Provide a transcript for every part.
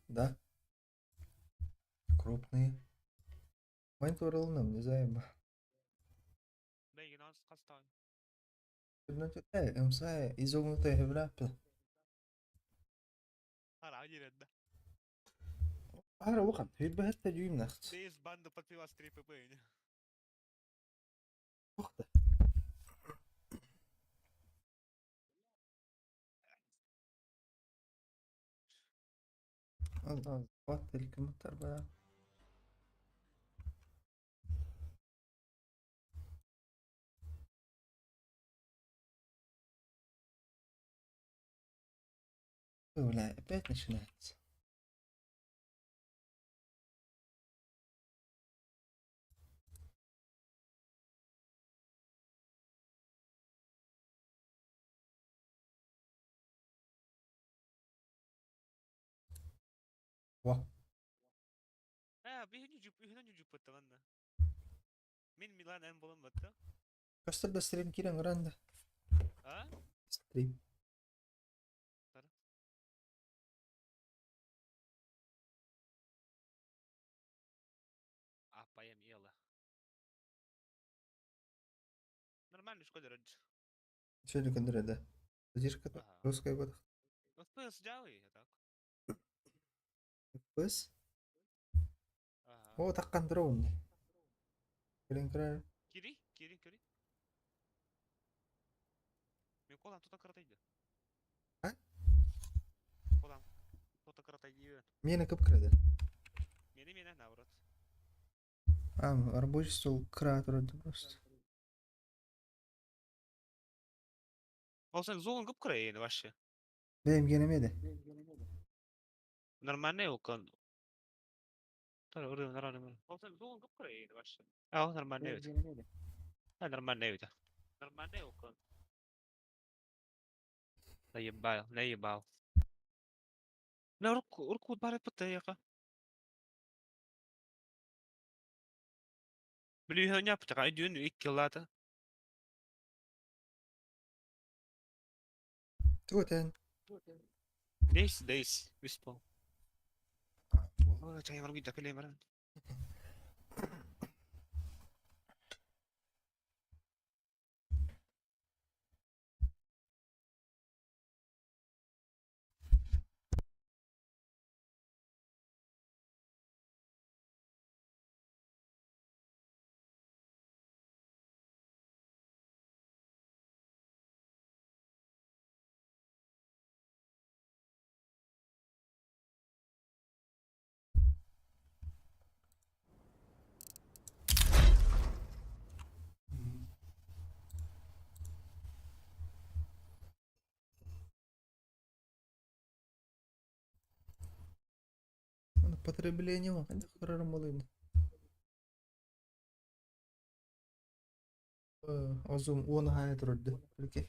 Да. Крупные. Монитор не знаю. باقي ناقص قسطان. امساي изогнутая европа. عادي ده. وقت في بهت تجويم نخت. Deze band op het was 3 pp. وقت. الله وقت الكمبيوتر بقى. ولا بيت نشنات. واه. بيهنجي بتمنى. مين ميلان ام بولن بتا؟ كسر ده ستريم كده مراندا. ها؟ ستريم. апаем يلا. Нормально шкода рад. شو اللي كندر ده؟ تجيش كده. روس كاي بدخ. بس جاوي هتاك. بس. هو تقن درون. كلين كرا. كيري. ميقول عن توتا كرتيجة. ها؟ قول عن توتا كرتيجة. مين كب كرا ده؟ مين هنا ورد. أربوش سو كرا ترد بس. Olsen zo'n opkrijgen was je. ده يمكن ميدا. Normalne ook kan. ترى أريد أن أرى. Olsen zo'n opkrijgen was je. Ja, normalne uit. Ja, normalne uit. Normalne ook kan. لا يباو. لا ركود بارد بطيقة. بلي هنيا بتاع يدون إكلاتا. توتن. ديس بيسبول. والله جاي مرة جدا كل مرة. Потребление он قرار مولين. أظن وانا هاي ترد. اوكي.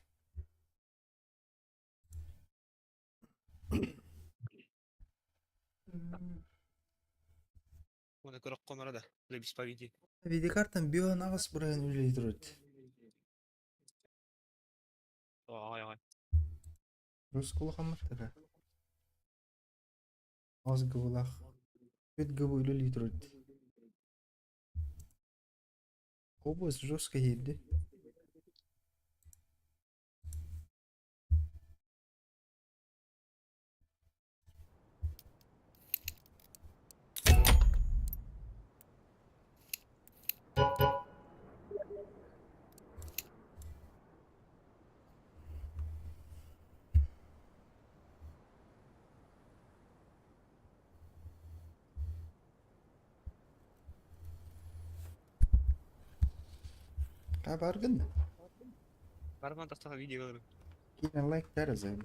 وانا كرقم مرة ده. اللي بيسبايدي. فيدي كارتن بيو ناقص برين ولا ترد. هاي. روس كل خمر ترى. أز قبل بيت قبل اللي ترد. هو بس روس كهيد. كاب أرجن. بعد ما تفتح فيديو. كين لايك ترى زوج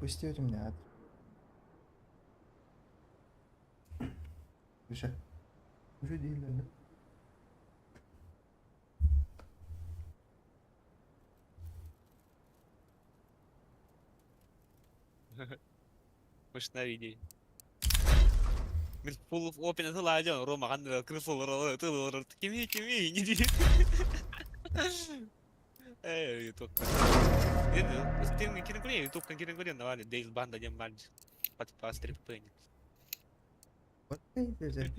بستيوت من عاد. وش دي لنا؟ مش ناوي دي من full of open itu lah aja rumah makan full itu kimi jadi itu itu sTrим kirim gue YouTube kan kirim gue nawar days band aja band pas trip pengen What is it?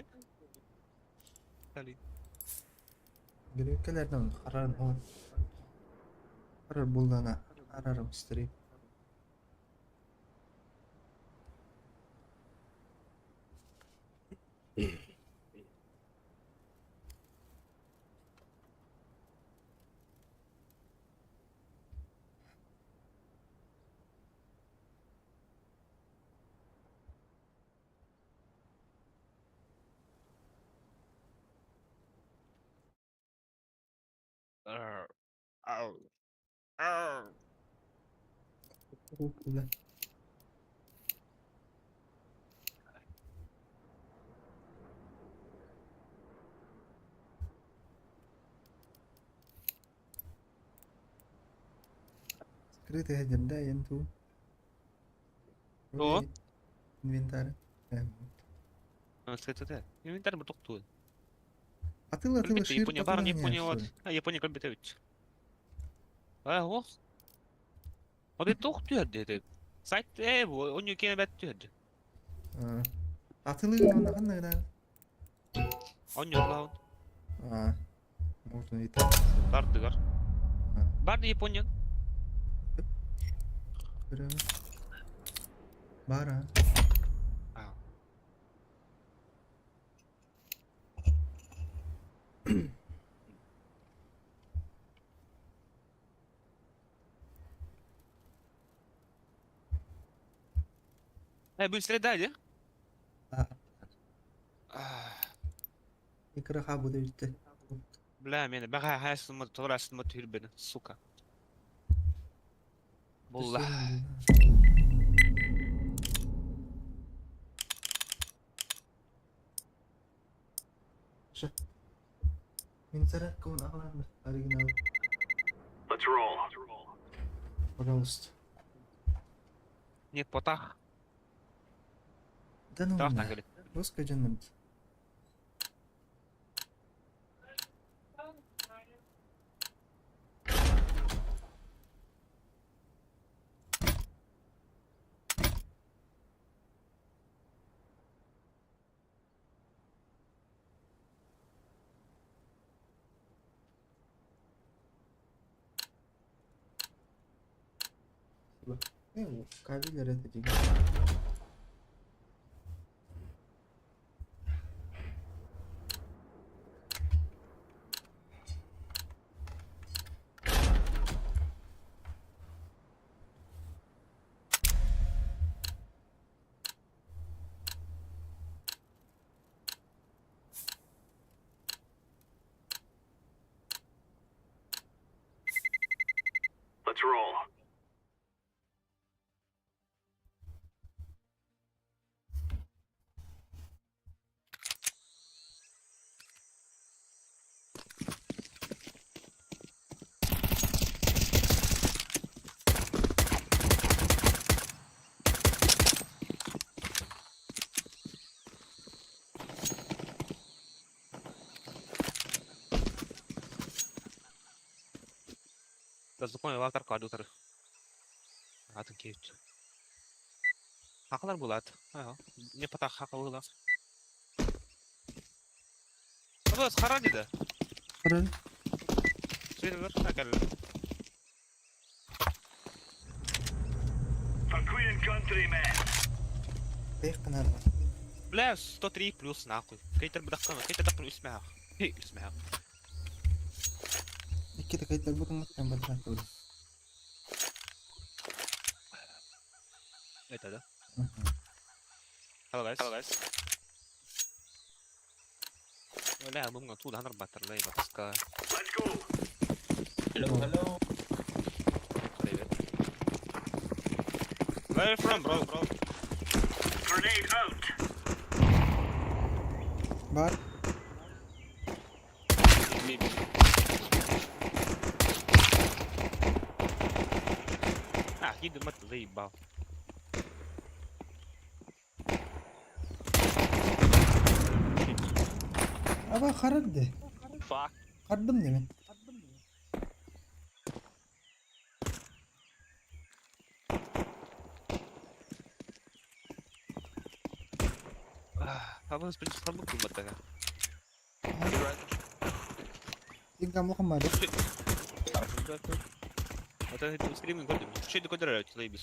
kali Gire keler dong, karar hon. Karar buldana, ararım stream. Güzel. Kreed ya jenda yan tuh. Oo. Inventar. это инвентарь бутукту Atıl atıl Elbette şiir Japonya var, patlayan Japonya var. yapsın. Ha, Japonya kan bete üç. O. O da çok diyordu. Site bu, onun yükine bet diyordu. Atılı onu kan lan. On yolla. Можно itu. Dardıgar. Var da Japonya. Berapa? Bara. Bu sırada Ikra kabul etti. Bla meni baga hasma torasma türbeni suka. Bullah. Min sana kung ako lang original. Let's roll. Roast. Нет потах. Да ну. Taraftan gelin. Roast kaçındım. Kabiler edecek. Let's roll. Жазықпай ватар каду тар. Атын кейт. Хақлар болады. Не потақ хақы болады. Бұл қара деді. Kırıl. Сильвер, әкәл. For Queen Country, man. Bek kanar. Бля, 103 плюс нахуй. Кейтер бідаққаны, кейтер даққын үсмәғ. Үсмәғ. İki de kayıtlar bu da ben bırakıyorum. Это да? Hello guys. Бля, бұмға туды аныр батырлай батысқа. Let's go. Hello. Привет. Where you from, bro? Grenade out. Var. Gidin mat заебал. Aba karardı. Fuck. Kardım demin. Habang sprint ka magkumata ka. Tingnan mo kemari. Это стриминг годим. Что это квадрат, лейбис?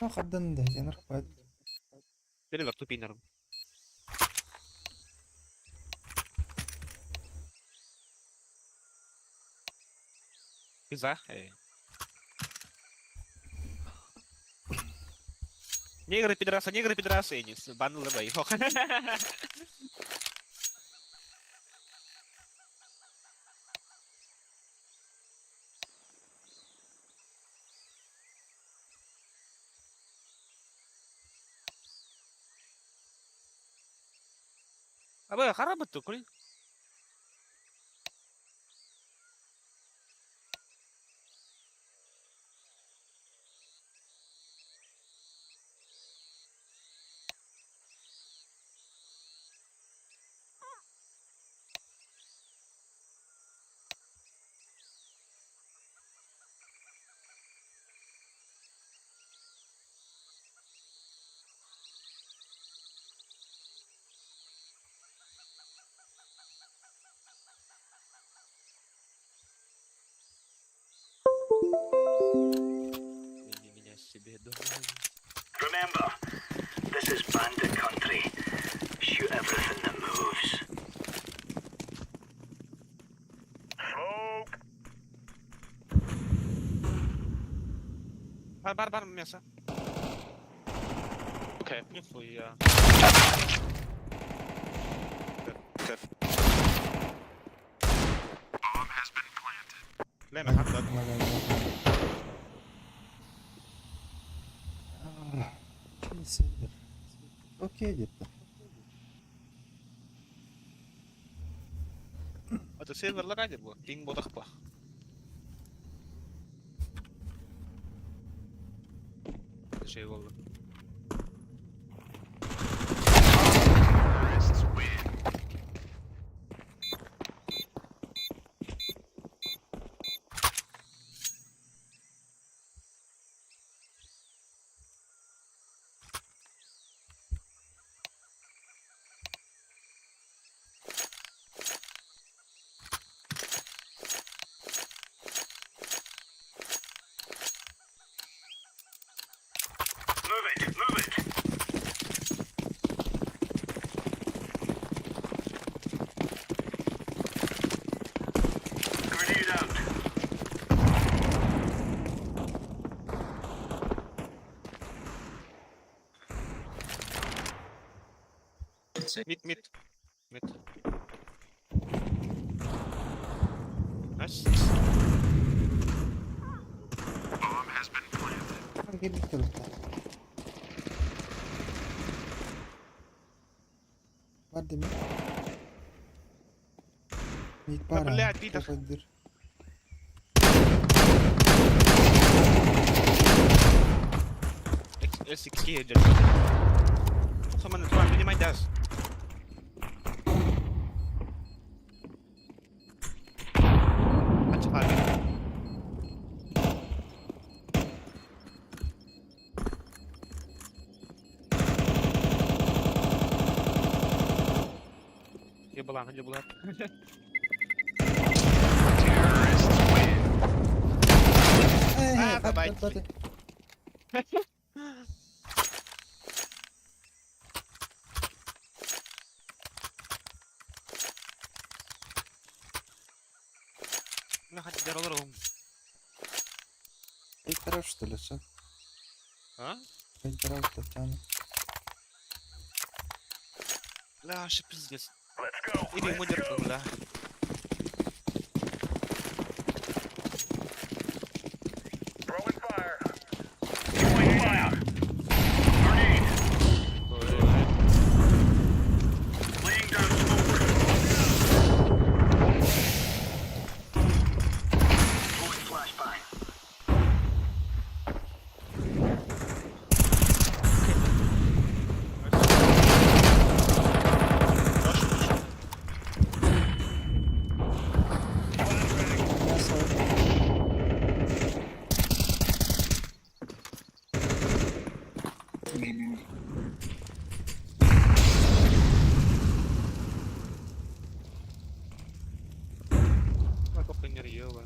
No, kardan da. Yan rakpad. Dili ba tupinar? Pizza? Eh. Негры пидорасы, не банул леба, и хох. Абе, харап это, кури. Меня себе дома. Remember, this is bandit country. Shoot everything that moves. Smoke. Бар мясо. Окей, нихуя. Лема, хатта. Сильвер. Окей, где-то. Это сильвер лагади был, пинг ботах па. Şey oldu. Move it, move it. Grenade out. Mid. Nice. Gel bir tarafta. Var değil mi? Mid para. блядь, Питер. Kapadır. L6 here, just. Someone in front, minimize das. Açık abi. Yebulan. Bye. Batı. Ну, хоть дорогу. Tek taraf что ли, sen? А? Tek tarafta tane. Бля, аж пиздец. Let's go. Иди ему дерку, бля. Throwing fire. Throwing fire. Grenade. Laying down smoke. А только не рьёва.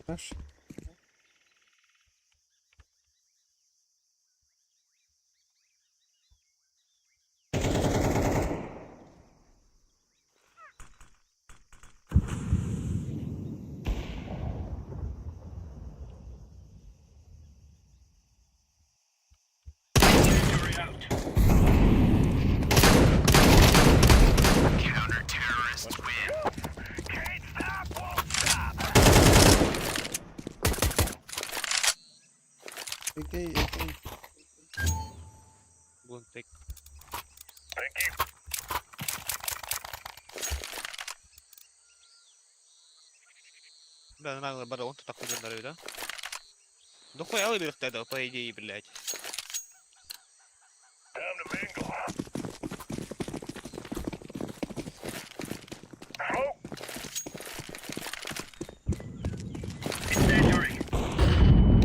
Хорошо. Incendiary out. Counter-terrorists win. Can't stop, won't stop. Окей. Будем тейк. Thank you. Бля, надо барон, ты такой нравится, да? Да хуя выберешь тогда, по идее, блядь. Time to mingle. Smoke. Incendiary.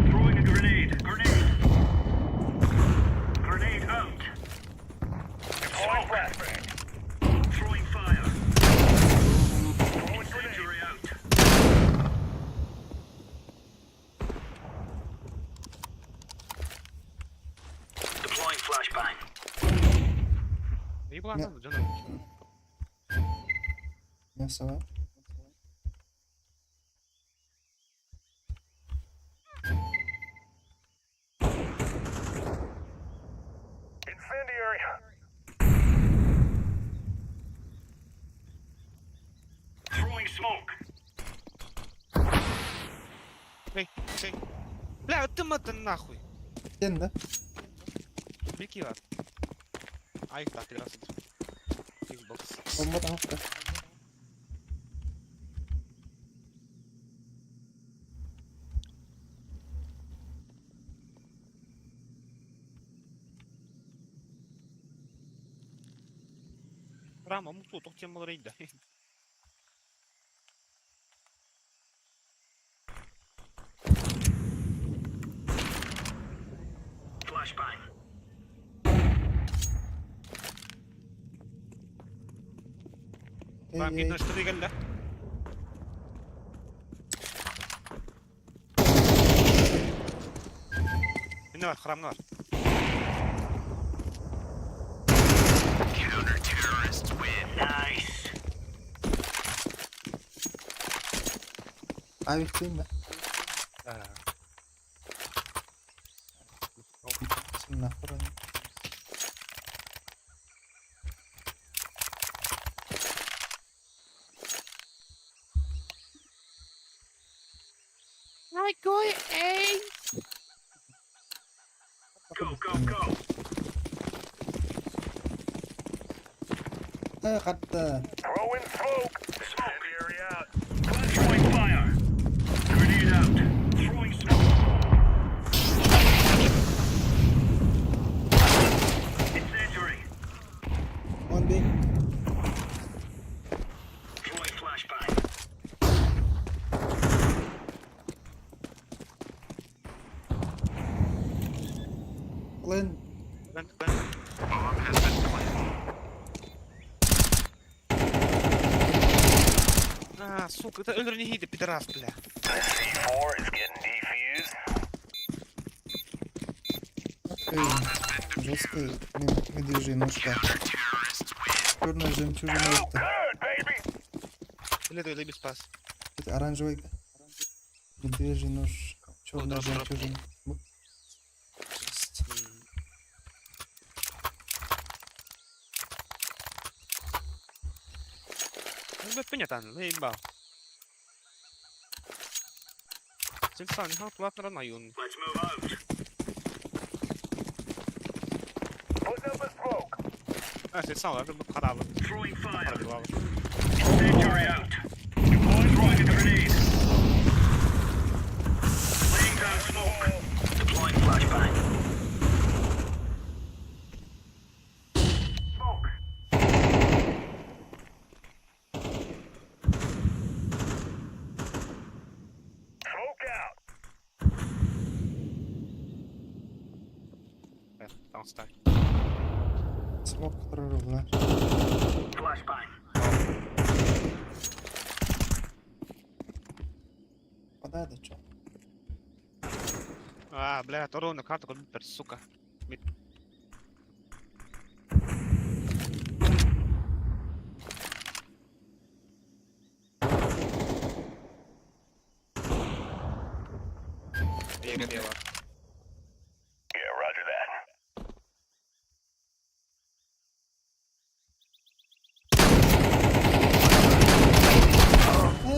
Throwing a grenade. Grenade out. Deploying flashbang. Throwing fire. Incendiary out. Deploying flashbang. Ебаный, Джон. Мясо, да? Incendiary. Throwing smoke. Эй. Бля, вот ты мата нахуй. Ген, да? Беги, ладно. Ай, так, раз. Xbox. Бомба там что? Рама, муту, только тем рейд, да. Flashbang. Рам, Эй, видно, что ты гальда. Виноват, храм нар. Counter-terrorists win. Nice. Авик цин, да? Да. Цин нахуй. Go. Катта. Throwing smoke. Incendiary out. Throwing fire. Grenade out. Throwing smoke. Incendiary. Он бей. Throwing flashbang. Лэн. Бен. Bomb has been planted. А, сука, это Эльдер не гида, пидорас, бля. C4 is getting defused. Окей. Жесткая медвежья ножка. Counter-terrorists win. Черная жемчужина. So good, baby. Или это без пас. Это оранжевый. Медвежий нож. Черная Вот, вот, жемчужина. Ну, бля, понятно, заебал. Сельсан, не хватит на юн. Let's move out. Putting up a smoke. А, сельсан, это бы харава. Throwing fire. Пробивал. Incendiary out. Throwing a grenade. Laying down smoke. Deploying flashbang. Smoke. Smoke out. Yeah, counterstrike. Смог прорвала. Flashbang. Подай, да чё? Блядь, ровно карту компьютер, сука. Мид. Лево. Yeah, roger that.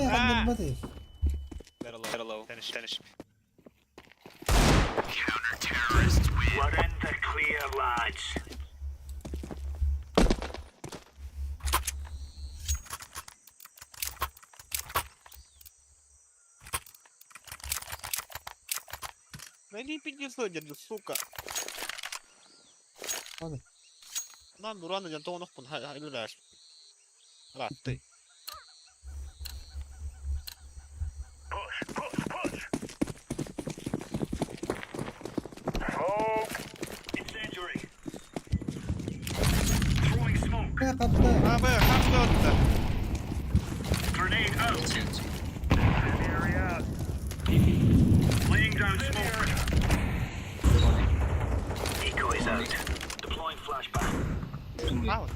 Хандербади. Better low. Finish. We're in the clear, lads. Найди 500 держи, сука. Hadi. Lan duran da jantong nok pun hayır der. Rattı. Push. Smoke. Incendiary. Throwing smoke. Ya kapta. Abi ortada. Grenade out. Incendiary out. Laying down smoke. Decoys out. Deploying flashbang. Al.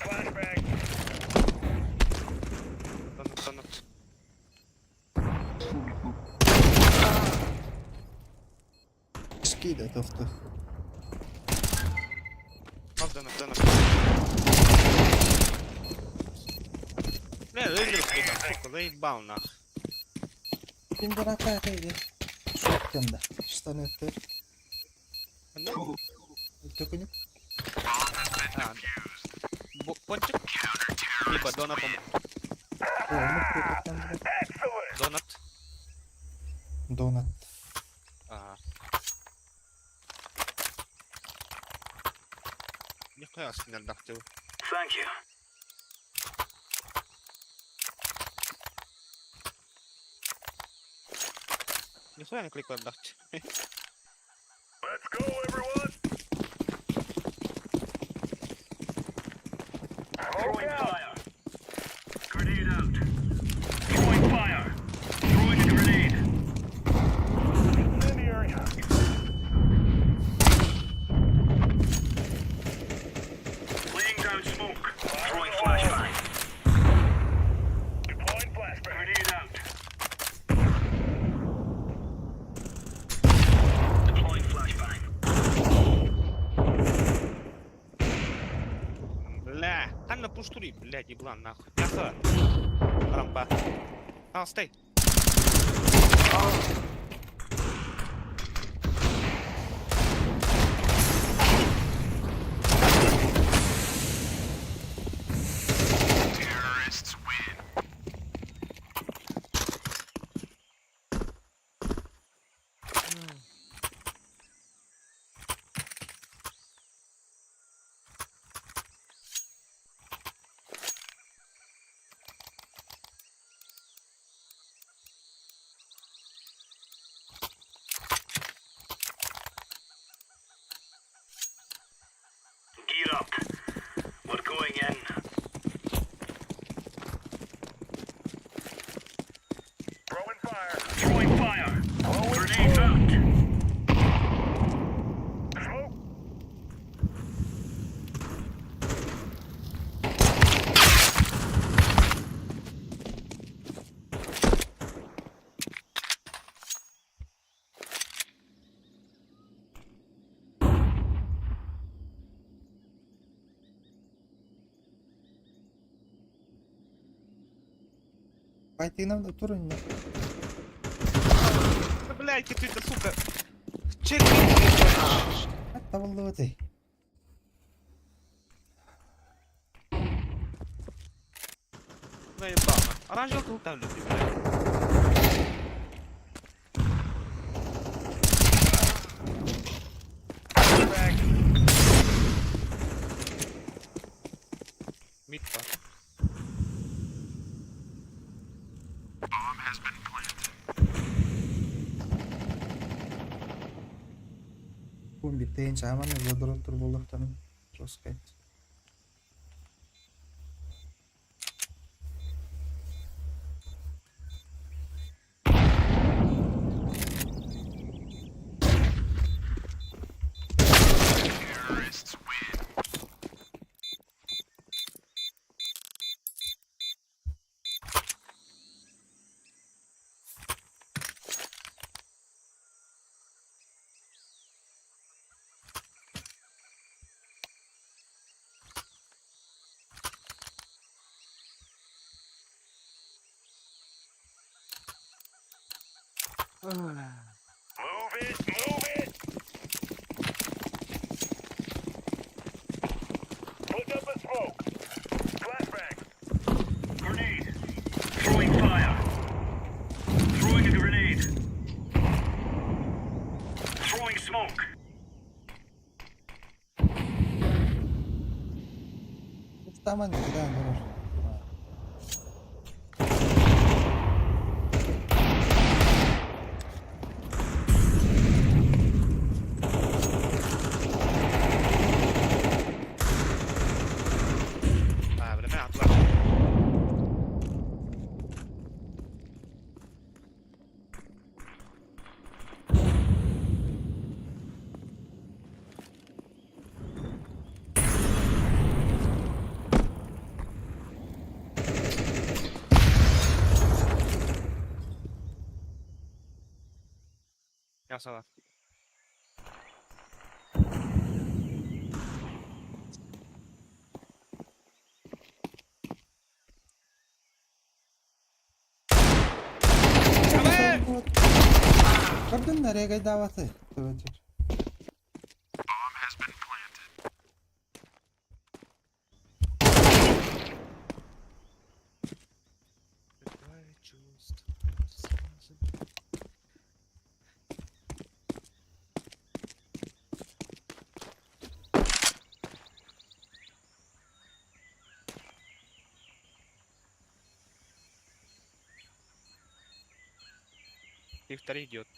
Flashbang. Tanıt. Skida toftu. Al tanıt. Ne öldürüp buradan suka zaybal nah. Şimdi rakaydı. Şokkanda. Штаны тер. Ne? Токуню. Пончик. Либо донатом. Донат. Донат. Ага. Нихуя себе надахтил. Thank you. Нихуя не кликал надахти. Let's go, everyone. Throwing fire. Grenade out. Throwing fire. Throwing a grenade. Incendiary. Laying down smoke. Throwing flashbang. Deploying flashbang. Grenade out. Deploying flashbang. Бля, Анна пуштури, блядь, еблан нахуй. Мясо. Рампа. Стой. Gear up. We're going in. Throwing fire. Throwing fire. Grenade out. Smoke. Пойти нам на туру не. Да, блядь, ты-то, сука. Чек. Это было ты. Заебал. Оранжевый круто любит, блядь. Мид-пас. Bu biteyin çaman ne zadırı tur bulduktan roskayt. Move it, move it! Put up a smoke. Flashbang. Grenade. Throwing fire. Throwing a grenade. Throwing smoke. Taman ne kadar durur. Böyle ne atlar? Yasalar. Gördün nereye gay davatı? Evet. Второй идет.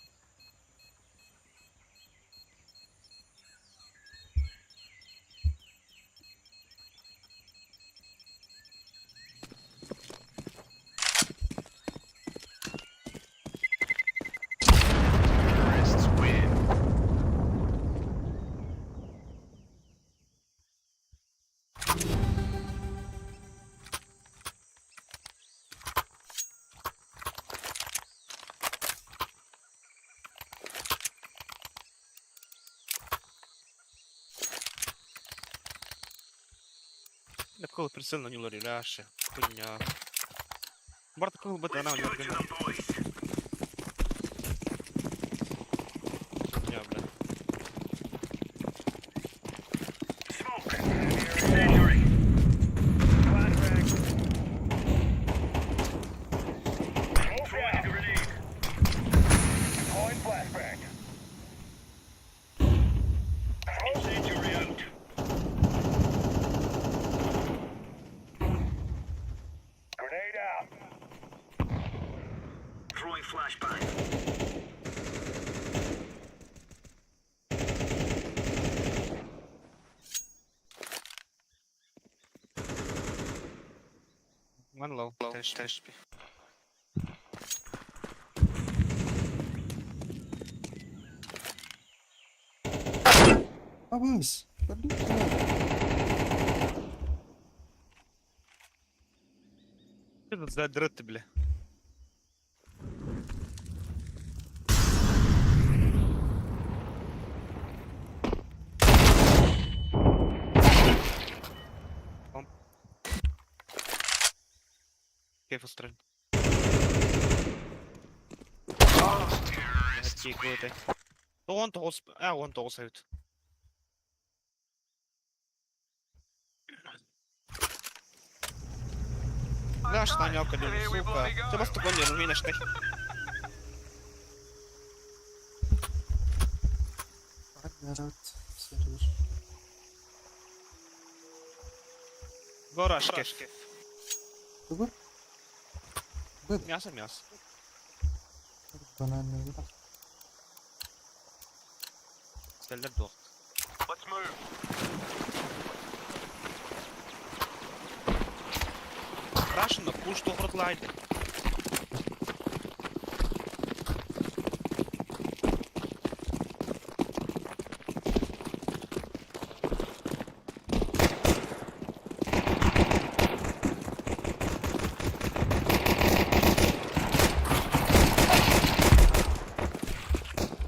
Такого прицел на нього ріляше. Хуйня. Бар такого бити на нього. Хуйня, бля. Smoke. Incendiary. Flashbang. Throwing a grenade. Deploying flashbang. Incendiary out. Grenade out. Throwing flashbang. One low. Теж. Abas. Gördün mü? Що тут за дрити, бля? Кейф устроен. Тик будет. Он толс. Он толсает. Да, что на сука. Ты просто гонишь, ну видишь, ты. Narat. Server. Горашки. Dur. Good. Мясо, мясо. Бананы. Стрелять дох. Let's move. Russian push to hotline.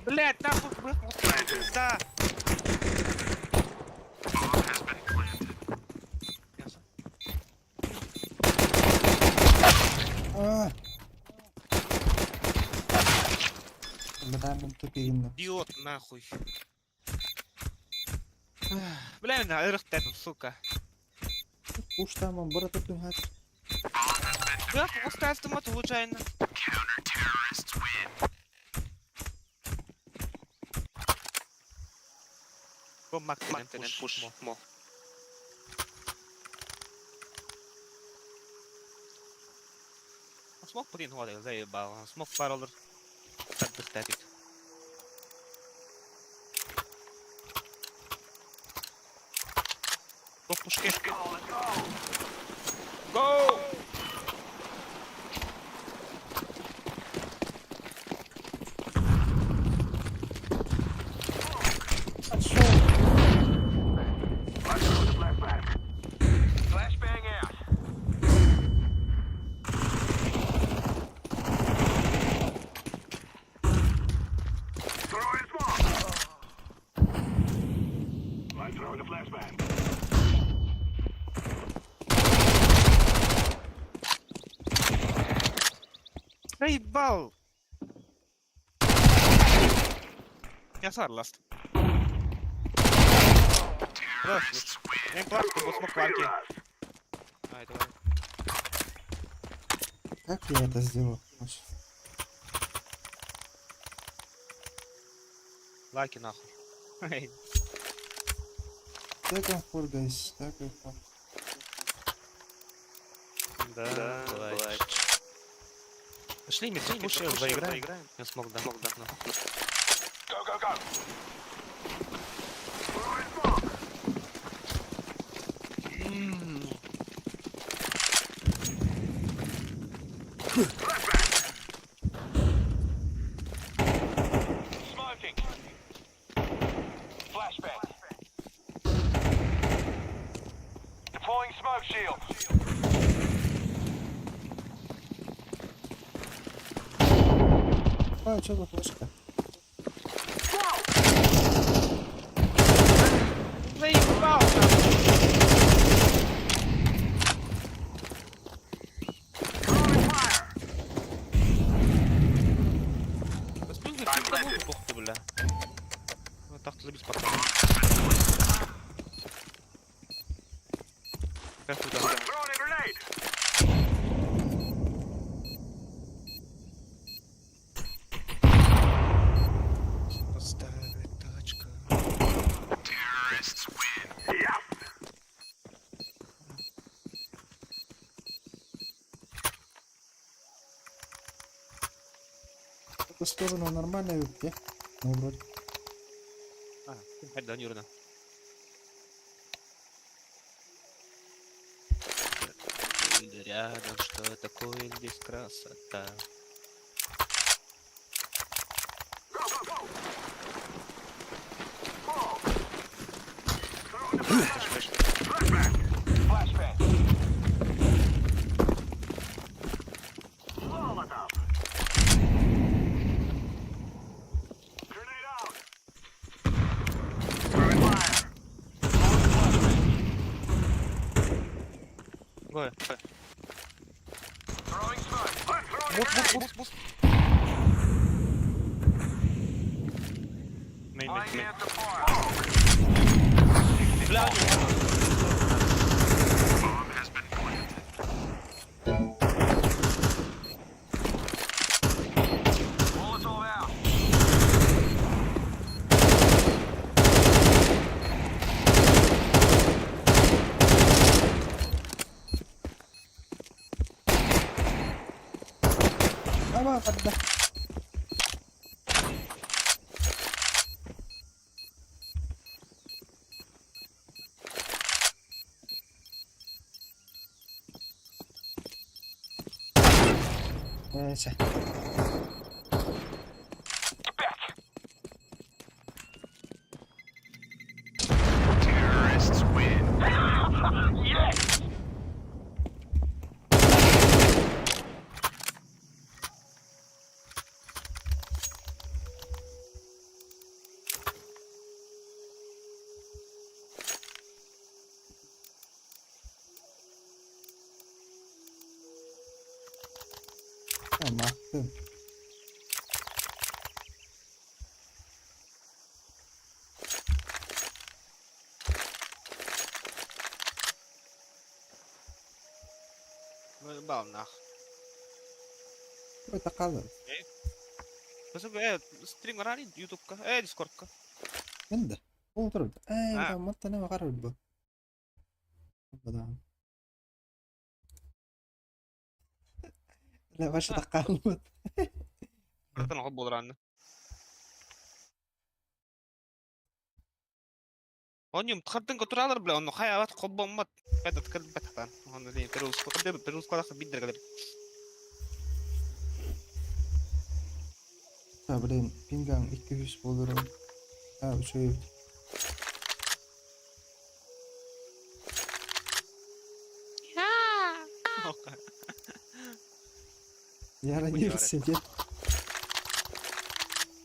Блять, нахуй выхнул. Да. Мясо. А! Бананы тупинно. Идиот, нахуй. Бля, меня эрхтет, сука. Уж там он бора тупинхат. Да, оставь автомат случайно. Go Max and then push more. Смог один говорил, заебал. Смог паролер. Так бы ставить. По пушке. Go! Let's go to flashbang. Flashbang out. Throw in smoke. Let's throw in the flashbang. Заебал! Я сарласт. Раз, я класку, вот смог кларки. Ай, давай. Как я это сделал? Лайки нахуй. Эй. Second floor, guys. Second floor. Да, давай. Пошли, мы пуши, заиграем. Я смог, да. Go, go, go. Throw in smoke. Flashbang. Smoking. Flashbang. Deploying smoke shield. А, что за флешка? Заебал! Throwing fire. Воспользуйся тем бухту, бля. Вот так забить потом. Как туда? Throwing a grenade. Поставить тачка. Yeah. В эту сторону нормальная где? Ну, вроде. А, опять да, Нюрина. Рядом, что такое здесь красота. Go, go, go. Smoke. Throwing the flashbang. Flashbang. Molotov. Grenade out. Throwing fire. Ой, Throwing smoke. I'm throwing a буст, grenade. буст. Мейн, Laying мейн. down some fire. Бля, Bomb has been planted. Molotov out. Ama kadda. Neyse. Terrorists win. Yes! Tamam. Bảo nào. Ой, takalım. Nasıl stream var hani YouTube ka, Discord ka. Ben de. Olur. Ha. Tamam. Tane bakar bu. Bakalım. La başı takalım. Zaten o olur anne. Oyun tıkırdın götüralır bile onu hayavat kobommat. Ben de tıkırdım betaktan. Onu değil terus kadar bilir kadar. Sabrin pinggang 200 olur. Ha şey. Я родился, дед.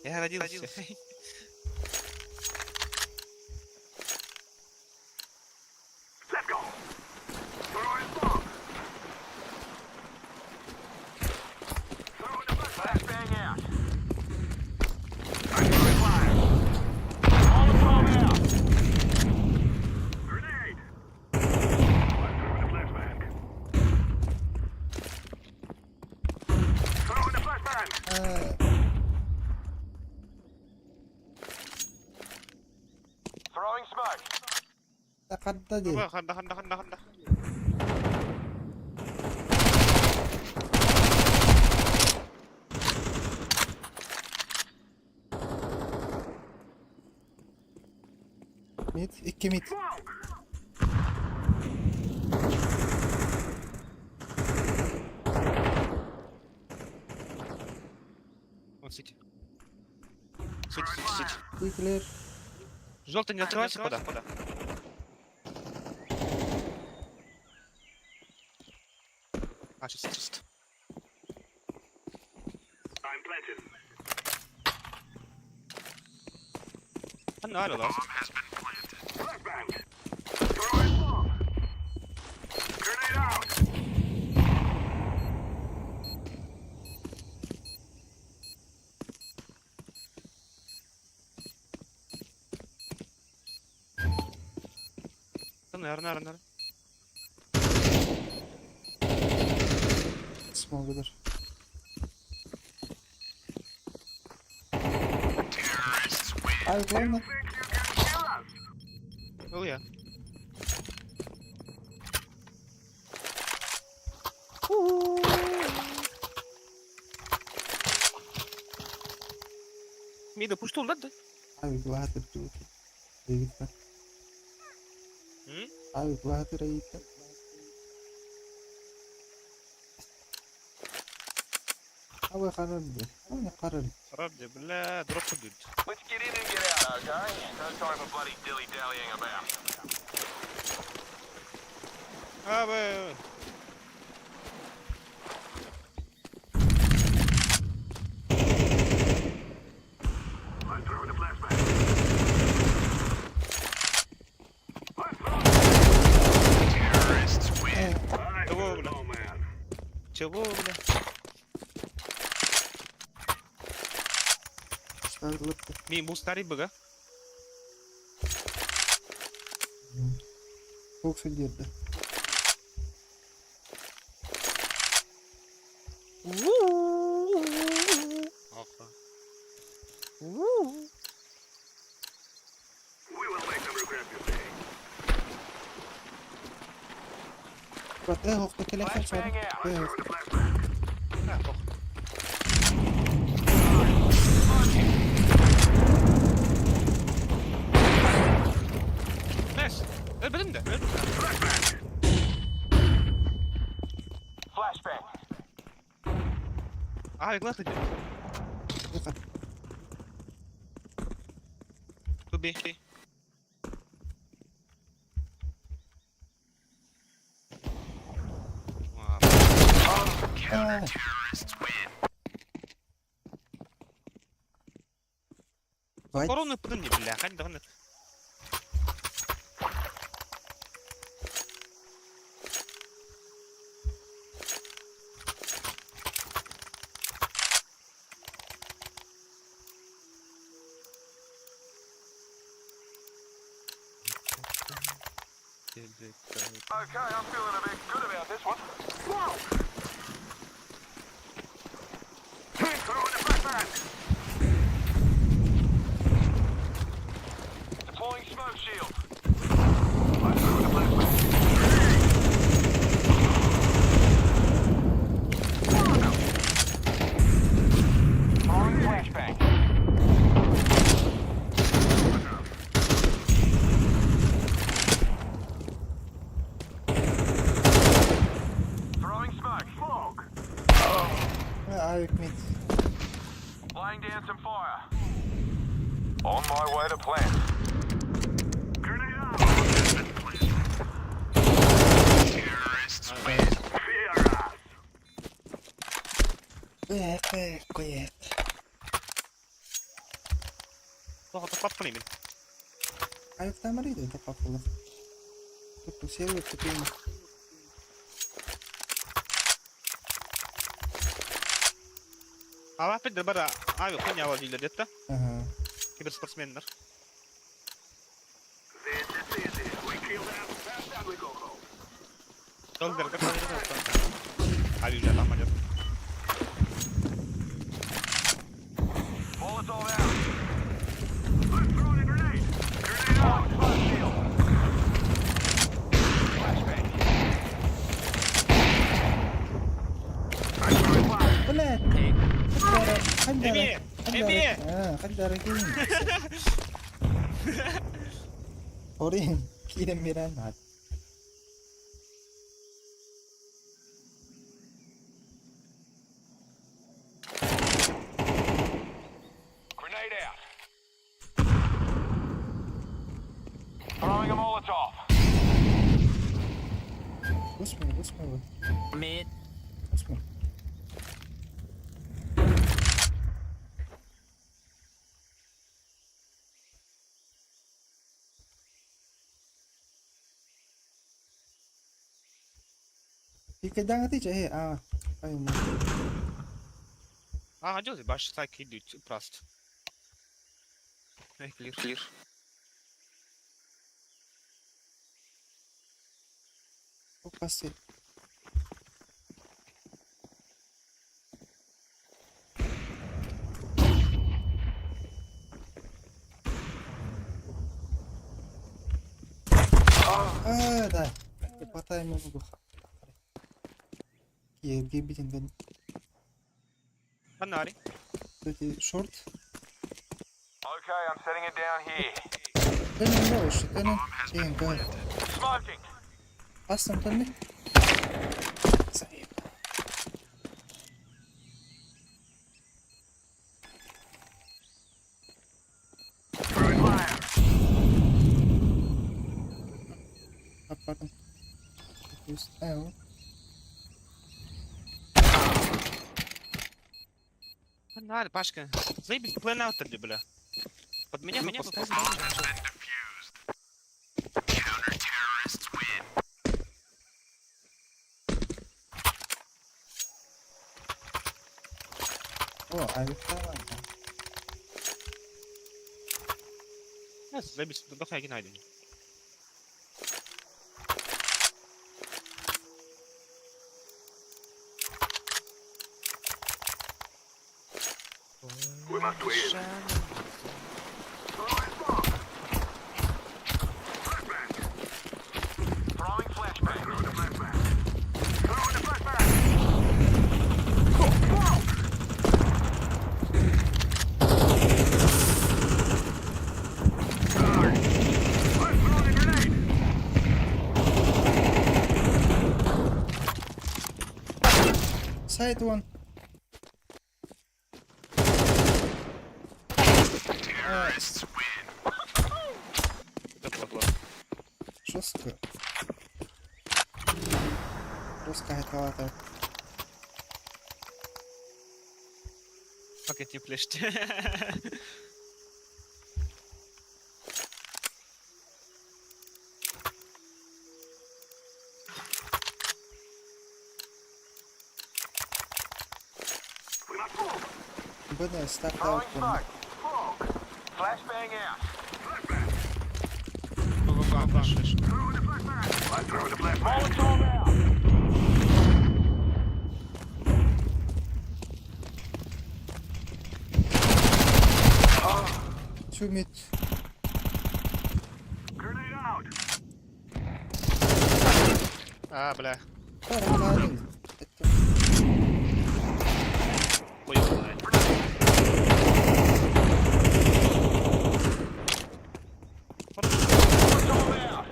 Я родился. Let's go! Throwing bomb! Throwing the flashbang out! I'm throwing fire! All the bomb out! Grenade! I'm throwing the flashbang! Throwing the flashbang! Throwing smoke! Takadda değil. Handa. Mit, 2 mit. Вот сити. Сити. Тиклер. Желтый не открывайся, куда? А, чисто. I'm planted. Hala lan. Flashbang! Throwing bomb! Grenade out! Nerede? Smoke'dur. Terrorists win. Ay lan. Think you can kill us? Oh ya. Mide pushtu lan. Ay kulahtır tuh. Dikkat. Ay kulahtır ayıp. Abi karardı. Ay karardı. Rabbi billah drop hudud. Let's get in and get out, okay? No time for bloody dilly-dallying about. Abi. I'm throwing a flashbang. I'm throwing. Terrorists win. I Tamam, know, man. Çabuk bile. Sarılıktı. Mi boost tari baga. Çok su girdi. Aha. We will make them regret this day. Bak hoogte telefon Flashbang sonra. out. I'm Evet. throwing a flashbang. Ha, toch. Öldüm de. Flashbang. Abi nasıl gidiyor? Yakın. To be. Aa, White. Корону пыдын не, бля, хань давай. Okay, I'm feeling a bit good about this one. Whoa! Throwing the flashbang. Deploying smoke shield. I'm throwing the flashbang. Throwing flashbang. Throwing smoke. Smoke. Ayık mid. Laying down some fire. On my way to plant. Grenade out. Terrorists win. Fear us. Koyet. Tuohon tapatko nimin? Ayık tamarıydı tapaklı. Tuttu seri tutayım. Aa bak bara abi punya awal juga dia tuh. Aha. Kibersportsmenler. This is easy. We killed out. Down we go. Soldier kan tadi tuh. Abi udah lama dia. Molotov out. I'm throwing a grenade. Grenade out. Smoke shield. Flashbang. I'm throwing fire. Ulat. Emi. Kadara gini. Orin, kirim miran hat. Grenade out. Throwing a Molotov. Busma. Mid. Busma. Ikadang ati cah ayun. Aa hadi baş saki düt prast. Ne clear. O pasti. Dah. Patay mo ko. Ye bitin ben. Kan ari? Böyle short. Okay, I'm setting it down here. Ben ne şu tane şeyin gay. Smoking. Bastım tane. Sahip. Throwing fire. Pardon. Evet. Kan ari başka. Zaybis plan out dedi bля. Под меня попал. Counter-terrorists win. O ayıkta var. Ya zaybis dokaya günaydın. We must win. Throwing smoke. Flashbang. Throwing flashbang. Throwing the flashbang. Throwing the flashbang. Whoa! I'm throwing a grenade. Side one. Жестко. Жестко это. Fucking team flashed. Belia step out Throwing from smoke. Flashbang out. Go, flash. I'm throwing the flashbang. Molotov out. 2 mid. Grenade out. А, бля. Параллель. Это Хуёво, блядь. Molotov out.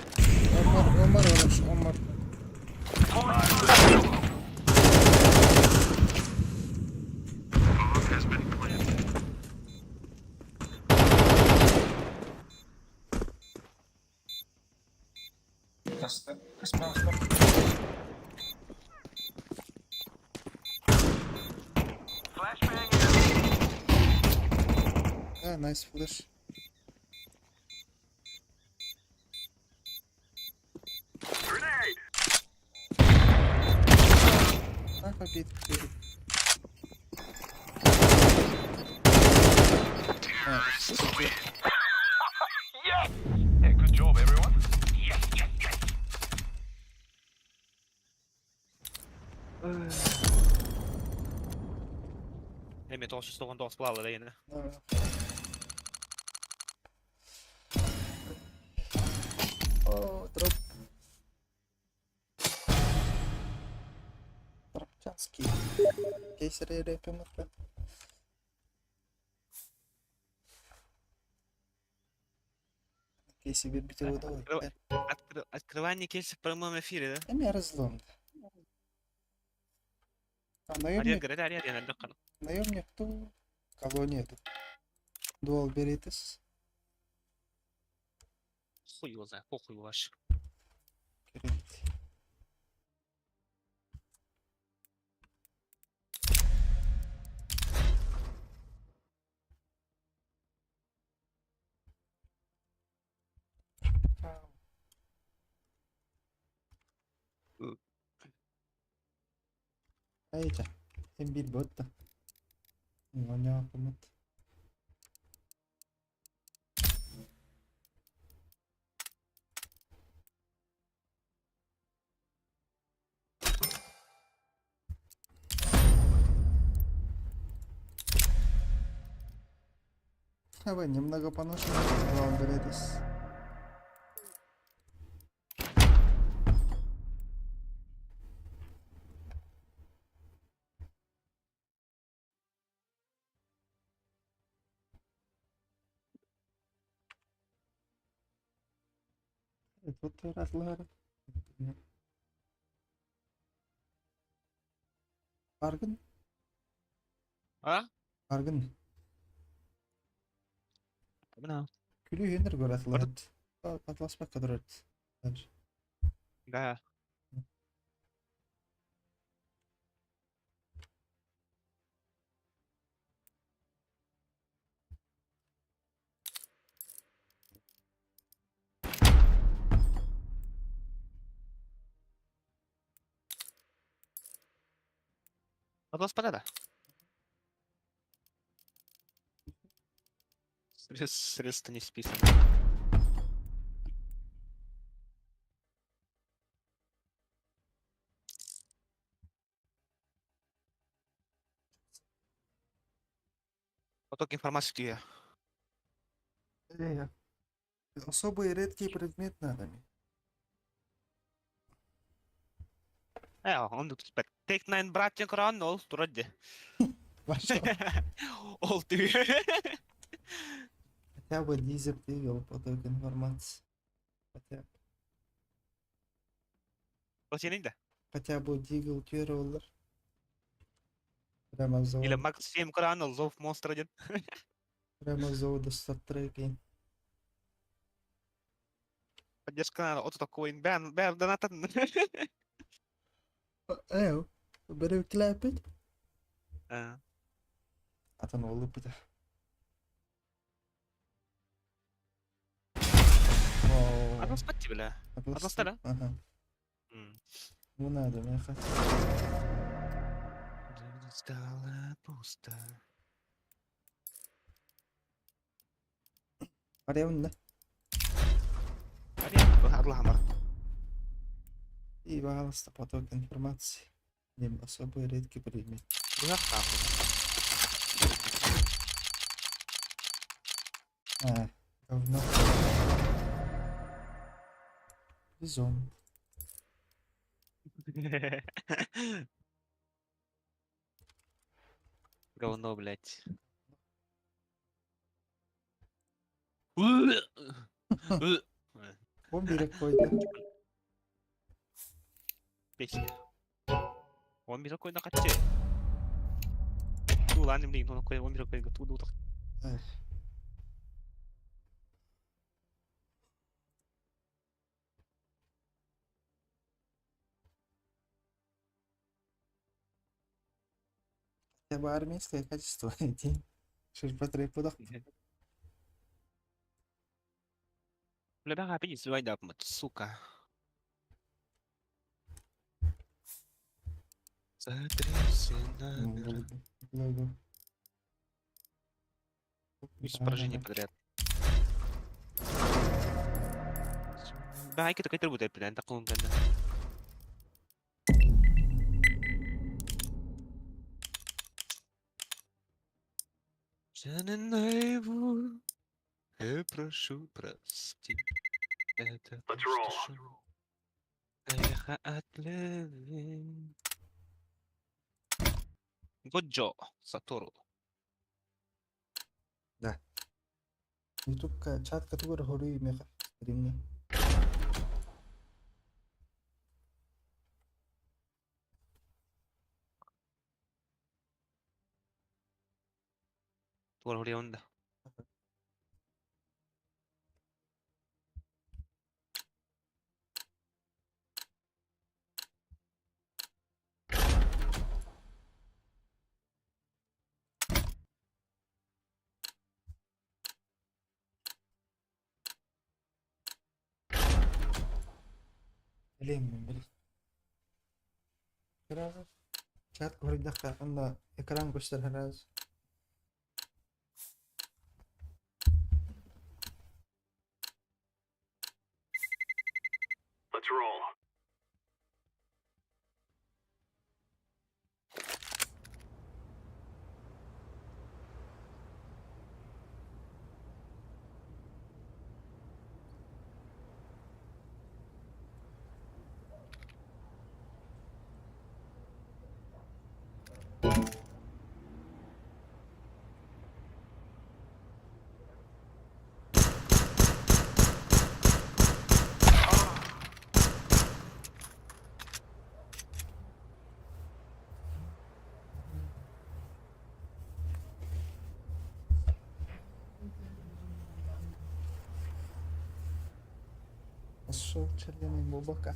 Омар. Has been planted. Flashbang out. Nice flash. Grenade. Побит. Yes. Yeah, good job, everyone. Yes. Еми, то ще стогон до сплава да ине. Дроп. Дропчанский. Кейсер репем. Кейси выбить его давай. Открывание кейсов в прямом эфире, да? Я разлом. Ария, говорит, ария, надо. Наемник кто? Кого нету? Дуал беритес. Хуй его знает, похуй ваш. Крид. Aja, embil bot. Nyonya pemut. Apa немного поношено, вам беретесь. Вот разлар. Арган? А? Арган. Бина. Күлі хендер гөр атлат. Атласпақ қадыр өтті. Да. Господа. Средства не списаны. Поток информации. Особый редкий предмет надо мне. Он тут Take 9 братья кран, ол турады. Пошел. Ол ты. Хотя бы дизель вывел поток информации. Вот я не да. Хотя бы дигл кероллер. Прямо إلى завода. максим крана зов монстра ден. Прямо завода сТрим. Поддержка на ото такой бен донатан. Eeuw, ben je klaar, Piet? А, Had een olle Piet. одна спати бля. Одна стара? Ага. Ну надо, мне хоть. Стало пусто. Аревна. Адлага мар. И, пожалуйста, поток информации. Либо особый редкий предмет. Бля нахуй. Говно. Бизон. Говно, блядь. Бомби какой-то. Песня. Он би такой накатче. Ту ланим лин, он такой, он би такой, ту дутах. Хотя бы армейское качество найти. Что ж потребует? Бля, бля, опять свой дапмат, сука. Сотрясена. Поражение подряд. Baik kita kayak terbuat dari pilihan tak kung ganda. Наяву, я прошу прости. Это Let's roll. эхо от леви. Годжо, Сатору. YouTube का chat का तो वो हो रही है stream में. Tuolla oli onda. بلي كراز chat को हरी दखा अंदा ekran को sir हराज. Let's roll. Что черный бобака.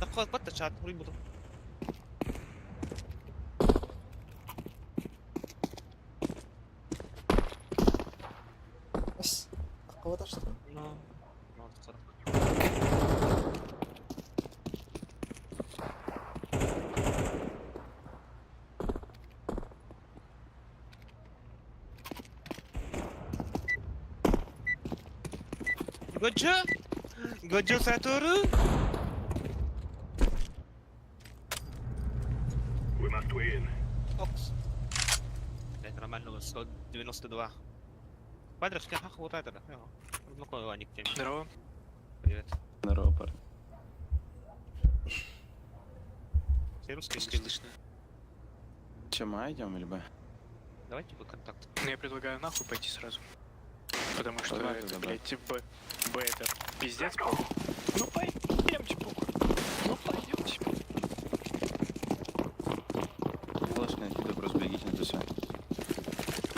Takot ba't na chat? Huli mo to. بس أقوى تشتغل. No. No, takot. Годжо? Годжо Сатору? We must win. Окс. Блять, нормально, 192. Падрик, что хах вот это, да? Ну, кой Ваник тем. Здорово. Привет. Здорово, парень. Все русские Не слышно. слышно. Че, мы идем или Б? Давайте вы контакт. Ну, я предлагаю нахуй пойти сразу. Потому что Давай, это, давай. блядь, Б это пиздец, похуй. Ну пойдемте, похуй. Ну пойдемте. Флешка накиду, просто бегите на ТС.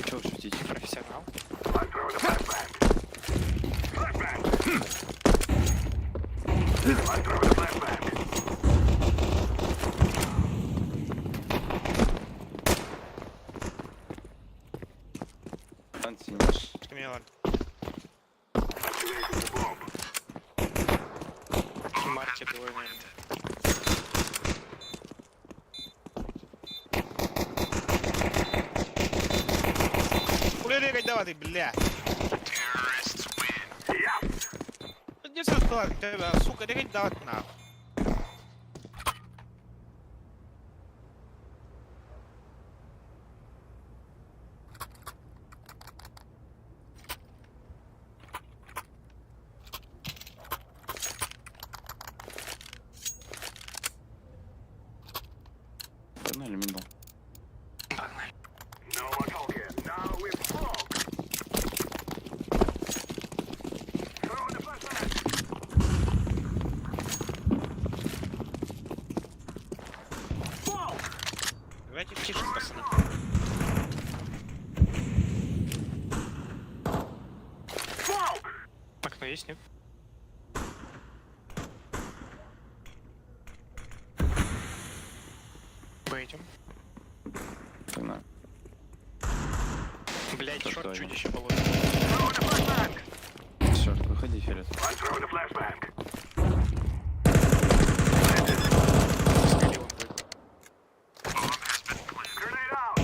Чего вы шутите? Профессионал. I'm throwing a flashbang. Flashbang. I'm throwing a flashbang. Антиниш. Что меня ладно? Activating the bomb. Марки двое, наверное. Хули регать давай, бля! Yeah. Не стой, тебя, сука, регать давай нахуй. Погнали, мидл. No more talking. Now we're broke. Throwing a flashbang. Whoa. Давайте тише, пацаны. Smoke. Окно есть, нет? Б идем. Погнали. Блядь, Что шорт это? чудище болото. Throwing a flashbang. Черт, выходи, Филет. I'm throwing a flashbang. Скорее он будет. Grenade out.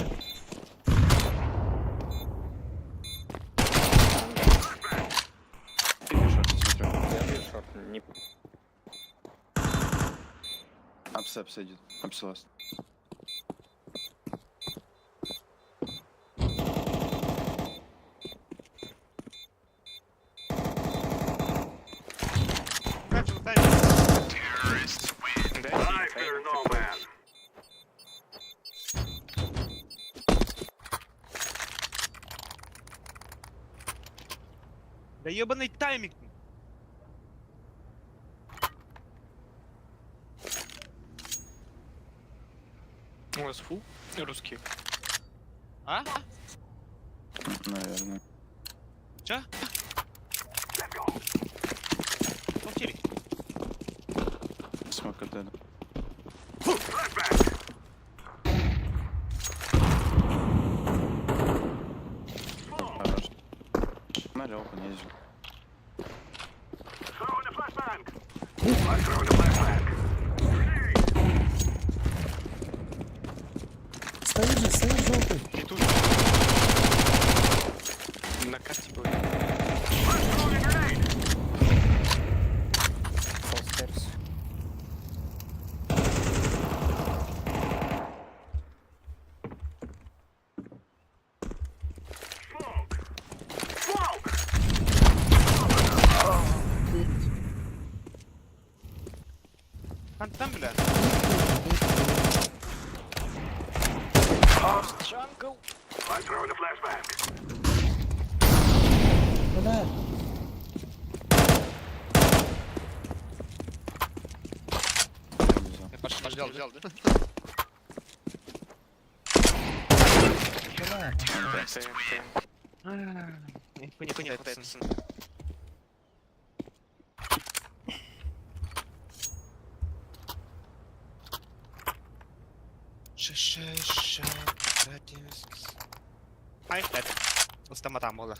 Ты шорт, смотрю. Апс идет. Апс ласт. Как вот так? Да, I fear no man. Да ебаный тайминг! у вас фул русские. А? Наверное. Чё? Let's go. Молчили. Смок от этого. Flashbang. Хорош. Налево понизил. Throwing a flashbang. I'm throwing a flashbang. Grenade. Стоит желтый. И тут на карте был. I'm throwing a grenade. Smoke. Smoke. Там, бля. Джангл. I'm throwing a flashbang. Куда? Я пошел, взял, да? Куда? Не понял, пацаны. Ай, это. Устамата мола.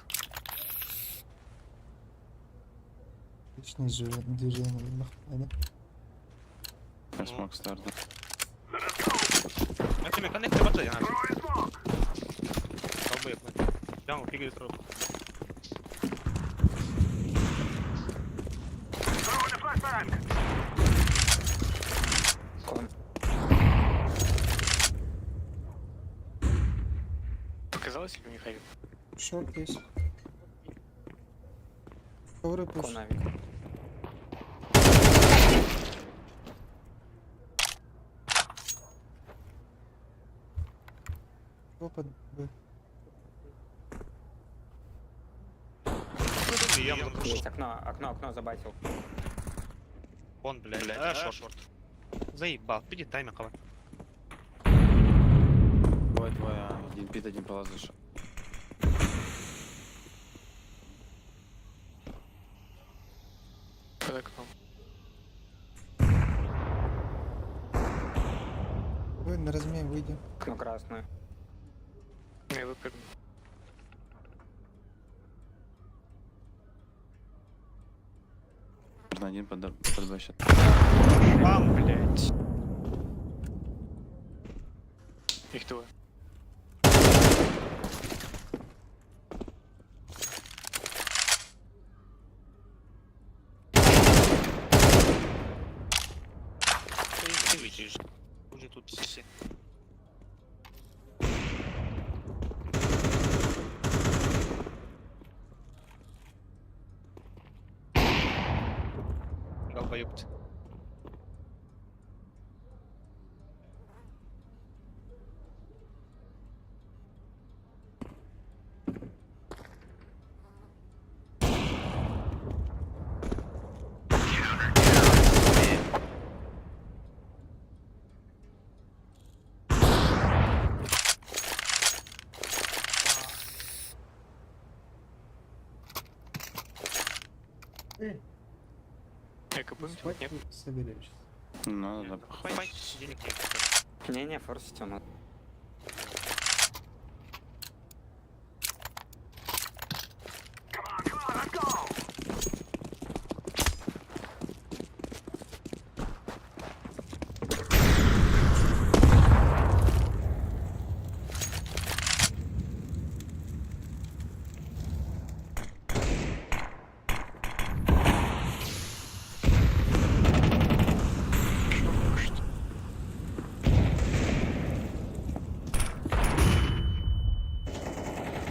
Отличное движение. Нахуй, Я смог старт. Let us go. Это мне коннектор батареи надо. Throwing smoke. Долбоёб, мы. Прямо фигует руку. Показалось или у них авик? Шорт есть. Ковры пуш. Навик. Опыт Б. Я ему запушу. Есть окно забайтил. Он, блядь, шорт. Заебал, иди таймер кого. Двое, один пит, один палац зашел. Под окном. Вы на размен выйдем. Окно красное. Я выпрыгну. Можно один под два сейчас. Бам, блядь. Их двое. Ты видишь. Уже тут все. Долбоёбцы. Эко будем? Нет. Соберемся. Ну, надо Хватит денег нет. Не, форсите он.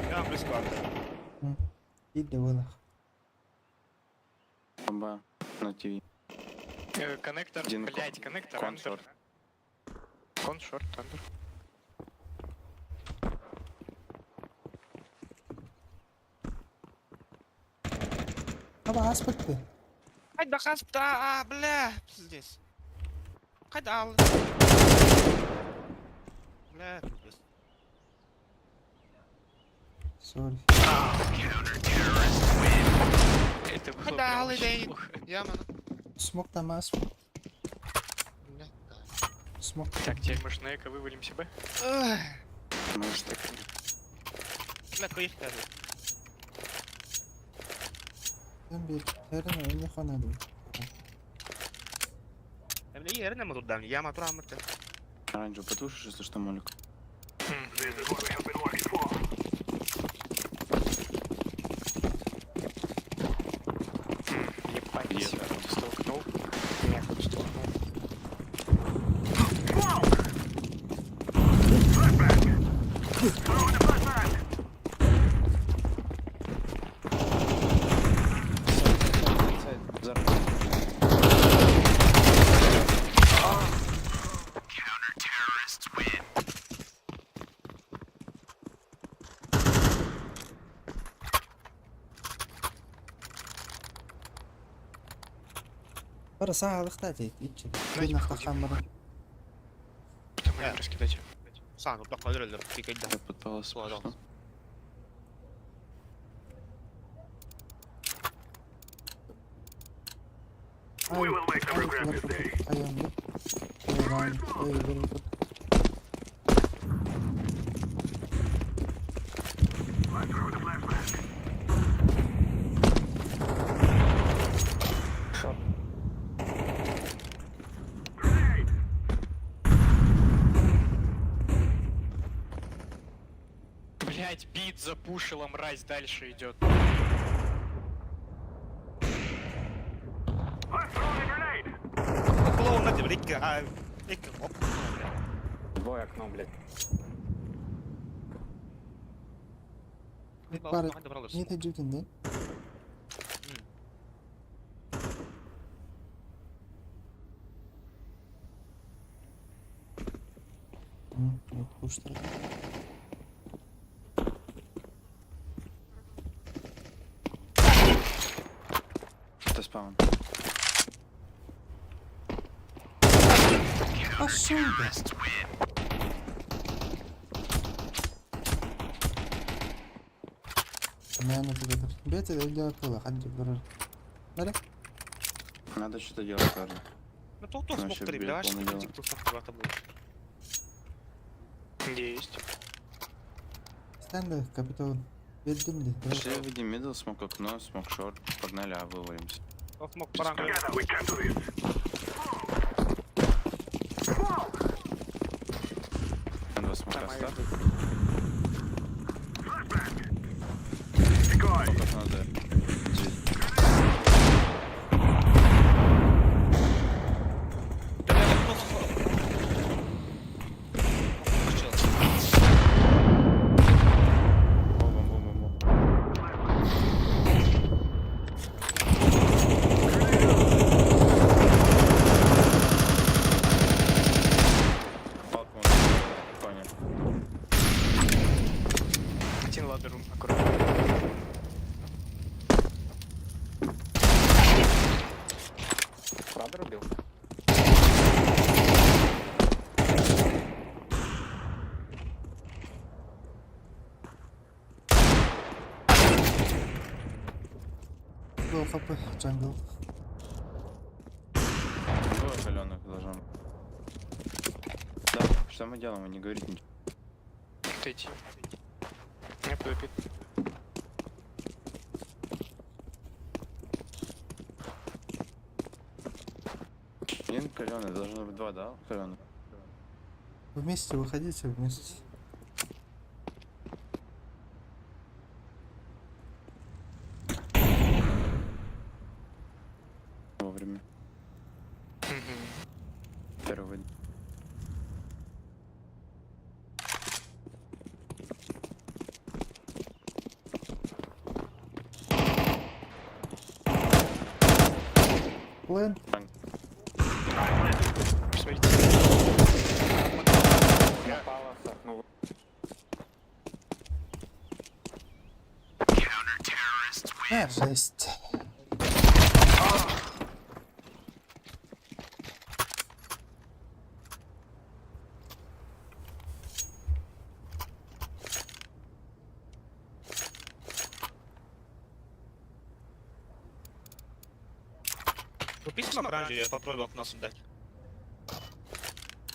Я близко. Ідь до вилах. бомба на ТВ. Коннектор, Один блять, коннектор, кон андер. шорт. Кон шорт, андер. Aba аспекты. Хай до хаспта, бля, здесь. Хай дал. Бля, пиздец. Сорі. Это было Хай прям дал, очень идей. плохо. Яма. Смок там асп. Бля, Смок. Так, теперь мы ж на эко вывалим себя. да. Может так. Бля, коих кажу. Ben bir terine önüne kanadı. Бля, ерне мы тут давни, яма турамыты. Оранжевый потушишь, если что, молик. Ебать, Есть. столкнул. Нет, тут столкнул. Bara sağlıkta değil. İç. Ben Bir nokta yapayım. kamera. Потом будем раскидать. Сан, вот такой дрель, пикать да. Я подпалась. Сложил. Ay, ayağımda. Ay, böyle. Блять, бит запушила, мразь дальше идет. Клоун на тебе, рикки, а... Рикки, оп, бля. Двое окно, блядь. Бар. Не тежейтін де. Вот куштар. Это спаун. Пошел, бля. Наверное, ты это. Бейте, да делай кулак, отди, брат. Надо? Надо что-то делать, кажется. Ну тут Ну, смог вообще, 3, блядь, давай полное что-то дело. тут смог будет. Есть. Стенда, капитан. Беддим, да. Пошли видим мидл, смог окно, смог шорт. Погнали, а вывалимся. Смог парангу. Together we can do this. Два смока ставь. Decoy. Как надо. Один ладер аккуратно. Ладер убил. Go хп, джангл. Двое каленых должно быть. Да, что мы делаем? Не говорить ничего. Отойти. Я подопит. Один каленый, должно быть два, да? Каленых. Вместе выходите, вместе. Вовремя. Первый. Плен. Смотрите. Напала, сахнул. Жесть. Купи смог раньше, я попробую окно дать.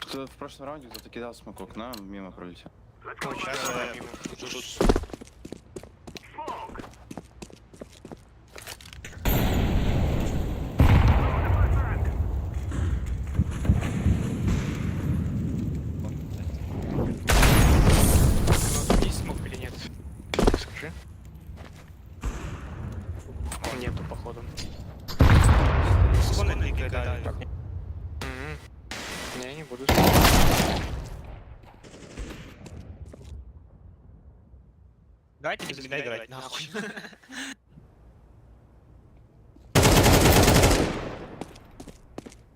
Кто в прошлом раунде кто-то кидал смог окна, мимо пролетел. Ну, сейчас я мимо. Ну, есть смог или нет? Скажи. Нету, походу. Сколько не кидали? Не, не буду. Дайте без меня играть, нахуй.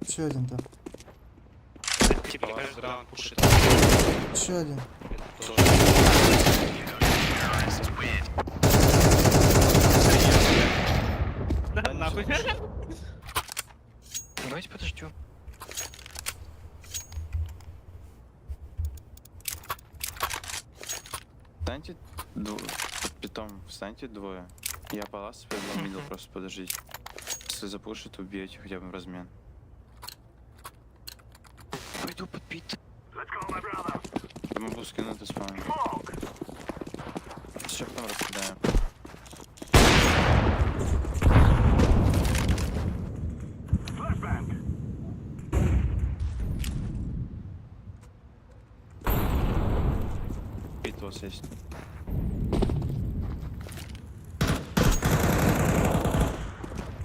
Еще один там. Типа, каждый раунд пушит. Еще один. Да, нахуй. Давайте подождем. Встаньте под питом, встаньте двое. Я палас пойду мидл, просто подождите. Если запушит, убейте хотя бы в размен. Пойду под пит. Я могу скинуть и спаун. С чертом раскидаем. Пит у вас есть.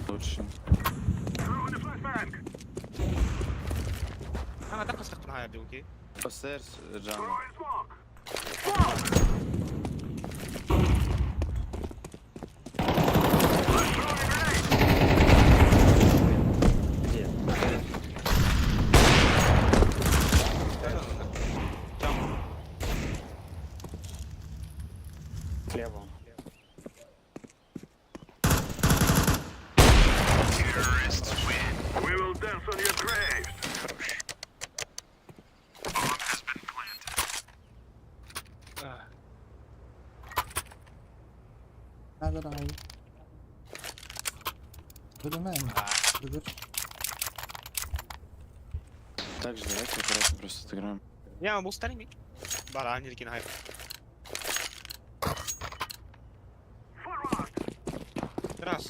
Лучше. Она так просто معايا بيوكي. Постерс, Джан. Слева. We will dance on your graves. هذا رأيي. Буду мен. Буду. Так же, давайте аккуратно просто отыграем. Я был старый. Бара, они такие хайп. Раз.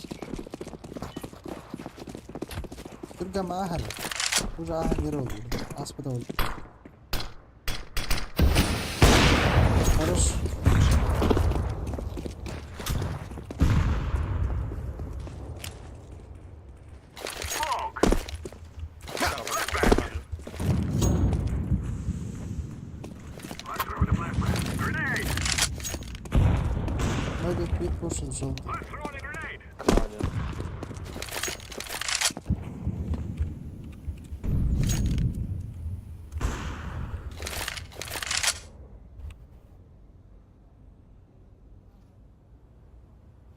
ترجع مع أهل. ترجع أهل يروي. أسبدول. хорош. Ноги припушил желтый. Молодец.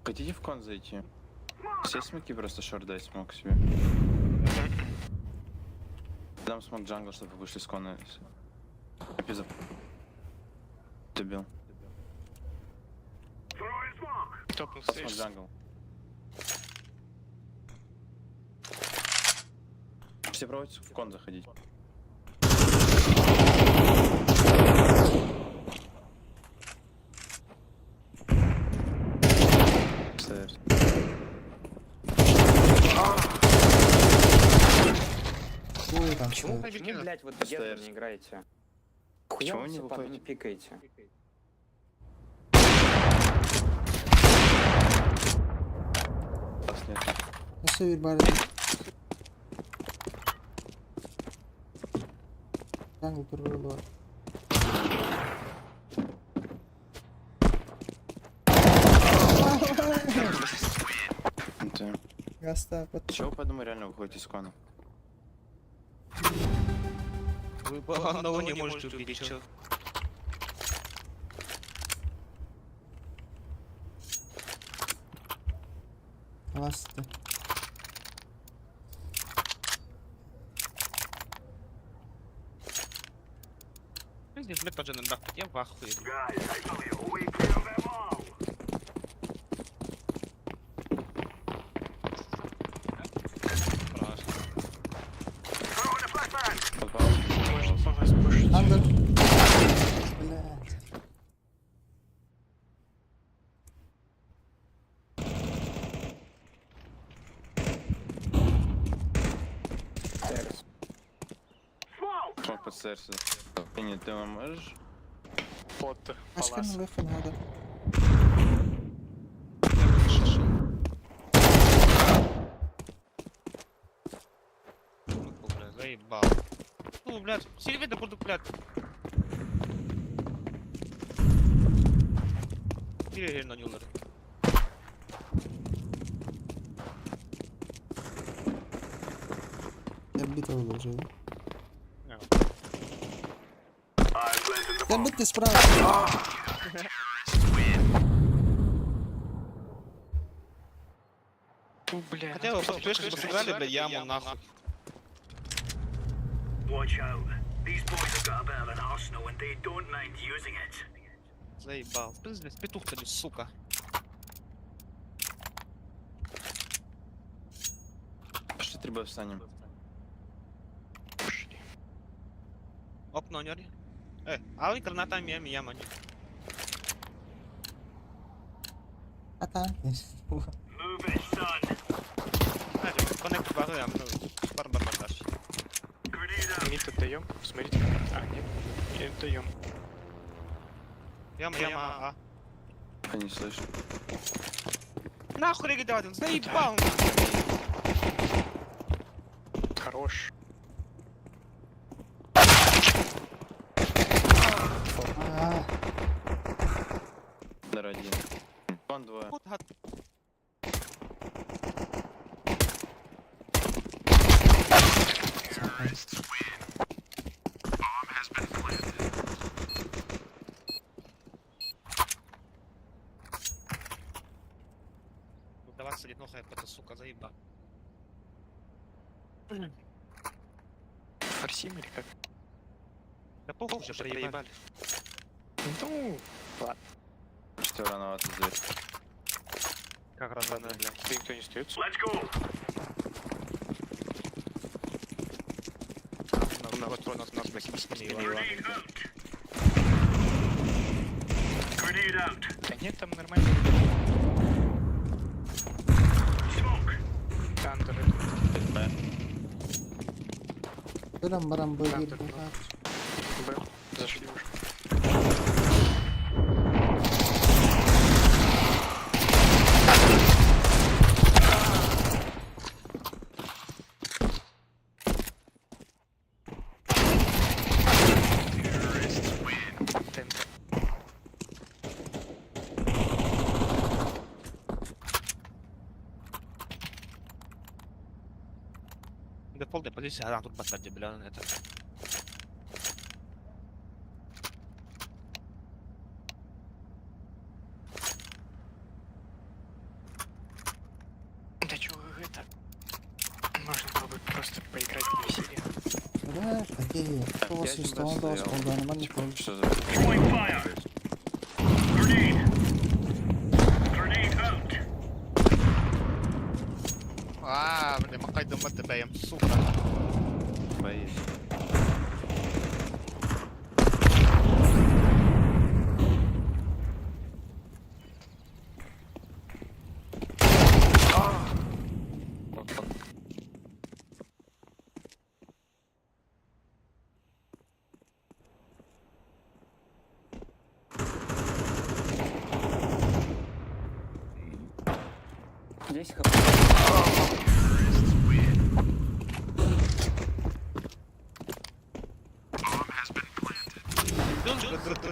Хотите в кон зайти? Все смоки просто шорт дай смог себе. Дам смог джангл, чтобы вы вышли с кона. Эпизод. Добил. Топнул Смог стейдж. джангл. Все пробуйте в кон заходить. Стейрс. Ой, там Почему, стоит. почему, блядь, вы Стоять. Гезер не играете? Почему Хуя вы не все по выходите? одному пикаете? Нет. Nasıl bir bari? Jungle turbo var. Да. Гаста под. Чего подумай, реально выходите из кона? Вы по одного не можете убить, чё? Ласты. Здесь блядь тоже надо, я в ахуе. Guys, I tell you, we kill them all. Просто. Throw in a flashbang. Попал. Можно попасть пушить. Андер. Блядь. Террис. Smoke. Смог под сердце. Нет, ты можешь? Под Başka палас. ne lafın hadi. Ну, блядь, заебал. Ну, блядь, сильвер да буду, блядь. Или на нюллер. Я битва вложил. I planted the Я bomb. битва справа. Фу, бля. Хотя бы подпишешь, что сыграли, бля, яму нахуй. Watch out. These boys have got a bit of an arsenal and they don't mind using it. Заебал. Пиздец, петух-то ли, сука. Пошли 3 встанем. Окно нёри. Али граната ми яма не. Atan. Move it, son. Коннект базу ям, ну, бар дашь. Grenade out. Мид отдаем. Смотрите. А, нет. Не отдаем. Яма, а. Я не слышу. Нахуй регидавать, заебал. Хорош. Дар один. Кон 2. Вот гад. одно хп, это, сука, заеба. Форсим или как? Да похуй, уже проебали. Ну, ладно. Что рановато здесь. Как раз Ладно, бля. Тебе никто не остается. Let's go. Вот у нас Grenade out. Grenade out. Да нет, там нормально. Smoke. Кантер. Барам быгит. Кантер. Б. Зашли уже. Темп. Дефолтная позиция, а тут поставьте, бля, на это. Да чё, это... Можно было бы просто поиграть в веселье. Да, какие? Кто у вас есть? Что он дал? Он дал, нормально. Что за... Throwing fire. Grenade. Grenade out. Бля, махай дома ТБМ, сука. Боись. Здесь хп.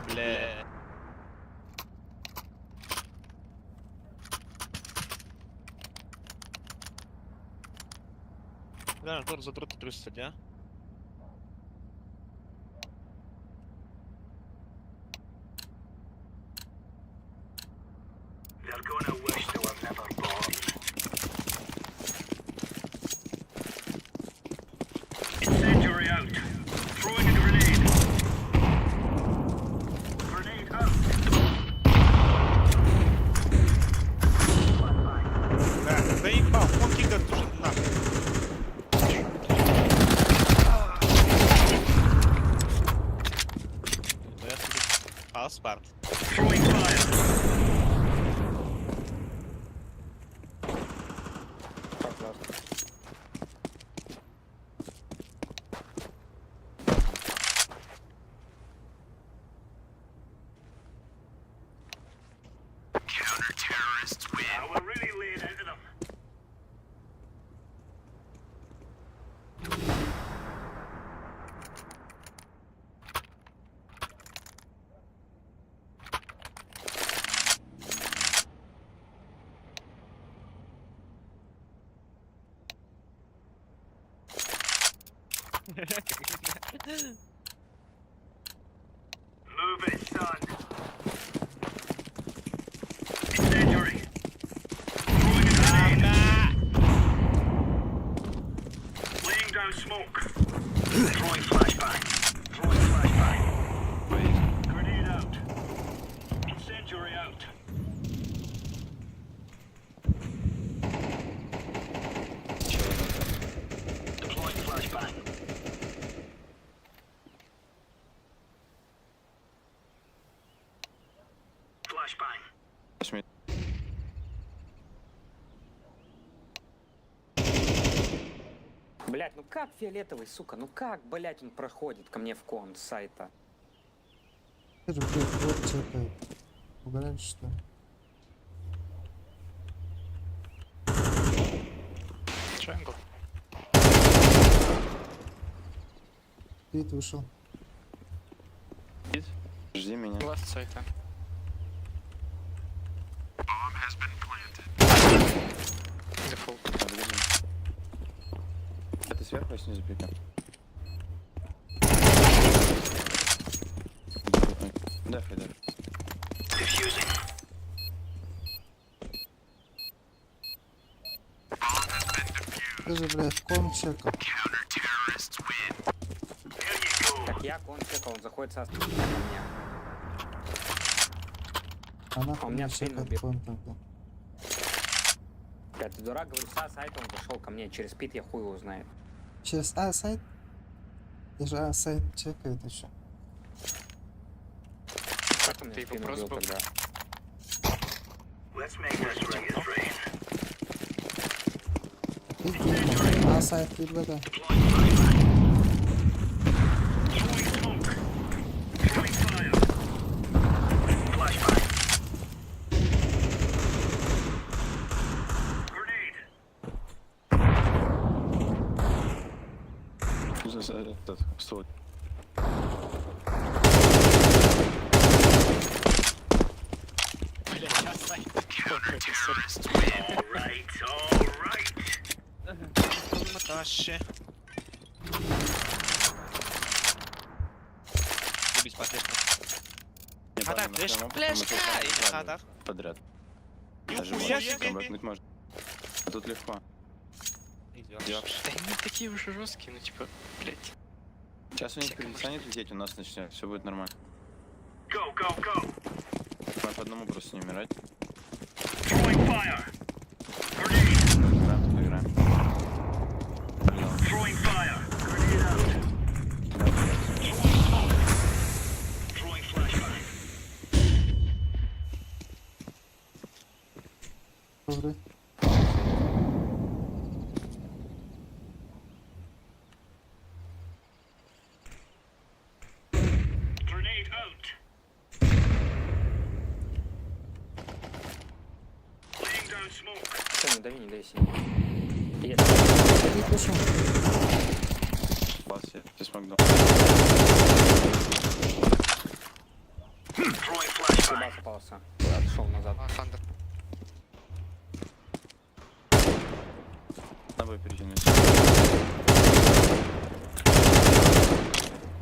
Бля. Да, тоже задрот 30, а? They're gonna wish they were never born. Incendiary out. Throwing a grenade. Grenade out. Да, заебал, он кига тоже нахуй. Я себе паспорт. Throwing fire. Пожалуйста. We're really laying into them. Move it, son. Incendiary. Throwing a grenade. Laying down smoke. Throwing flashbang. Throwing flashbang. Боись. Grenade out. Incendiary out. Deploying flashbang. Flashbang. Посмей. Блять, ну как фиолетовый, сука? Ну как, блять, он проходит ко мне в кон с сайта? Это же вот цепает. Угорает, что ли? Джангл. Крид вышел. Жди меня. Ласт сайта. Дефолт. Подожди. Это сверху, снизу пика. Дефай, дефай. Diffusing. Ты же, блядь, ком чекал. Так я кон чекал, он заходит со ко мне. А нахуй А у меня мне спину чекать бил. ком тогда. Блядь, ты дурак, говорю, со сайта он зашел ко мне, через пит я хуй его знает. Через сайт? Я же сайт чекает еще. Как он Ты мне его спину просто бил тогда? Иди, сайт кирбеда. Этот, стол. Бля, я сайт. Маташі. Любіть патлішку. А так, флешка і хата. Подряд. Нихуя можно, себе. камбэкнуть можно. А тут легко. Идёшь. Идёшь. Да они такие уже жесткие, ну типа, блядь. Сейчас у них Всяко перестанет лететь, у нас начнет. Все будет нормально. Go, go, go. Надо по одному просто не умирать. Throwing fire. Grenade. Играем, играем. Throwing fire. Grenade out. Throwing smoke. Throwing flashbang. Добре. Grenade out. Laying down smoke. Все, не дави, не дави сильно. Есть. Иди пишу. Бас, я тебе смогу. Throwing flashbang. Еба спался. Отшел назад. А, Хандер. На бой перекинуть.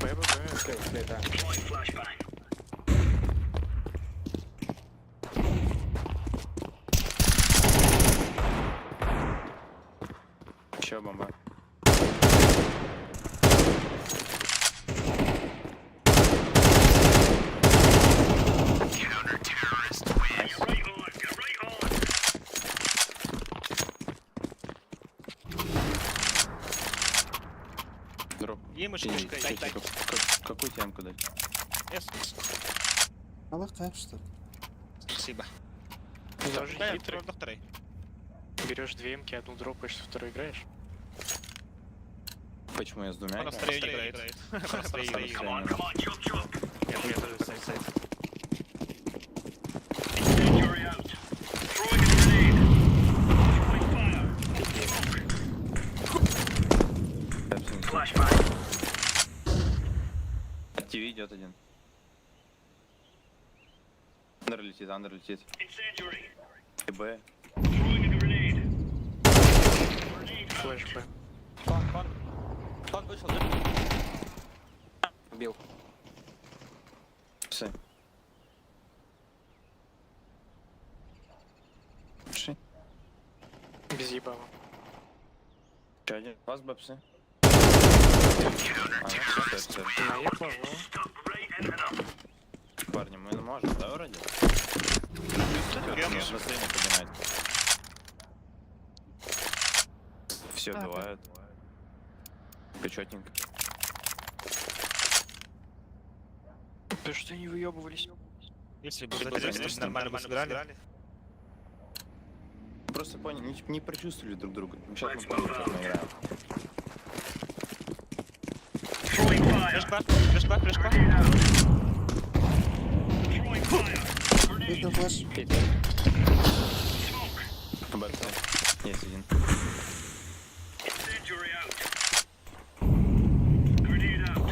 ББ. Слей, да. Throwing flashbang. Еще бомба. Get right on. Get right on. Дроп. Емочка, дай, дай. Какую темку дать? Аллах кайф, что ли? Спасибо. Даже Дай, хитрый. второй. Берешь две эмки, одну дропаешь, со второй играешь. Почему я с двумя Он на играю? второй играет. На второй играет. Come on, come on, chop, chop. Я тоже сайт. Incendiary out. Throwing a grenade. Throwing fire. Flashbang. От ТВ идет один. Андер летит, андер летит. Incendiary. ТБ. Throwing a grenade. Grenade out. Флэш Б. Кон вышел. Убил. Псы. Пши. Без ебала. Еще один. Вас бэпсы. Наебало. Stuck right into them. Парни, мы можем, да, вроде? Настроение поднимает. Все бывает. Четненько. Да что они выебывались? Если бы задержались, нормально бы сыграли. Просто поняли, не прочувствовали друг друга. Сейчас мы поняли, как мы играем. Throwing fire. Флешка. Grenade out. Throwing fire. Grenade. Видно флеш. Smoke. Бэпсы. Есть один. Incendiary out. Grenade out.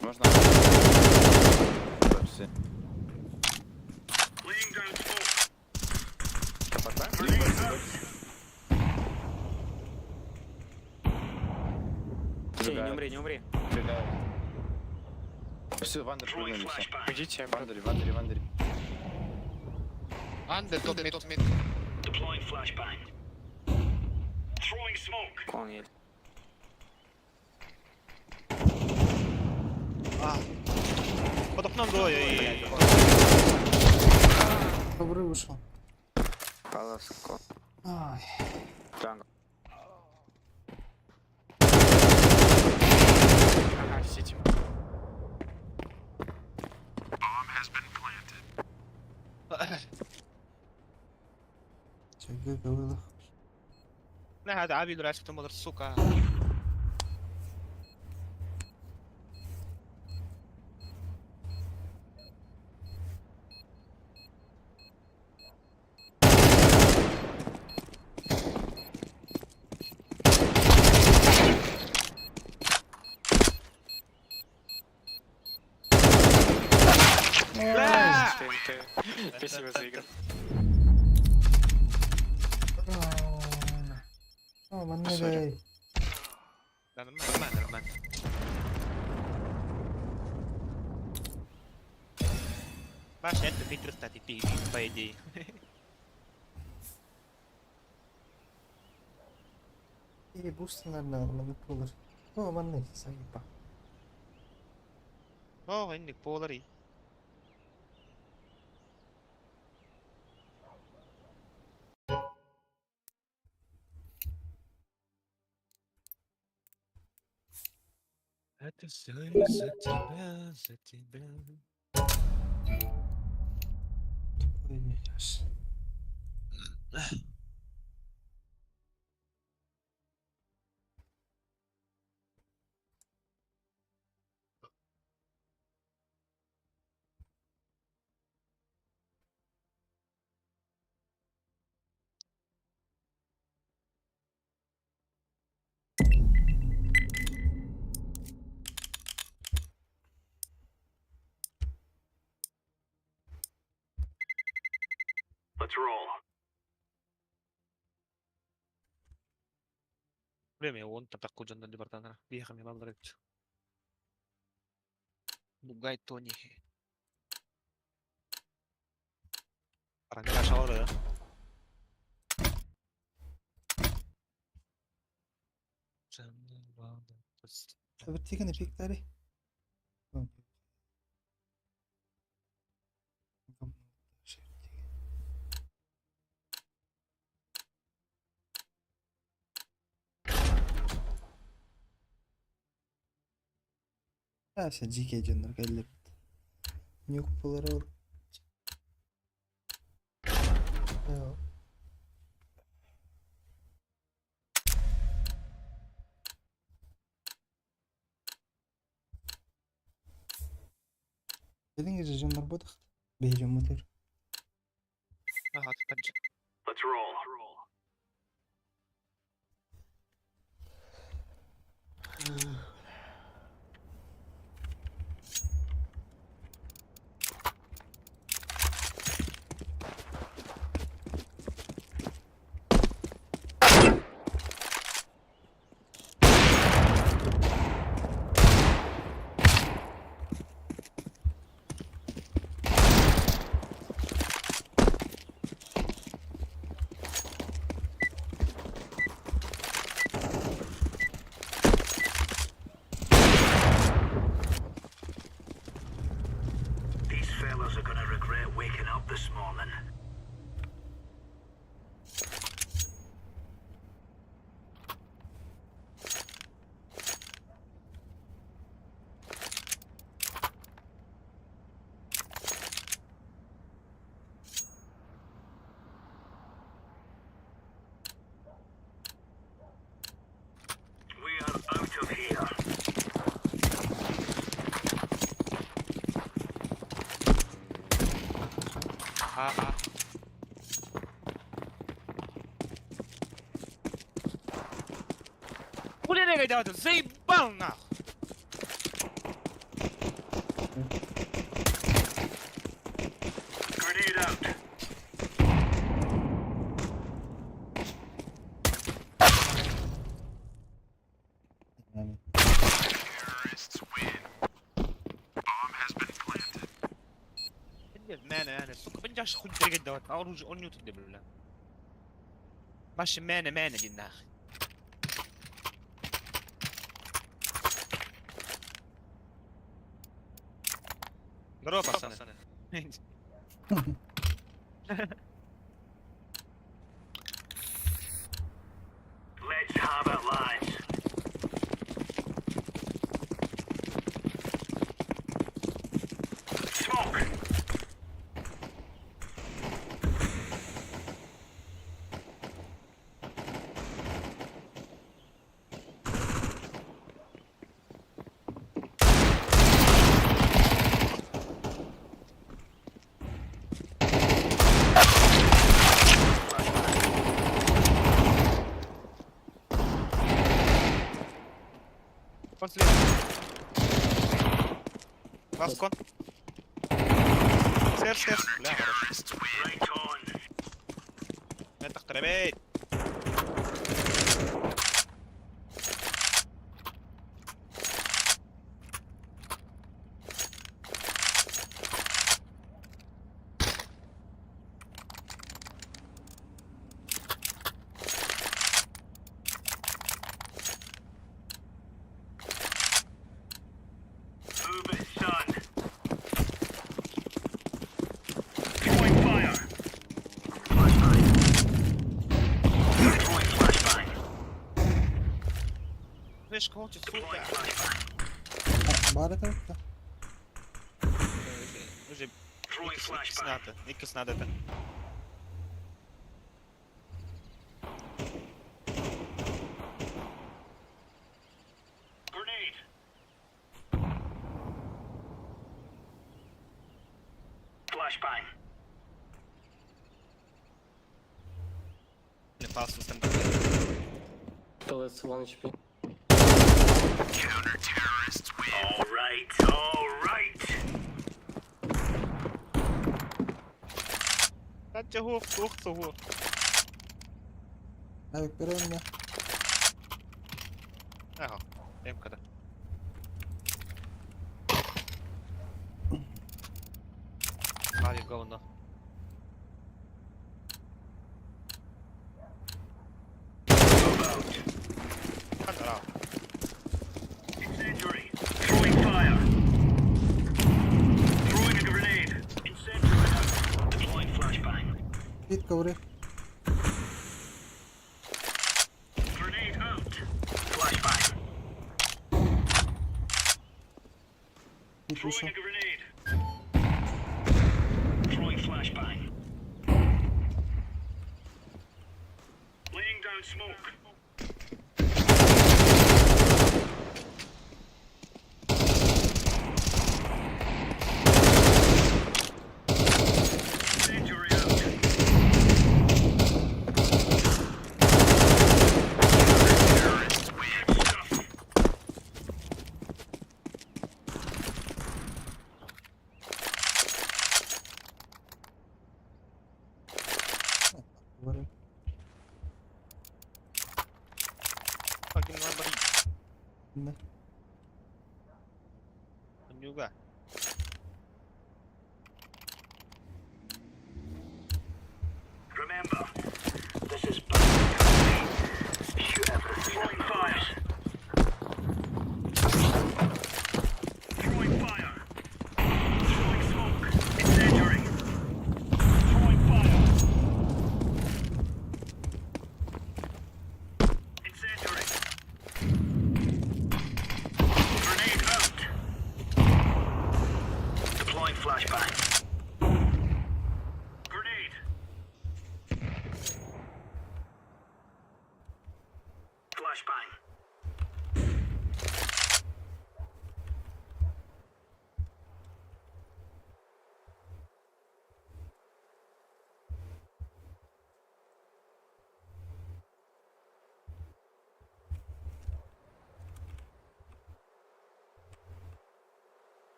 Можно? Бэпсы. Laying down smoke. Пока? Grenade out. Все, не умри, не умри. Все, вандер Throwing прыгнули все. flashbang. Идите, Вандери. Under, top mid. Deploying flashbang. Throwing smoke. Кон есть. Под окном двое и... Добрый вышел. Палас, кон. Ай. Джангл. Ага, сити. Чего говорил? لا هذا عابي دول عشان تمر السوق. لا Спасибо за игру. Mana Sorry. guys? لا نرمان. ماشي انت في ترستات تي باي دي. Ini boost na nag-puller. Oh, mana sa iba. اوه عندك بولري. Это все из-за тебя. Ой, не яс. Let's roll. Время он там такой джан di pertahanan. Dia kami bangret. Bugay Tony. Parang nila shower ya. Seperti kan epic tadi. Oh. Aşağı GK canlar geldi. Nuke puller ol. Yo. Dedin gece canlar budak. Beycan motor. Aha tutacak. Let's roll. These fellas are gonna regret waking up this morning. We are out of here. Aha. Kule ne gayda wato zai ban na. Grenade out. Yani. Mene, suka بنجحش خد بريجد دوت أول on YouTube دبل ولا ماشي mene دي الناخ ضربة سنة Let's have it, lads. Smoke. كون سليم لاست كون سير لا عرفت Right on. ما تقتربين Move it, son. Throwing fire. Flashbang. Throwing flashbang. ليش كوتش Deploying الصوت flashbang. بارك الله. وجب Throwing flashbang. سناته نيك سناته Grenade. Flashbang. نفاس مستمر Pellets 1 HP. Counter-terrorists win. All right, all right. حتى هو اخته هو هاي بريمنا. اهو فهم كده هذه قولنا خلنا Incendiary. Throwing fire. Throwing a grenade. Incendiary out. Deploying flashbang. اكيد كوري. Grenade out. Flashbang. اكيد Throwing وصل. a grenade. Throwing flashbang. Laying down smoke. Incendiary out. Terrorists win. Stuff. كوري. fucking nobody إنه. juga Remember, this is shoot everything. Throwing fire. Throwing fire. Throwing smoke. Incendiary. Throwing fire. Incendiary. Grenade out. Deploying flashbang. Grenade. Flashbang.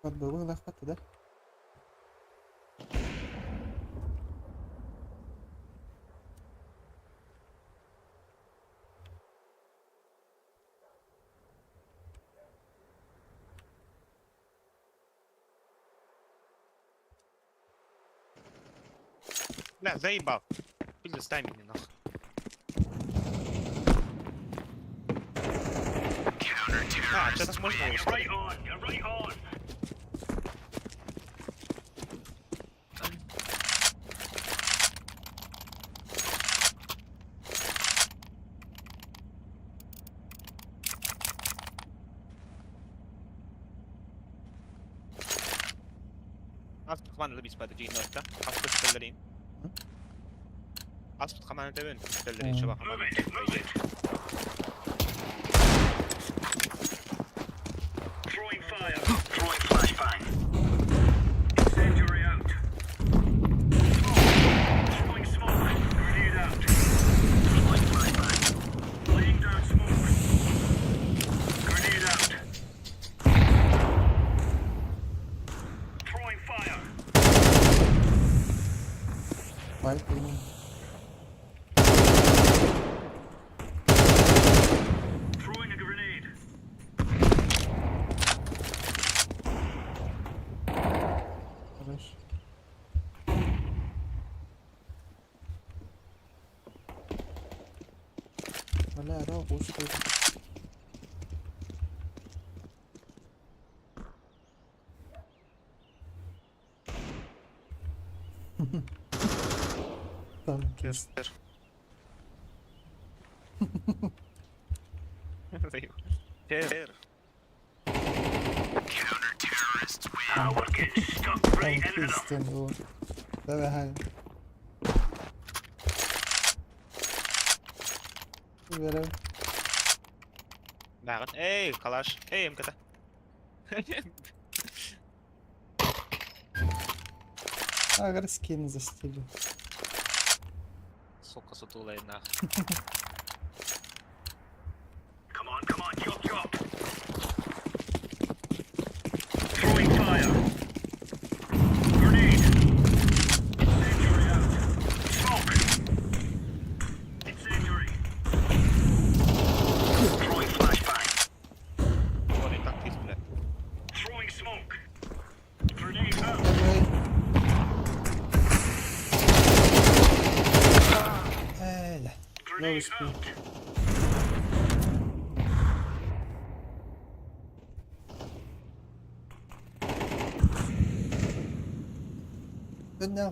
خد بالك ده خدت ده. Бля, заебал. Пиздец, дай меня нахуй. А, что так можно его, что ли? Aspet команда забить по этой G0, да? Aspet спеллерин. Aspet команда ТВН спеллерин, шаба команда ТВН. Throwing fire. Throwing flashbang. Incendiary out. Throwing smoke. Grenade out. Throwing flashbang. Laying down smoke. Grenade out. Throwing fire. Fighting. Throwing a grenade. Хорош. Бля, рог ушел. Там кис. Заебал. Фер. Now we're getting stuck Там right into them. кис тянул. Давай. Верю. Бягын. Эй, калаш. Эй, МКТ. Агар скин застилю. Сука, сутулая нахуй. Come on, chop, chop. Throwing fire. Grenade. Incendiary out. Smoke. Incendiary. Throwing flashbang. Ой, так пиз, бля. Throwing smoke. Grenade out. Эй, Grenade успел. out.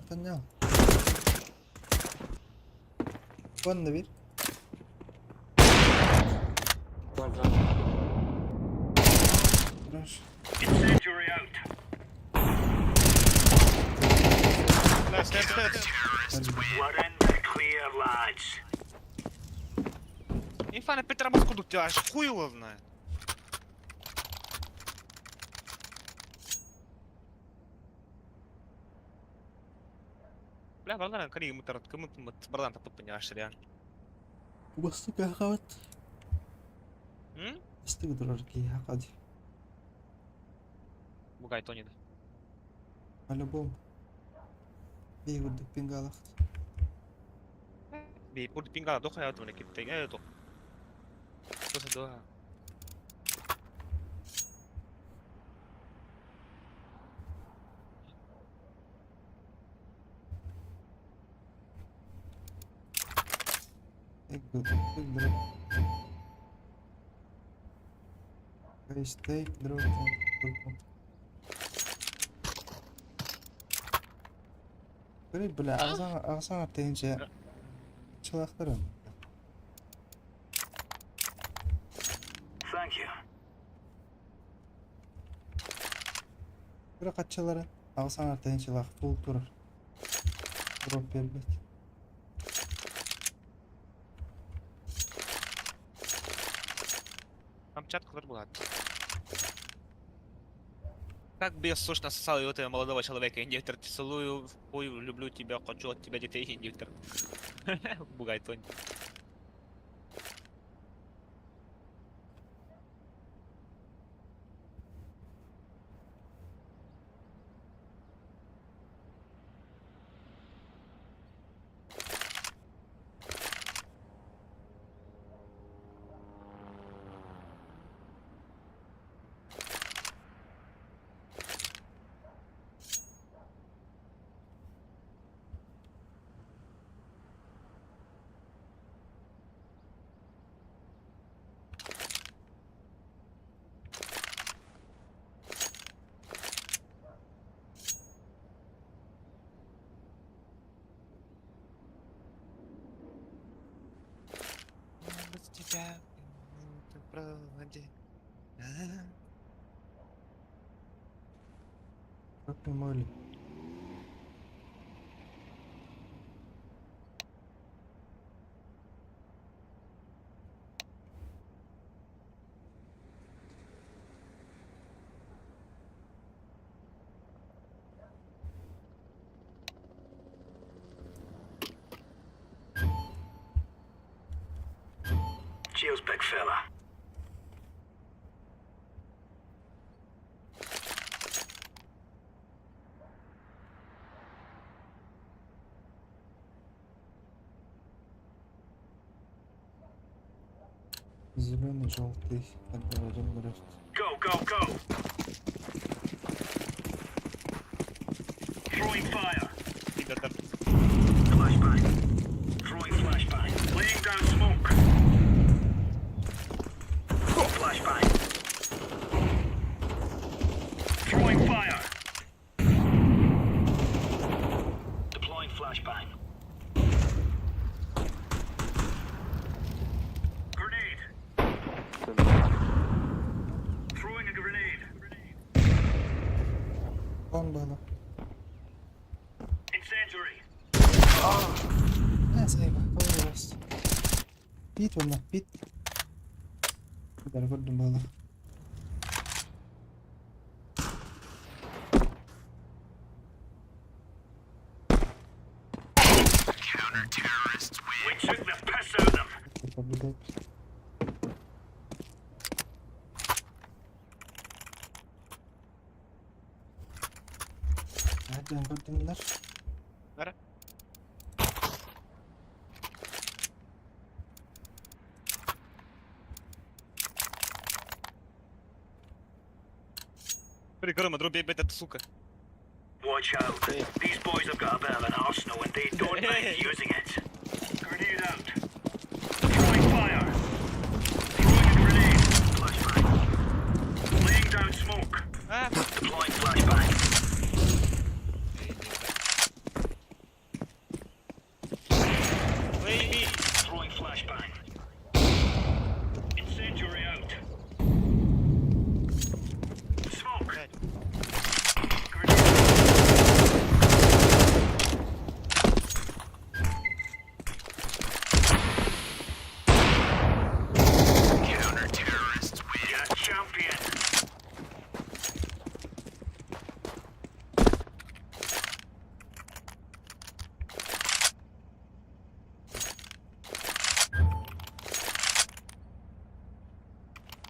Поднял. Вон наверх. Хорош. Incendiary out. Бля, стоит. We're in the clear, lads. Инфа на Петра Москву тебя аж хуй его знает. Бля, братан, кори, мы братан тут понимаешь, реально. Бастык хават. М? Бастык дурарки хакади. Бугай Тони, да. По-любому. Бегут до пингалах. Би, пуд пингала, доха я думаю, кипты, я это. Просто доха. Ек дроп. Фейстейк дроп. Крид, бля, ağzına atlayınca çılaklarım. Thank you. Bir kaççıların ağzına atlayınca lak full durur. Drop vermek. Там чат, который был. Как бы я сочно сосал этого молодого человека, индиктор, целую, хуй, люблю тебя, хочу от тебя детей, индиктор. Бугай Тони. тебя минуту проводи. Как мы могли? Cheers, big fella. Зеленый, желтый. Один берет. Go, go, go. Throwing fire. Ида там. Flashbang. Throwing flashbang. Laying down smoke. Flashbang. Throwing fire. Deploying flashbang. Grenade. Throwing a grenade. Он было. Incendiary. Ne sayma. Olmaz. Bit onlar. Bit. Kadar vurdum bana. We took the piss out of them. Yapabilecek. Nereden vurdumlar? Nere? Приколы, друбей, этот сука. Watch out. These boys have got a bit of an arsenal and they don't mind using it. Grenade out. Throwing fire. Throwing a grenade. Flashbang. Laying down smoke. А, Deploying flashbang. лейми. Throwing flashbang. Incendiary out. Smoke. Блядь. Grenade. Counter-terrorists win. Yeah, champion.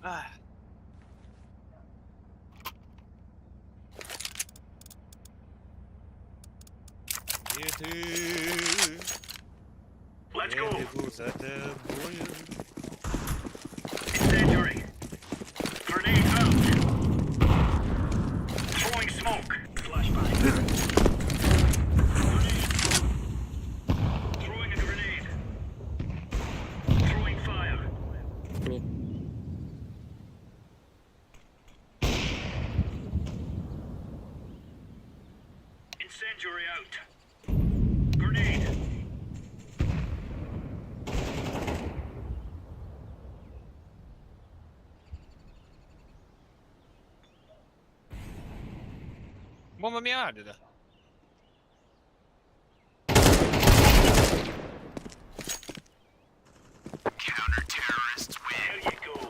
А. Где ты? Let's Я go. бегу за тобою. Incendiary. Grenade out. Throwing smoke. Flashbang. Grenade. Throwing a grenade. Throwing fire. Incendiary out. Grenade. Mamma mia, det där. Counter-terrorists win. There you go.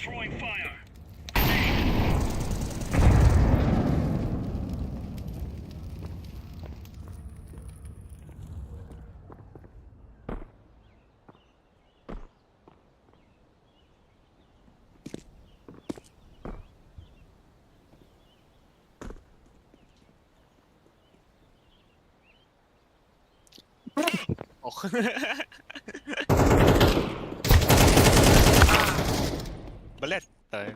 Throwing fire. Ох. Блять, да.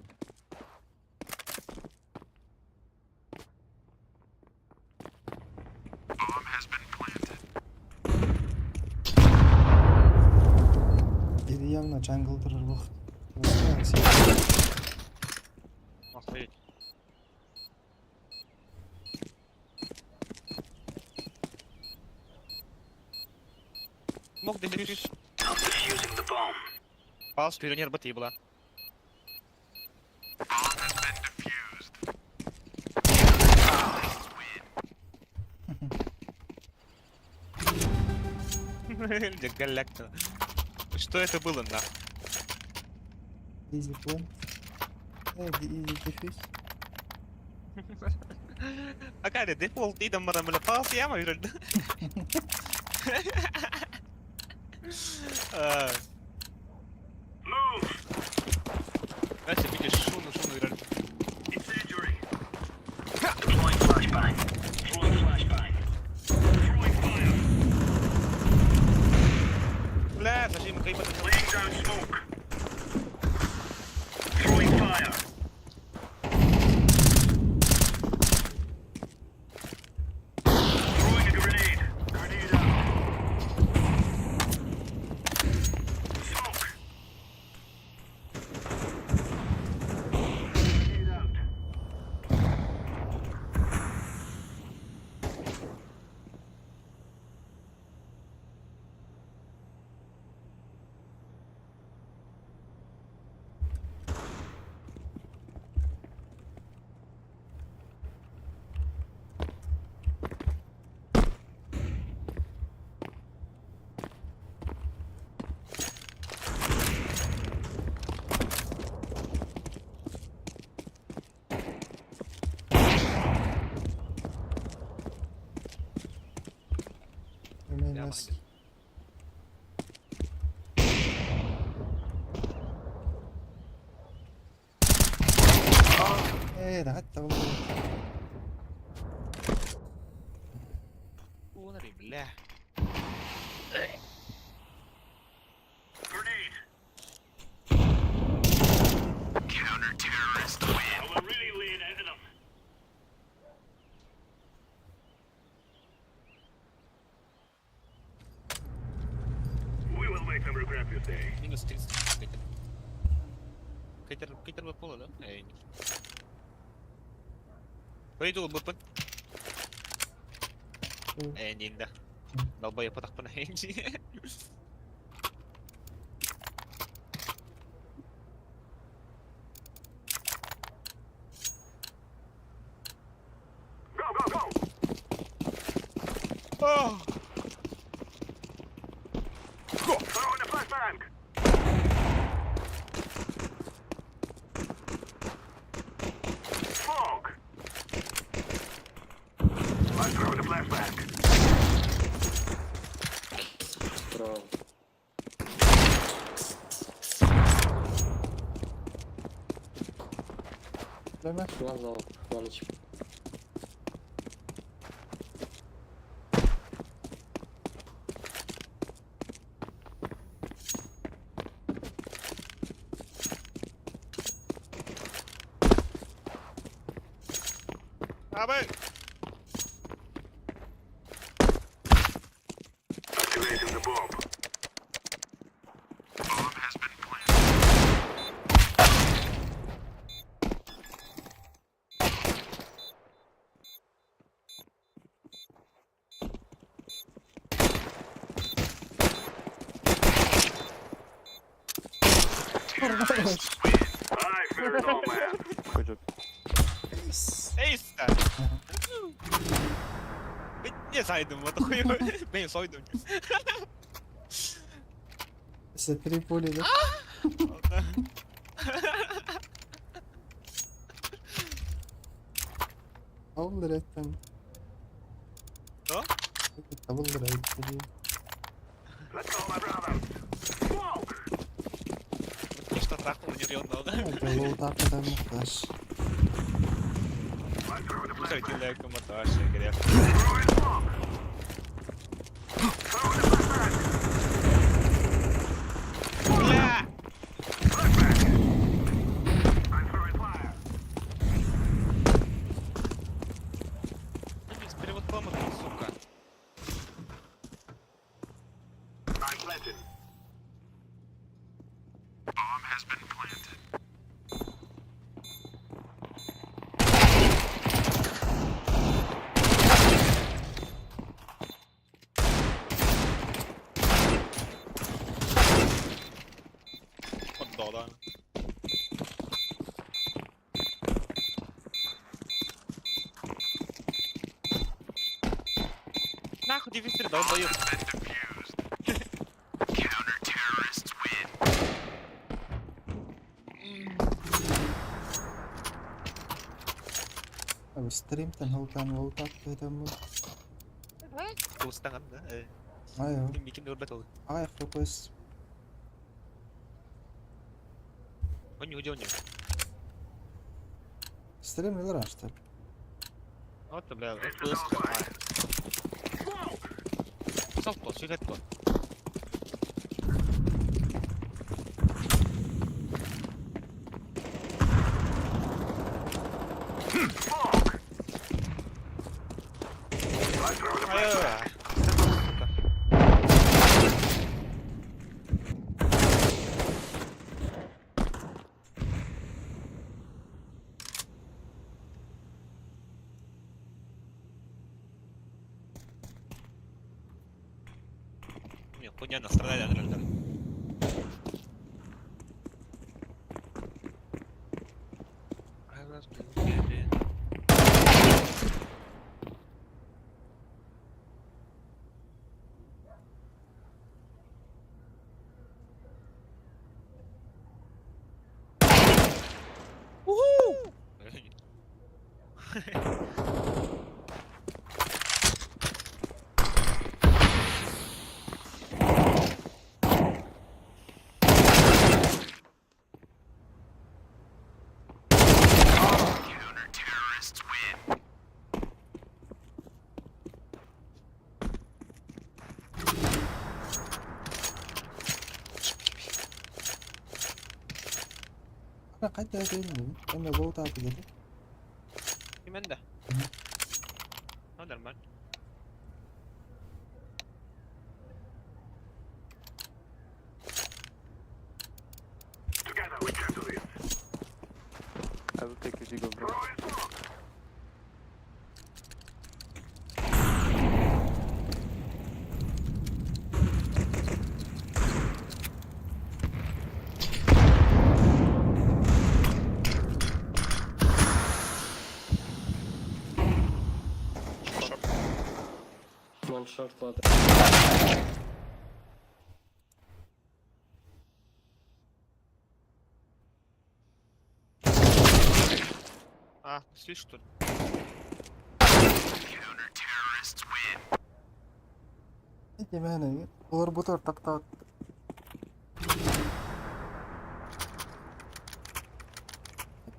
Biri явно джангл тұрарлық. Охуеть. Мог дефьюз. I'm defusing the bomb. Палыч, пионер боти была. Галяк-то. Что это было, на? Easy plan. Easy defuse. Какая дефолт идем марамля палс, я мой род. Move. Дальше видишь шумно род. Incendiary. Deploying flashbang. Throwing flashbang. Throwing fire. Бля, зажим кайба. Laying down smoke. Throwing fire. Throwing a grenade. Grenade out. Smoke. Grenade out. Remain Я last. молодец. ده حتى هو Унари, бля. Grenade. Counter-terrorist win. We're really laying into them. We will make them regret this day. Минус 30. Кайтер бы пола, да? Эй. Пойду бы под... не, да. Долбоёб потах по наенди. Go, go, go! Ох! Throwing the flashbang. Smoke. I'm throwing the flashbang. Справа. Даме. Глазал, палыч. Абы! Activating the bomb. I fear no man. Ходят. Ейста! Не зайдем, вот хуй. Бей, сойдем. За 3 пули, да? Double rate там. Что? Double rate. Let's go, my brother. Smoke! Ты что, трахнул, не рёл много? Это лоутап там флеш. I'm throwing a Слушай, flashbang. ты комментарий, грех. Throwing smoke. Throwing a flashbang. Бля! Flashbang. I'm throwing fire. С перевод помогли, сука. I'm planted. Bomb has been planted. Поддал, да. Нахуй дефицит, долбоёб. Counter-terrorists win. сТрим там лоутап там. Тустанgan na eh. Ayo. Bikin dulu betul. Ай, FPS. Оню. Стрим или раш, так? Вот, бля, FPS. Салто, сигаретку. Не, хуйня настрадали от рынка. Counter-terrorists win. Ana kaç tane değil mi? Ben de lowtap dedim. Gimana? Oh, normal. Together we can do this. I will take a jiggle, bro. Throwing smoke. One short ladder. А, слышь, что ли? Counter-terrorists win. Gimana? Olur butur tak tak.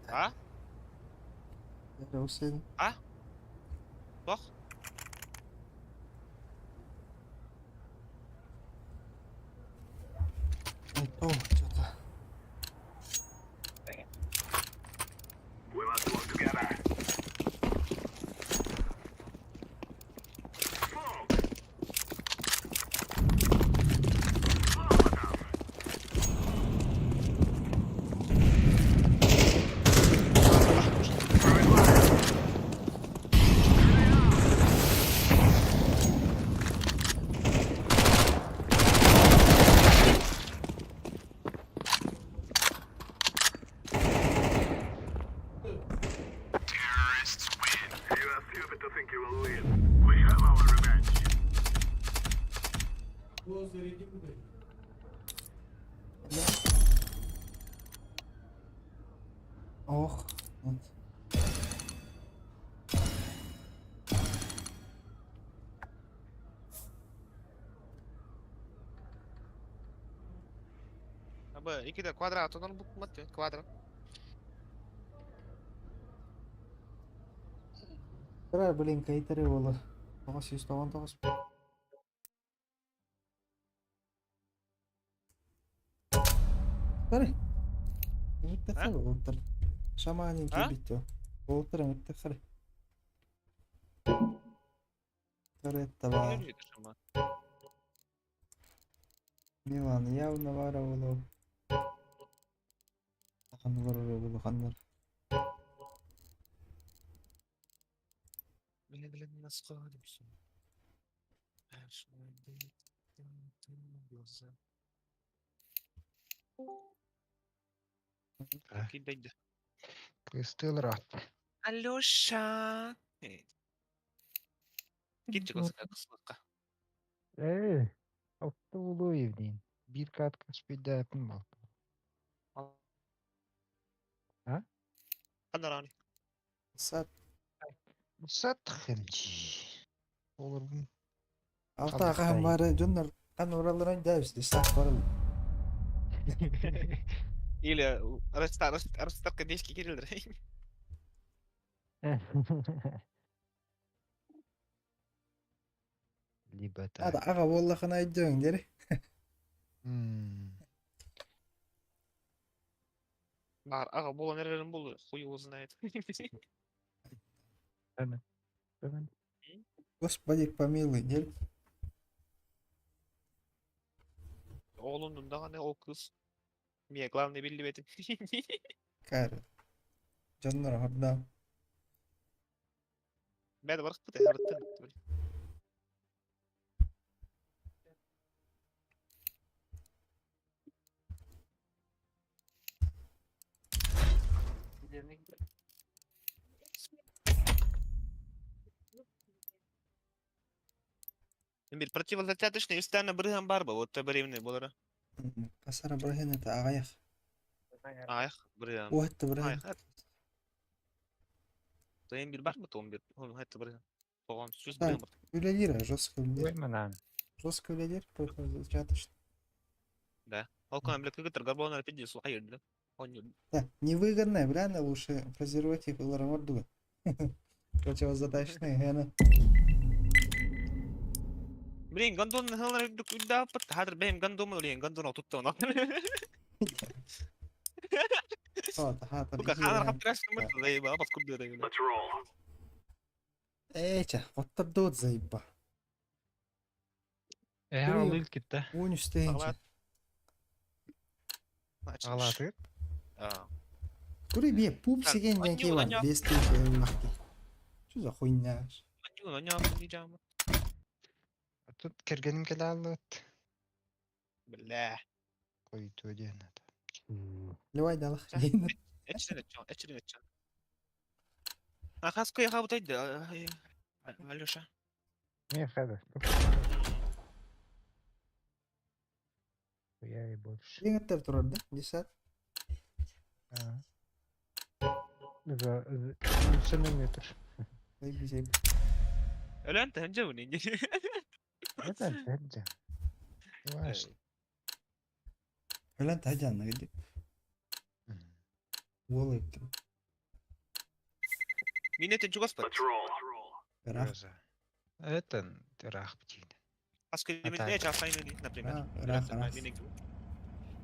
А? Terusin. А? Bak. Oh, что-то. We must work together. Smoke. Terrorists win. You are stupid to think you will win. We have our revenge. Oh. Вот. Abi iki de kvadratodan bukmadı. Kvadrat. Тара блин кайтары болу. 999. Тара. Миттехал болуптар. Шаманин А? кибитте. Болуптар миттехал. Торетта ба. Yürüydü ama. Милан явно вара болу. Хандар болу хандар. Beni bilen nasıl kalıyorsun? Her şey değil. Kideydi. Кыстылыраат. Alyoşa. Gidecek o sıra kısmıkka. Алты улуу евдейин. Бир катка спидапын бол. Kadar ani. Сат. Сатхынчи. Олорбун. Алта хан бары жондар кан ураларан дайбыз. Сат барыл. Или расставка дешки кирилдер. Либо Ада так. ага боллахын айдың дери. Бар, аға бұл нерверін бұл хуй его знает. Господи помилуй дери. Oğlunun daha ne o kız. Мия главный белли бети. Кайры. Жондар хордам. Бәді барық бұтай харыттын. Bir противозачаточный üstten bırıhan бар ба? Вот бәревне болары. Касара брахин это агаяк. Аяқ bırıhan. Уатты брахин. Аяқ. Тайын bir бар mı тоғын bir? Onu hayatı bırыhan. Тоған сөз Да. bırыhan бар. Үлелер, жестко үлелер. Ойманан. Жестко үлелер, противозачаточный. Да. Алкан блядь кыгытыр гарбаланар пиде су хайырды. Он не... Да, невыгодно, реально лучше презерватив или раморду. Противозадачный, гена. Блин, гандон халар үдда апат. Хадыр бәйім гандон олейін. Гандон ал тұтты оны. Вот, ага, Бука ханар хаптырашын мұтты. Зайба, апат күрді рейгілі. Let's roll. вот тот заебба. Ал илкитте. Он үстейінші. Ағлат. Алаты. Кури бе, пуп Так, сеген он някей не бар, уронёт. 200 лахки. Что за хуйня? Анюна, нямын дiyeceğim. Тут кергеним келе алат. Бля. Койту ден это. Ливай далах. Etçilen etçen. Etçilen etçen. Ha kasko yaha butaydı. Alyoşa. Не хада. Я и больше. Еңіттер тұрады, 10. За метр. Заебі. Ölen de önce bu neydi? Это это. Важно. Өлән тәжанна геді. Ол ектім. Minnetin çok aspat. Let's roll. Бірақ. Это рах птица. Askeri так. milli çarpayını değil, например. Рах.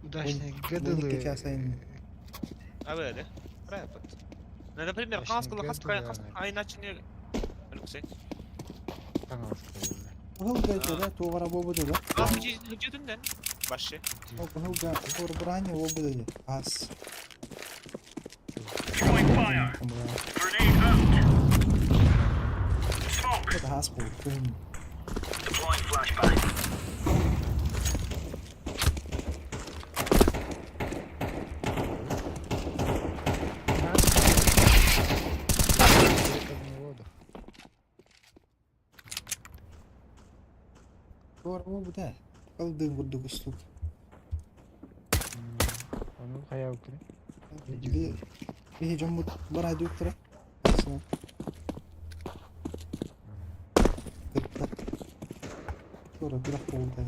Удачные Выники гадалы. часайын. А böyle. Buraya yapat. Например, Очень хаскалы гадали. ayın açını ölümse. Бұл гәйті да, туғара бобыды да. Abi hücudundan başı. Бұл бұрбұраны бобыды де. Ас. Throwing fire. Grenade out. Smoke. Бұл ас бұл. Deploying flashbang. Туғара бобыды. Қылдың бұрды күстік. Он хаял кре. Бейі жамбыд бар айды өттірі. Туғара бірақ болды.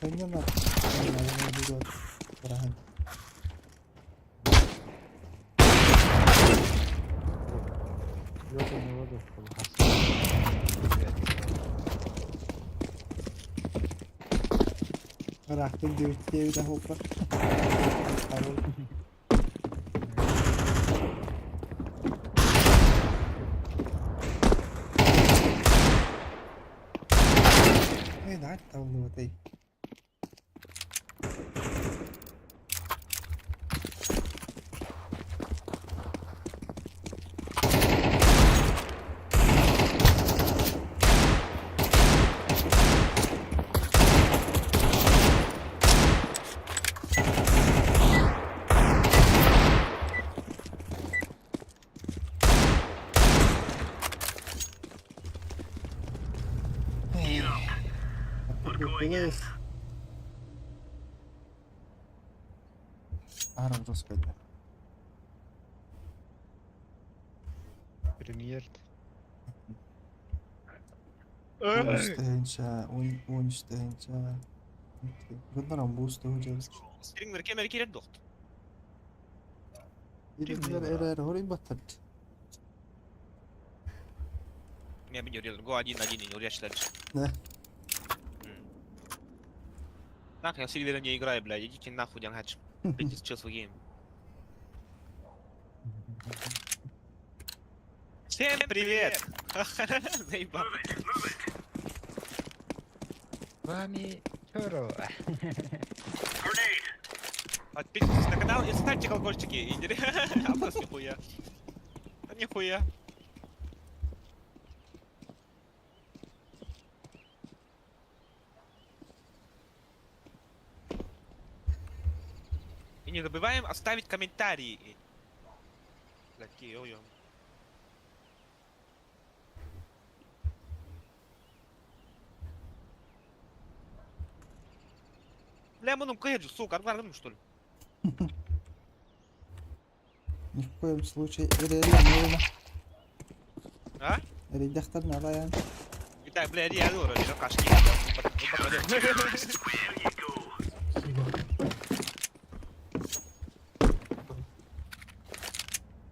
Kanya na. Parahan. Вот у него тут Raakte duwtje daar hoppen. Nee, daar kan we wat heen. Yes. Арам раскойда. премьер. 13-13. Bunlar boost olacağız. ستريم مركي الضغط. İler orayı batırdı. Я бы не урезал. Го 1-1 не урезал дальше. Да. Нахуй, я сильвера не играю, блядь. Идите нахуй, дянгач. Идите сейчас в гейм. Всем привет! Заебал. Вами Чоро. Grenade. Подписывайтесь на канал и ставьте колокольчики. А просто нихуя. Да нихуя. И не забываем оставить комментарии. Какие, ой-ой. Бля, мы кэджу, сука, аргварган, что ли? Ни в коем случае. Реально. А? Редактор на лаян. Итак, бля, я дура, я кашки. There you go.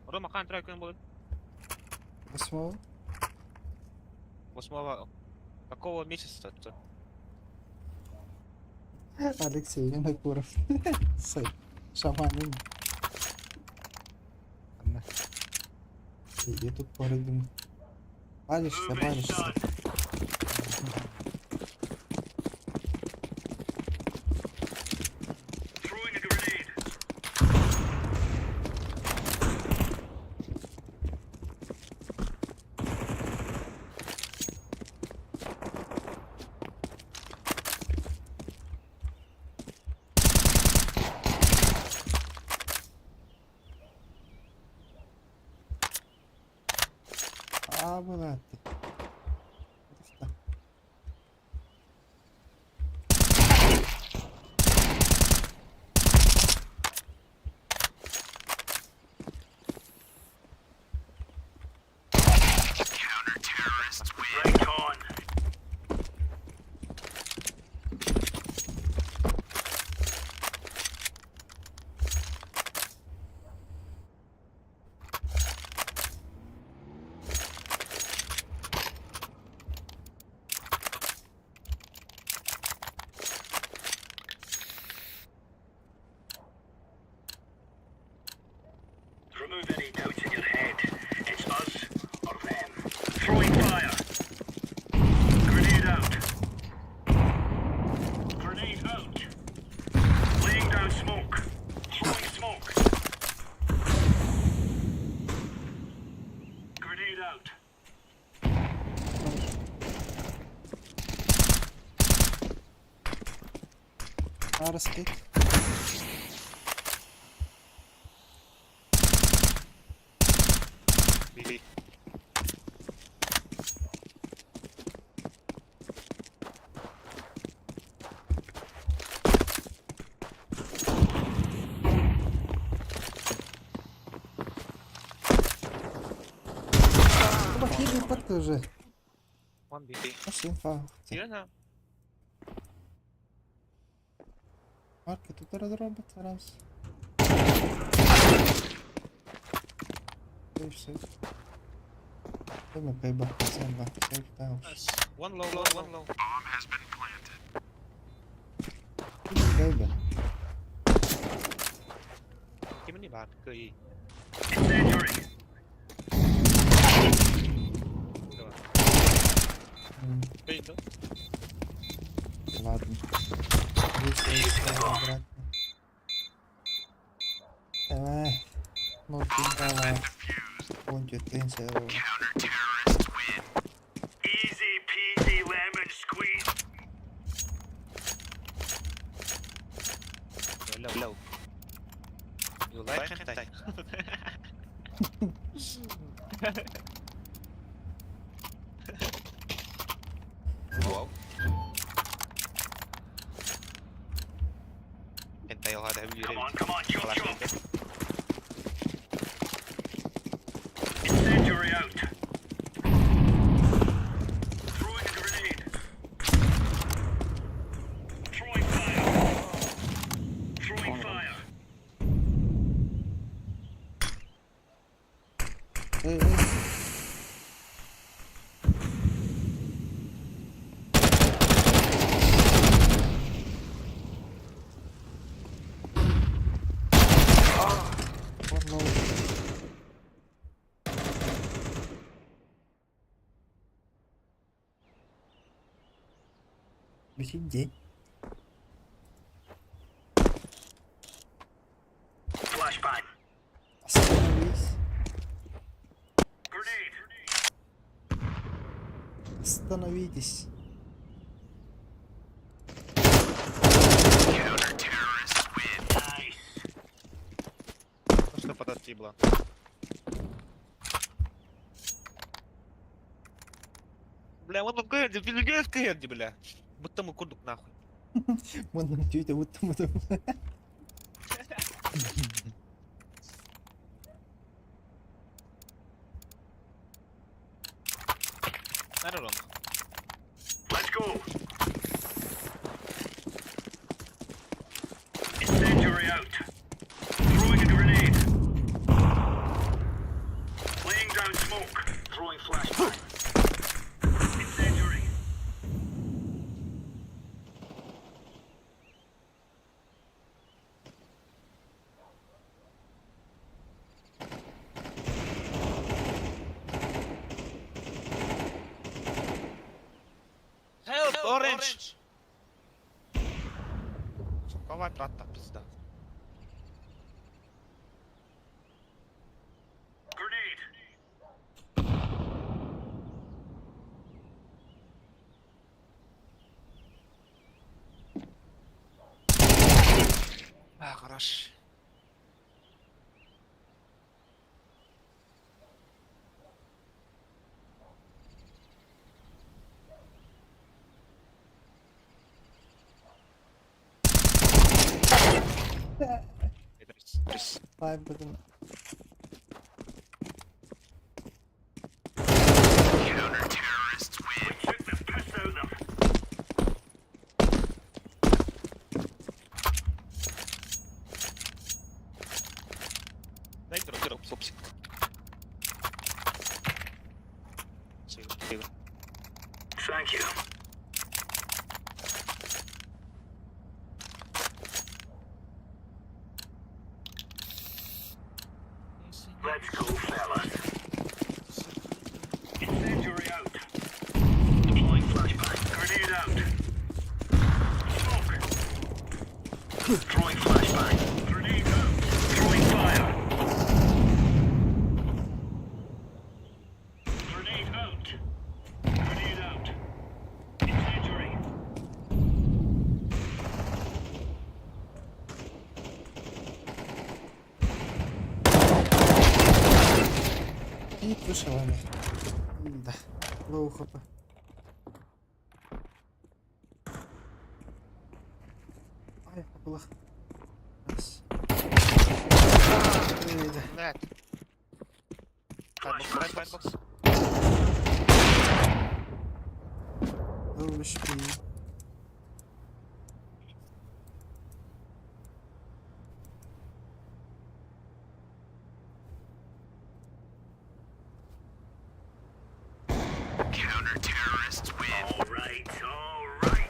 Рома, counterstrike он будет. 8 какого месяца это? Алексей Винокуров. Шаманин. Я тут порядым. Палишься. Throwing a grenade. Была ты. Right on. Remove any doubts in your head. It's us or them. Throwing fire. Grenade out. Grenade out. Laying down smoke. Throwing smoke. Grenade out. Раскид. Бахили под уже. Вон беги. Спасибо. Серьезно? Марки тут розробить раз. Сейф. Ми пейба, сейф, таун. One low, one low. Пейба. Kim ni bad, cười. Incendiary. Cười đó. Ладно. Здесь обратно. Давай. Ну ты давай. Кончит пенсию. Easy peasy lemon squeeze. Low, low. You like hentai? Wow. Hentai har det ju Come on, chop Flash chop. lite. Incendiary out. Throwing a grenade. Throwing fire. Throwing fire. Эй. Сидеть. Flashbang. Остановись. Grenade. Остановитесь. Nice. Ну что подойти было? Бля, вот он кэнди, пиздец кэнди, бля. Будто мы курдук нахуй. Можно тетя вот там. Здорово. Let's go. Incendiary out. Throwing a grenade. Laying down smoke. Throwing flashbang. Incendiary. Help, orange! Суковая трата, пизда. Grenade. А, хорош. Five button. We took the piss out of them. Дай дроп, сопсик. Сильвер. Thank you. Let's go, fellas. Incendiary out. Deploying flashbang. Grenade out. Smoke. Throwing flashbang. Grenade out. Throwing fire. Grenade out. Grenade out. Incendiary. И вышел она. Да. Лоу хп. Ай, было. Раз. Блядь. Файтбокс. Лоу шпи. right, all right.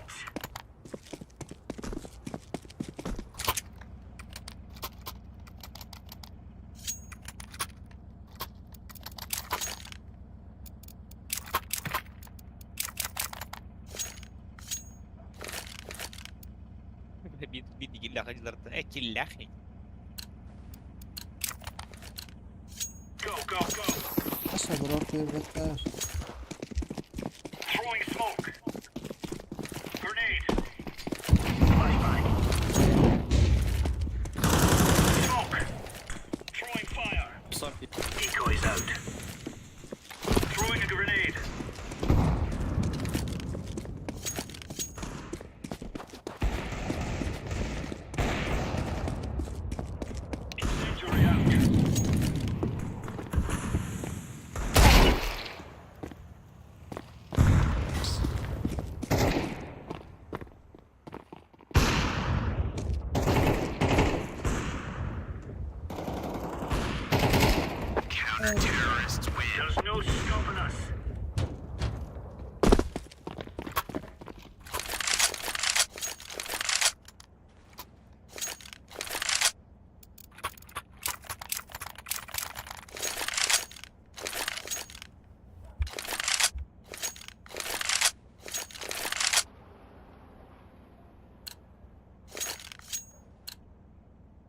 بيدي كلاخ جدرت كلاخي Go, go, go. Nasıl bırakıyor bekler. Throwing smoke. Grenade. Flashbang. Smoke. Throwing fire. Decoys out. Throwing a grenade. Incendiary out. Counter-terrorists win. There's no stopping us.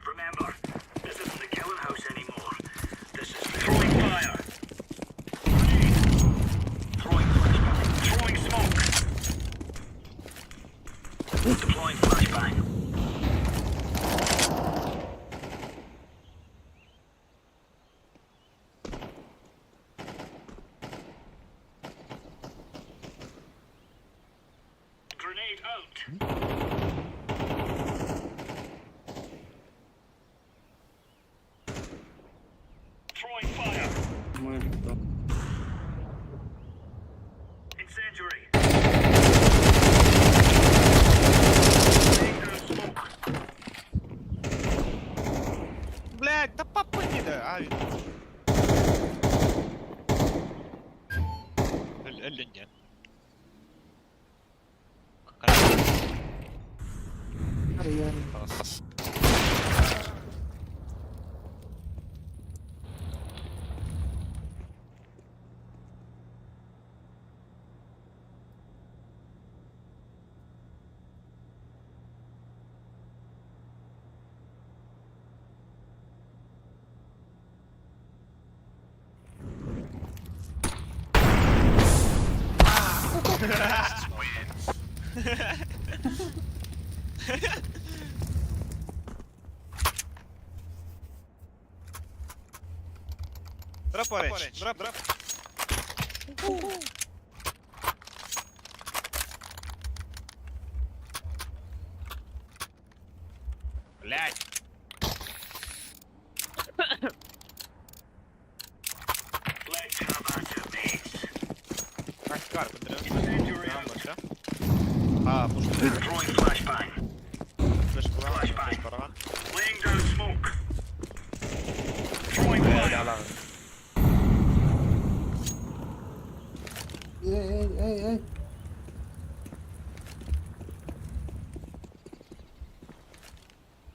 Remember, this isn't the killing house anymore. This is throwing fire. Grenade. Throwing flashbang. Throwing smoke. Deploying flashbang. Grenade out. Throwing fire. Incendiary. Laying down smoke. блядь да попади да или нет Arayan. خلاص Дроп оранж. Дроп. Блядь. Sledgehammer to mates. Кар, подряд. Incendiary Там out. вообще. Пуш. Throwing flashbang. Флеш пора. Laying down smoke. Throwing fire. Ey.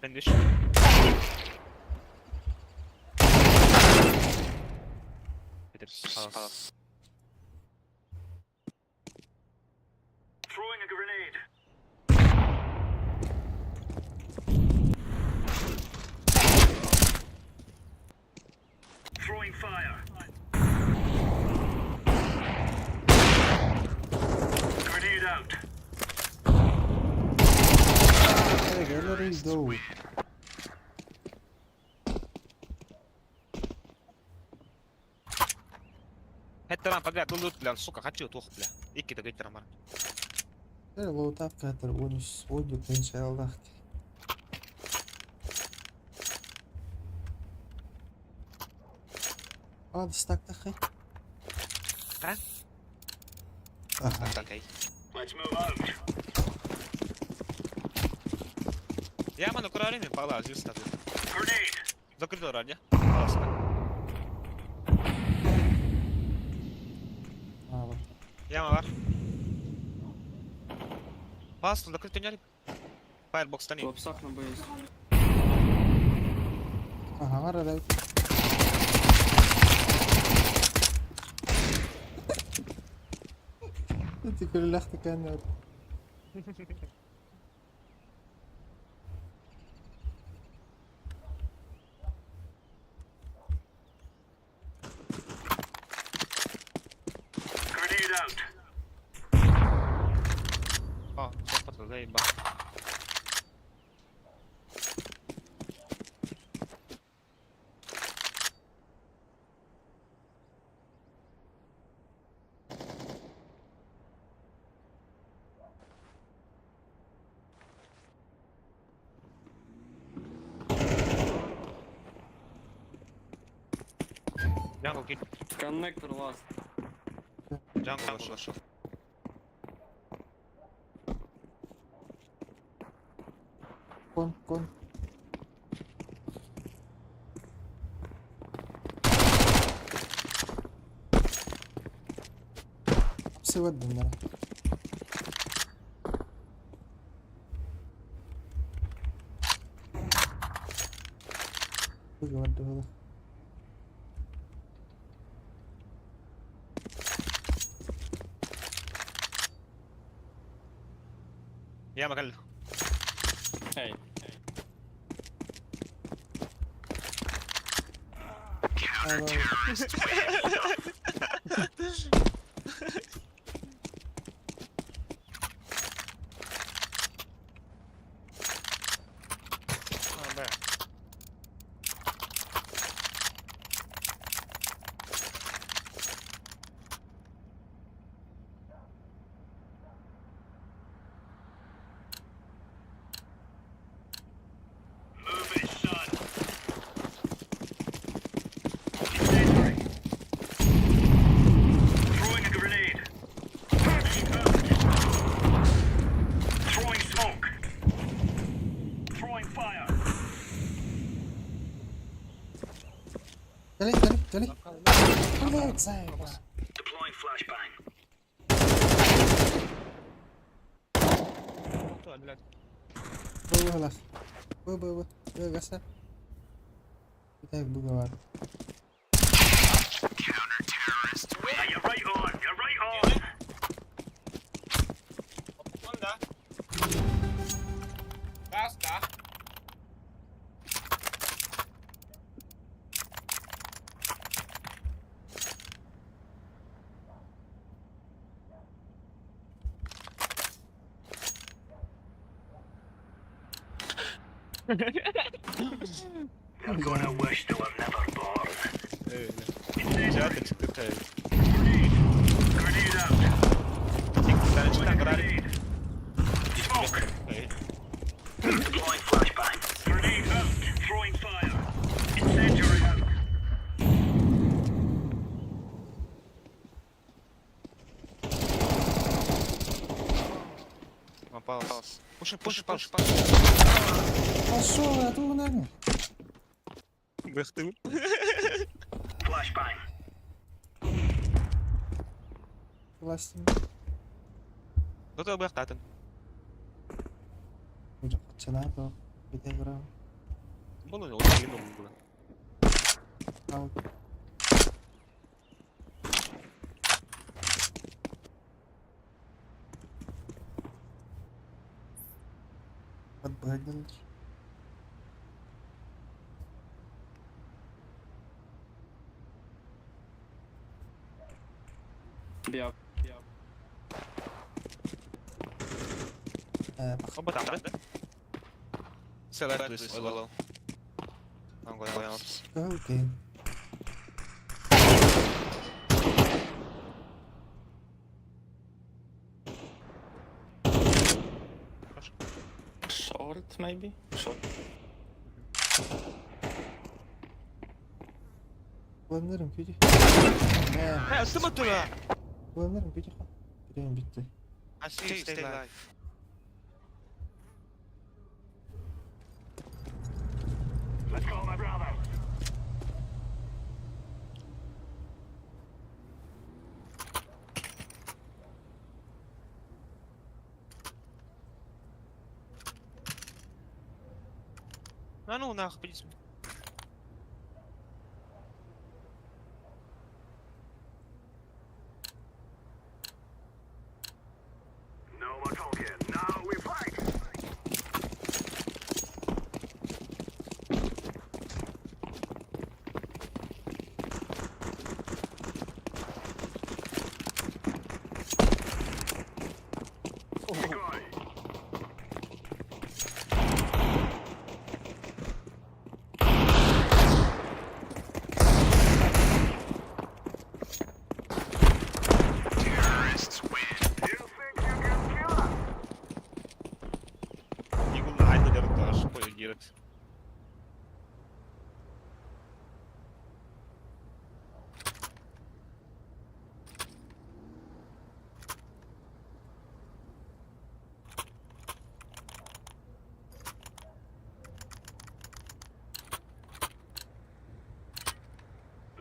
Finish. خلاص. Throwing a grenade. Throwing fire. Grenade out. Hey, let him go. حتى انا بقى طول بلا السوق хочу توخ بلا ايكي ده جيت رمر لو تابكا ترونش وديو ان شاء الله. هذا ستاك تخي. ها؟ اوكي Let's move out. يا مان قرارين بالا جيست هذا Grenade. ذكرت راجع خلاص يا ما Пас, закрытый нярик. Фаербокс стани. Лапсак на БС. Aha var adam. انت كل لختك كان Grenade out. اه شفت زي بقى. Jungle kid. Коннектор ласт. Jungle вышел. كون hapsi ود bunlara. Bugü ودي هذا. يا مجلة. Hey. Move it, son. Incendiary. Throwing a grenade. Grenade out. Throwing smoke. Throwing fire. جالي خلاص سايب. Deploying flashbang. بو خلاص بو قصر بتاعك بو جوار. Yeah, you're right on. You're right on. They're gonna wish they were never born. Grenade Grenade out. Throwing a grenade. Smoke. Deploying flashbang. Grenade out. Throwing fire. Incendiary out. Паус. Пуши. Пошел, я тут наверное. Бехты. Flashbang. Властен. Кто-то бехтатен. Уже начинаю битеграм. Bunu ne oldu? Yine oldu. Аут. Отбагнул. Биап. Oba tam, right? Select this level. I'm going up. Окей. Short, maybe? Short. Kullanırım küçük. Hey, ısınma tura! Kullanırım küçük. Birim bitti. I see you, stay alive. Let's go, my brother. Ну, нахуй, пойдите. No more talking. Now we fight. Decoy. Terrorists win. You think you can kill us? Игу лайна дерта, что делать?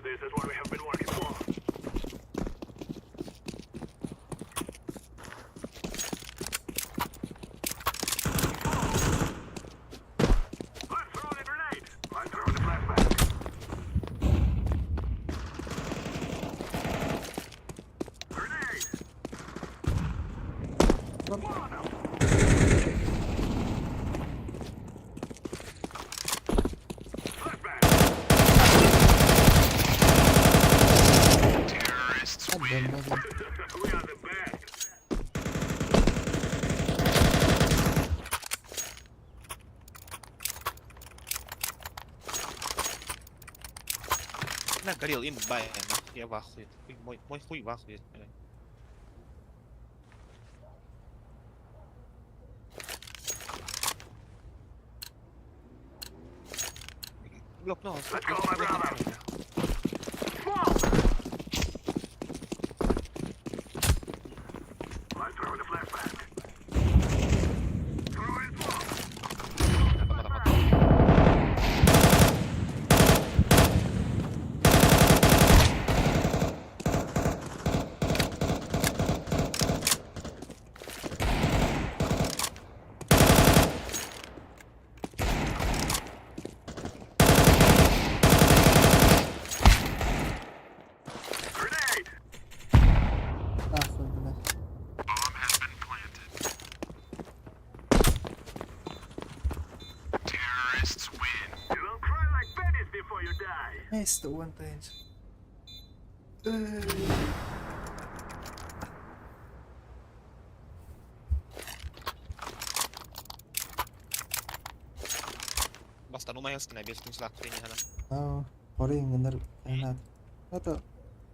This is what we have been working for. I'm throwing a grenade. I'm throwing a flashbang. Grenade. Flashbang. Terrorists Hadi win. ben de. We are the best. На, горел, им бай, нахуй, я в ахуе. Мой хуй в ахуе. Блядь. Ёпнул, Let's go, my brother. Smoke. I'm throwing a flashbang. Throwing smoke. Grenade. Нахуй, блядь. Bomb has been planted. Terrorists win. You will cry like babies before you die. Nice to one page. Basta numayas ka na, best ng slack rin yan. اه هورين جنر هنا هذا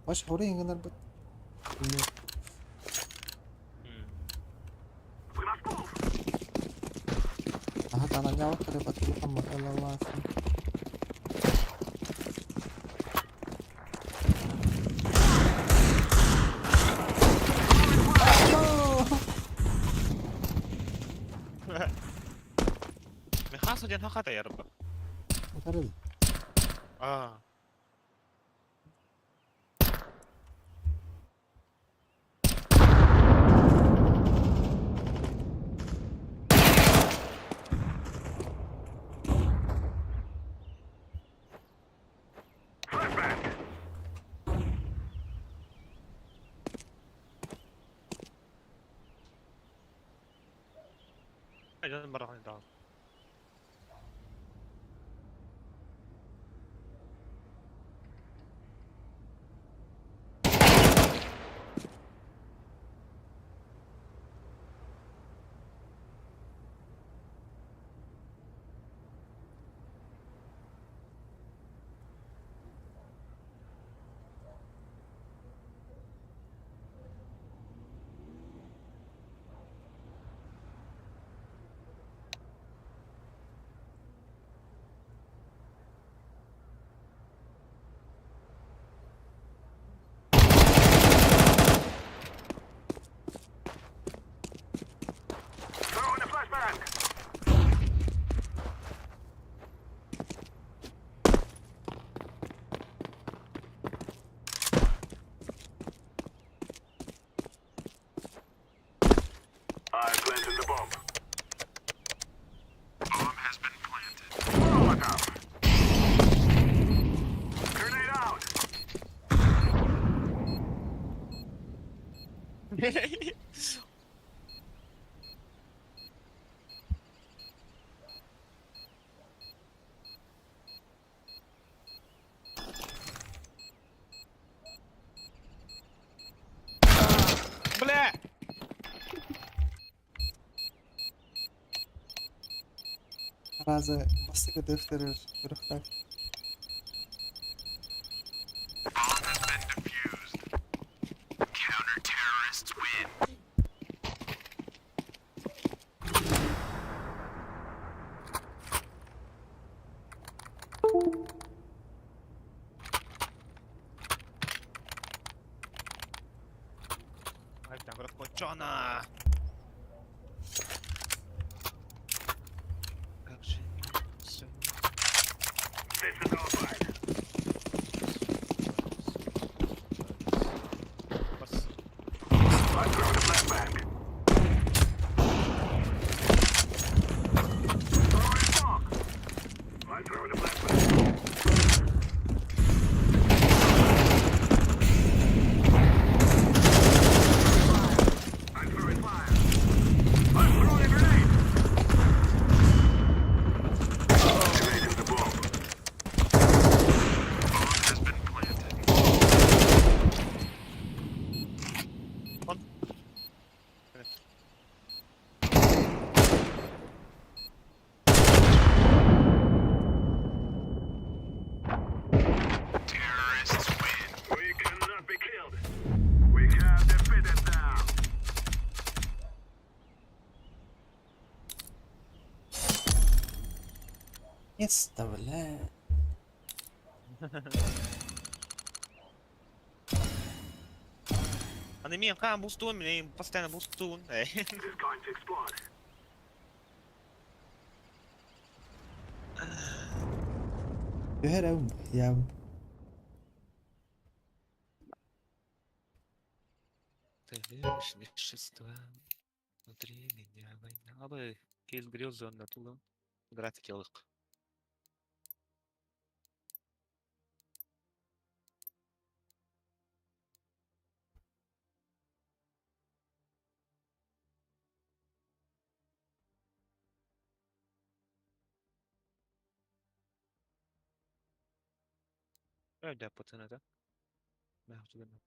مش هورين جنر بس We must move. هذا على جاوة قريبة محمد صلى الله عليه وسلم May kaso dyan, hakatayar ba? مترل Ah. Flashbang. Ay, dyan marami daw. Razı bastık defterir. Bıraklar. Ay, tan cochona. This is our fight. I'm throwing a flashbang. Throwing smoke. I'm throwing a flashbang. I'm throwing fire. I'm throwing a grenade. Grenade the bomb. Bomb has been planted. Terrorists win. We cannot be killed. We have defeated them. Представляю. Они меня как бустун, меня им постоянно бустун. This is going to explode. Göherim ya. Ты веришь в вещества? Внутри меня война. Abi кейс грезы он натулу. Играть келых. Öyle yapatın da. Ben hatırlamıyorum.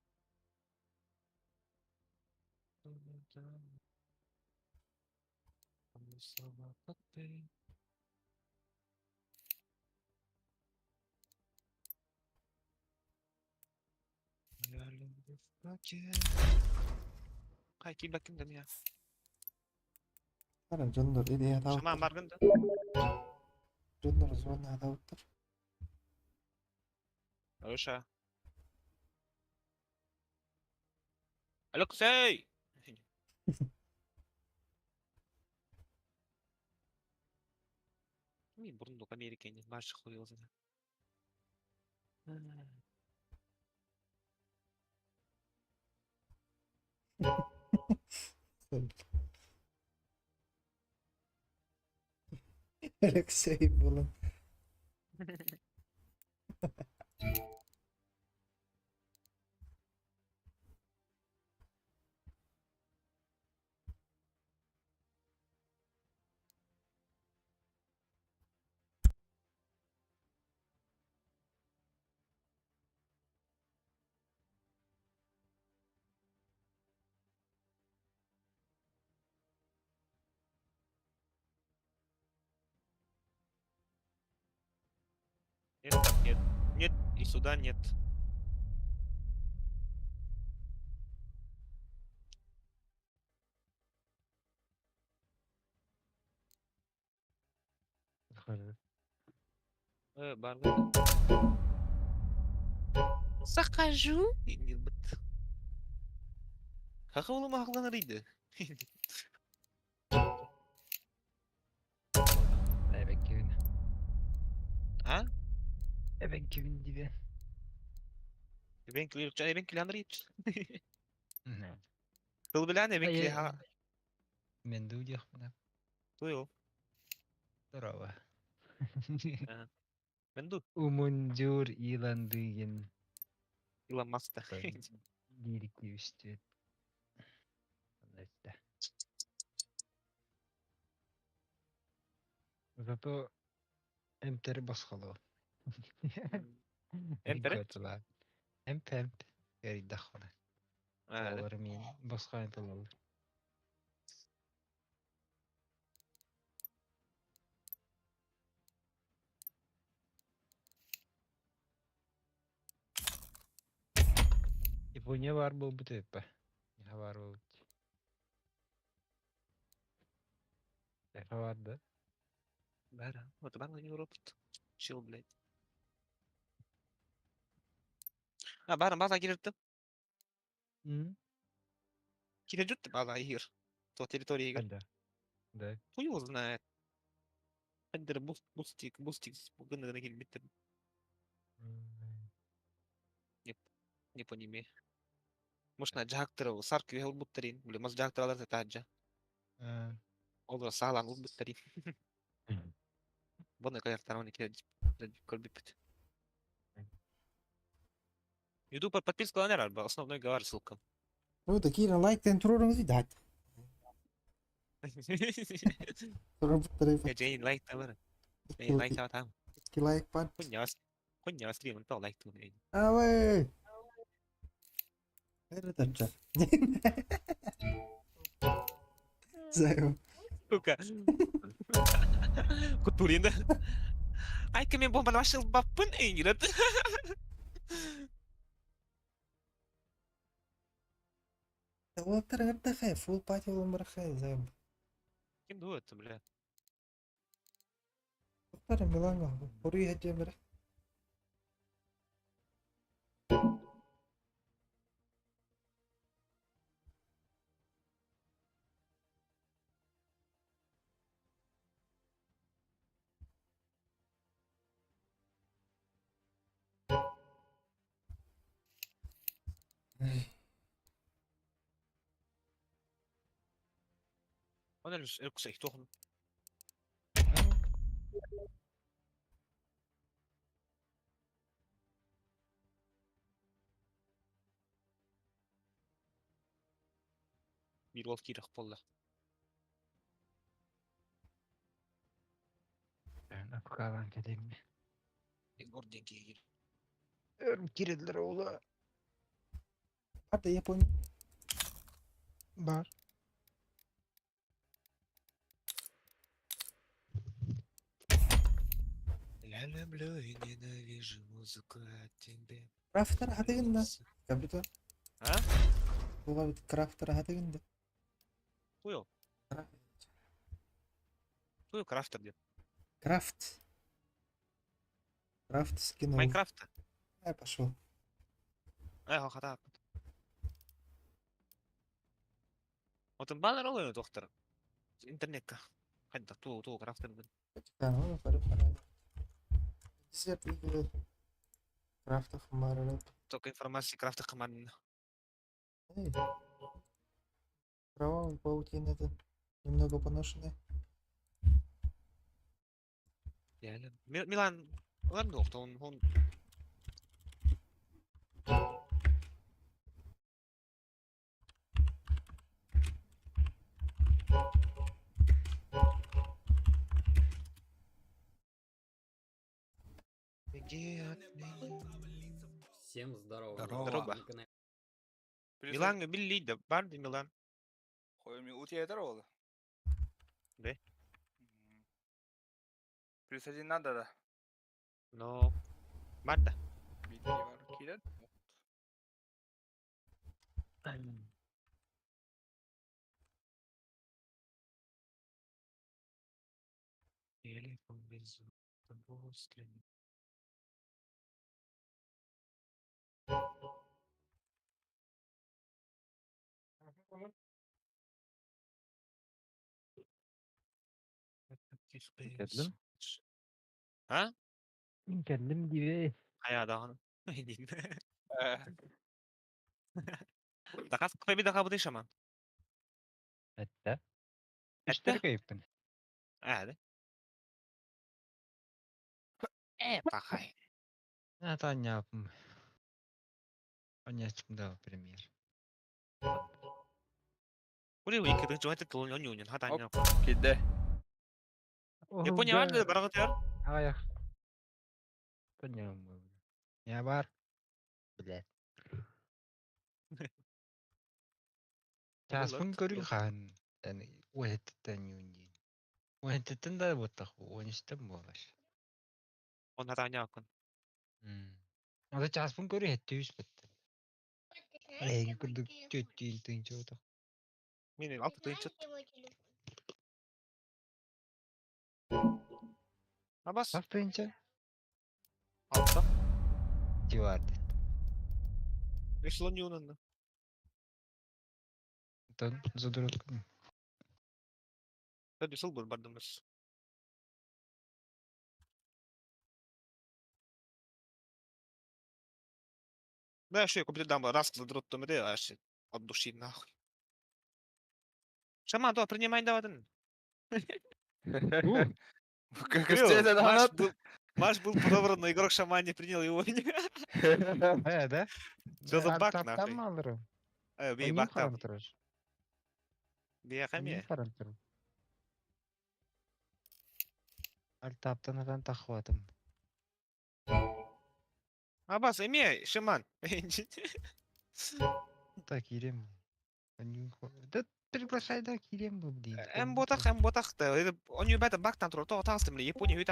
Kay bakayım da ya. Karan Jondor idi ya Şaman tavuk. bargın da. Jondor zona tavuktur. Aluşa. Alo Kuzey. Mii burunduk Amerika'yı başı koyuyor zaten. Alexey bulun. Нет, так нет. Нет, и сюда нет. Баргын. Захожу. И нет, быт. Как он махлан рейды? Evet gün. А? Evet gün gibi. Ben kili, ben kili anrıyım. Ne? Kıl bilen ben kili ha. Ben duyuyor bana. Tuyo. Bravo. Ben du. Umunjur ilan duyun. Elon Musk'ta. Birlikte üstü. Neyse. Зато эмтер басқалау. Эмперет? Рикотла. Эмпемп. Яридахона. Олар мен басқа энтелол. Bu ne var bu tepe? Ne var bu? Ne vardı? Бара. Вот бара не робот. Чил, блядь. Бара база girdim. Hı? Girdim база игр. То территории игр. Hadi. Да. Хуй его знает. Хендер бустик. Бugün de gelip bitti. Не понимаю. Может на жактыры сарк вел буттарин. Блин, мас жактыралар тажа. Olur sağlam ul buttari. Bunu kadar таравни кидать. Колби пит. YouTube подписка на нерв, основной говор ссылка. Ну, такие лайк тентуру видать. Я Джейн лайк тавар. Джейн лайк тавар там. Лайк пад. Хуйня стрим, то лайк ту. Авей. Это тача. Займ. Сука. Кутуринда. Ай, ка мен бомба нашил бапын эйнират. هو ترى غير خايف فول باتي ولا مرة خايف زي Ким дует, бля. ترى ميلانو وريه الجمرة Ona yoksa ihtiyaç. Bir wol kirek bolla. Ben afkadan gideyim mi? Oradan gir. Girdiler oğlu. حتى يابوني Var. Я люблю и ненавижу музыку от тебя. كرافتر هتغنى كابتن А? والله كرافتر هتغنى Хуё. Хуё крафтер где? كرافت كرافت سكين Майнкрафта. пошел Эх, хата. Вот он баннер oluyor doktor. İnternette. Hadi tu крафтер. كان هو فرق على زي بيجي كرافتر في مرة Только информации крафта командно. эй кровавый паутин это немного поношенный Я люблю. Милан. Ладно, доктор, он. Где от меня? Всем здорово. Здорово. Никогда- Милан билли de vardı Milan. Koyun UT'ye oldu. Ne? Plus один надо да. No. Madda. Bilgi var. Kiret. Телефон без после. Geldim. Ha? Kendim gibi. Ayağı dağını. Takas kıfe bir daha bu değişemem. Hatta. İşleri kayıptın. Hadi. Bakay. Ha tanya yapım. Tanya çıkımda premier. 우리 왜 이렇게 좋아할 때 돈 연유년 하다냐? Kide. Япония var mı? Bana katıyor. Ayak. Tanya mı? Ne var? Bile. Tasmun görü kan. Yani uhetten yunyin. Uhetten de botak. Uhetten boğaz. On ha다냐 kon. O da tasmun görü hette yüz bitti. Эги курдук чөттүйл тыынча отох. Мені алты тыйынчат. Абас. Сак тыынча? Алты. Диварды. Эшелон юнында. Тон задуроткун. Hadi сыл бұл бардымыз. Да, еще я купил дамбу, раз задрот мыды, аж от души нахуй. Шаман, да, принимай давадын. Как истеля донат. Матч был подобран, но игрок Шаман не принял его. Да? Что за баг, Артаптан нахуй? мı alırım? Bir Oyun bak tam. karantırır. Bir yakam Oyun ya. karantırır. Артаптан adan takvadım. Абас, имей, Шаман. Да, Кирем. Да приглашай, да, Кирем был, блин. Hem botak da. On you better baktan tur, to tasdım li, Japonya hüt.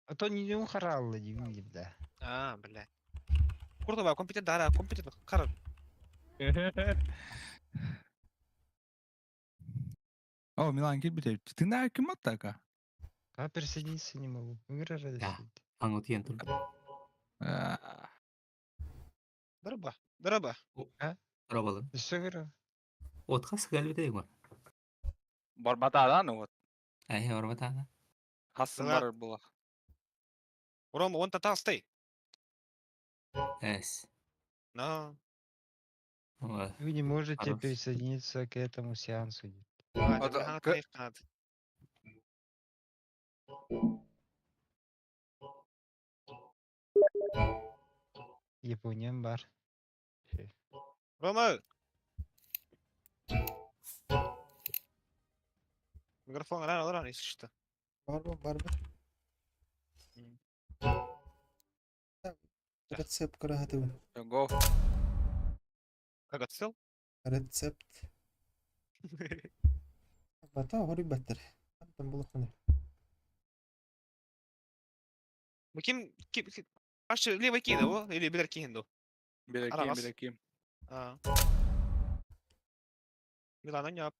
А то не ухарал, не да. А, блядь. Круто, ба, компетент, да, компетент, кар. О, Милан кит битеп. Ты на ким аттака? А присоединиться не могу. Игра же Да. Аңгытыен тур. Дырба. Робалын. Что игра? Отқа сыгал бите егор. Барбатадан вот. Әй, орбатана. Хасын Дыра. бар була. Рома, он татастай. Әс. No. Вы не можете Хорош. присоединиться к этому сеансу. Япониям бар. Рома. Mikrofon lan işte. Var. Рецепт курагатыбын. Go. Как отсел? Рецепт. Бата хорик баттар. Там булахны. Bu kim? Aşı leva kiydi o? Или bilir kiyin o? Aramaz. Bilekim. Aa. Milan'ın yap.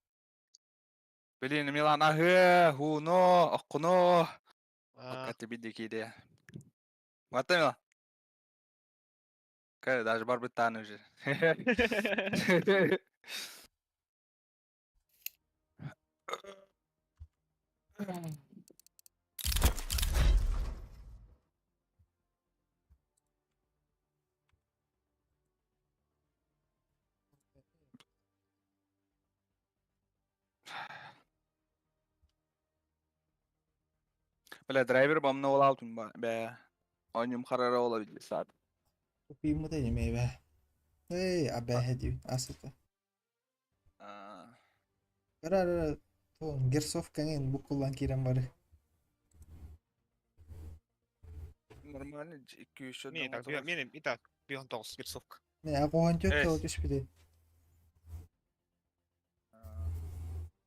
Bilin Milan ahı, huno, okuno. Aa. Hakikaten bildik ide. Mata Milan. Kaya даже бар bir tane уже. Bile driver bamna olaltun be. Oyunum karara olabilir saat. Kupim mo tayo may ba. Hey, abehed yun. Asita. Karara to Gersof kangin bukul lang kiram barı. Normalde 2-3 Mini tak, mini bir tak. Bir on toks bir sok. Ne ako hançot Evet. to kiş bide.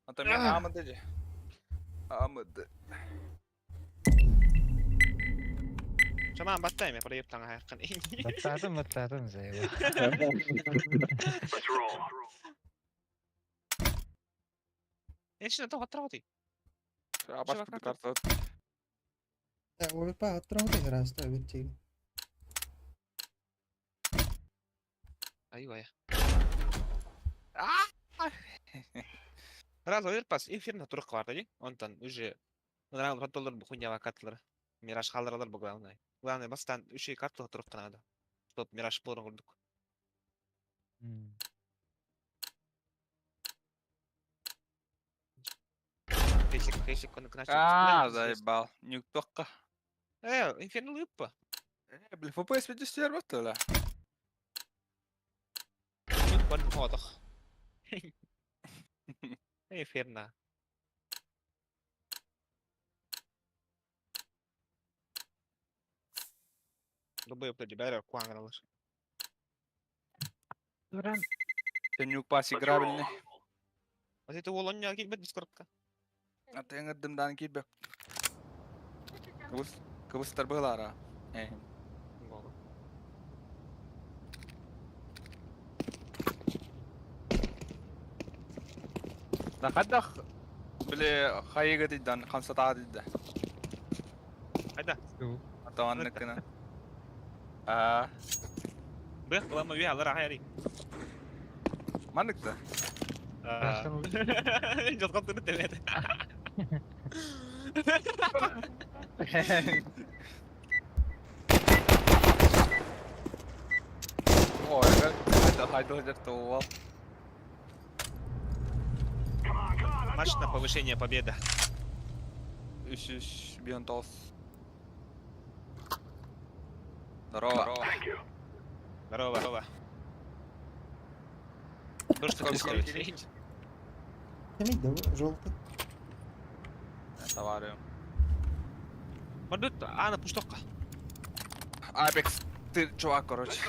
Hatta ben Ahmet'e. Ahmet'e. Şaman battay mı? Para yaptan hakan. Батладым, заеба. Let's roll. Eşine to hatrati. Abaş bir kartı. Ya o pa atro te garas to bitchig. Ayva ya. Раз ойыр pas эфирне турuk vardı ji. Ondan уже Нравилось фотолар бухуня вакатлар. Мираж халдыралар bu главное. Главное бастан үшей карты туруп канады. Чтоб мираж болорун курдук. Фейсик кону кначу. Заебал. Нюктокка. Инферно лыппа. Блин, FPS видишь сервер ли? Нюк бардым отох. Инферно. Любые пледиберы куангралыш. Дуран. Ты нюк пас играбельный. А ты улон не агит дискордка. А ты ngedem dan kibek. Kıvıs terbağlar ha. Da kadda bile hayga diddan khamsa ta'a didda. Hayda. Atawannikina. Bırak kullanma bir alır hayali. Mannikta. Jat kaptığını demedi. Ой, hayda hajda wal. Матч на повышение победы. Üş bir tos. Здорово. Здорово, здорово. Ну что ты стоит? Темить, да, желтый. Товары. Мадут, а на пуштока. Apex, ты чувак, короче.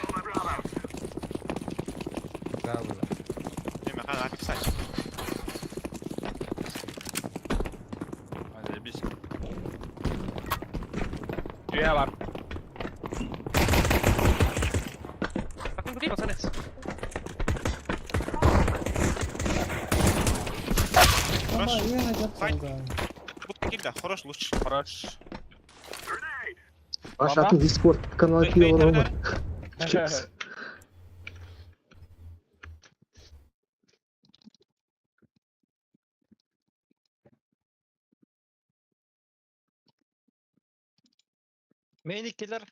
Да, было. Не, мне надо написать. Заебись. Две бар. Так, ну пацаны. Ага, Хорош. я найдет Сань. да. Вот кильда, хорош, лучше. Хорош. Паша, а ты Дискорд канал Бей, Киева Рома. да-да. Мейли киллер.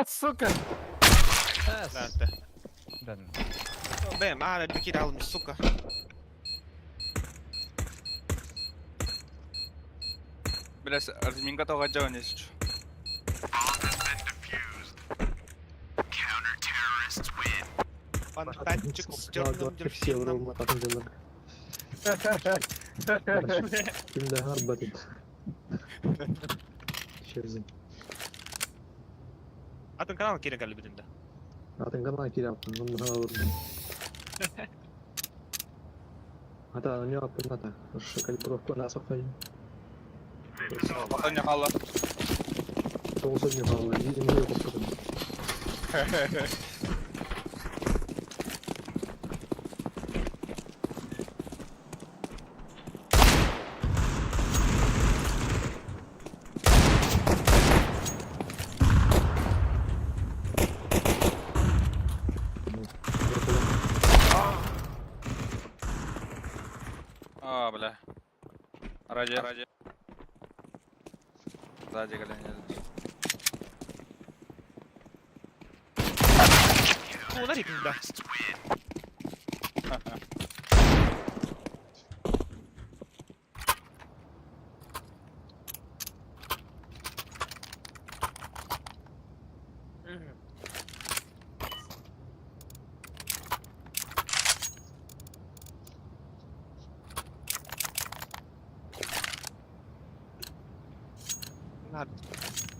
Сука. Да, да. Да. Бэм, такие дал мне, сука. Блять, разминка того джонис. Фантастик с черным Все дельфином. Рома, так дело. Kimde harbadı. Şerzi. Atın kanal kire geldi birinde. Zaten kanal kiri yaptın. Bunu daha vurdum. Hatta ne yaptın hatta? Şu kalibrovku nasıl koyayım? Потом не хала. Doğusu ne falan. 20 yok okudum. Бля. Ради. Сзади глянь. Ну, на рикинг, да.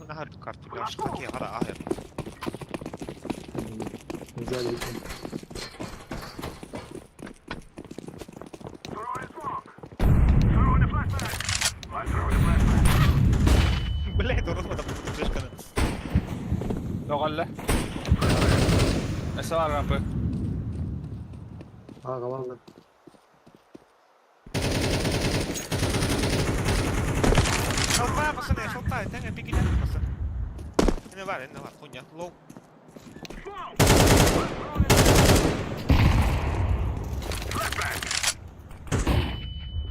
На гарду карту, бля, что такие гора, агер. Сзади. Бля, это урод, это флешка. Догаlle. Esa var rampı. Aa kalandı. Шалтай, пацаны, шалтай, дай мне пикить, пацаны. Не варит, хуйня, лоу.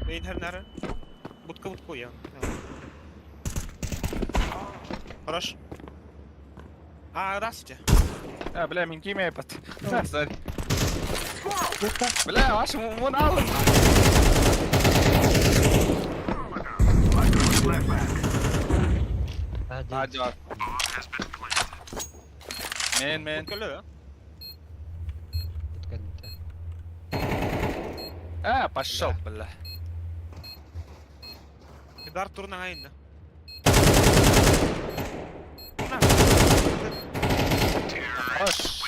Бейн хернары. Будка я. Хорош. Здравствуйте. Бля, минки меня под. Бля, ваш мун алын. Hadi bak. Men. Будка. Пошел, бля. Дар турна айна. Hoş.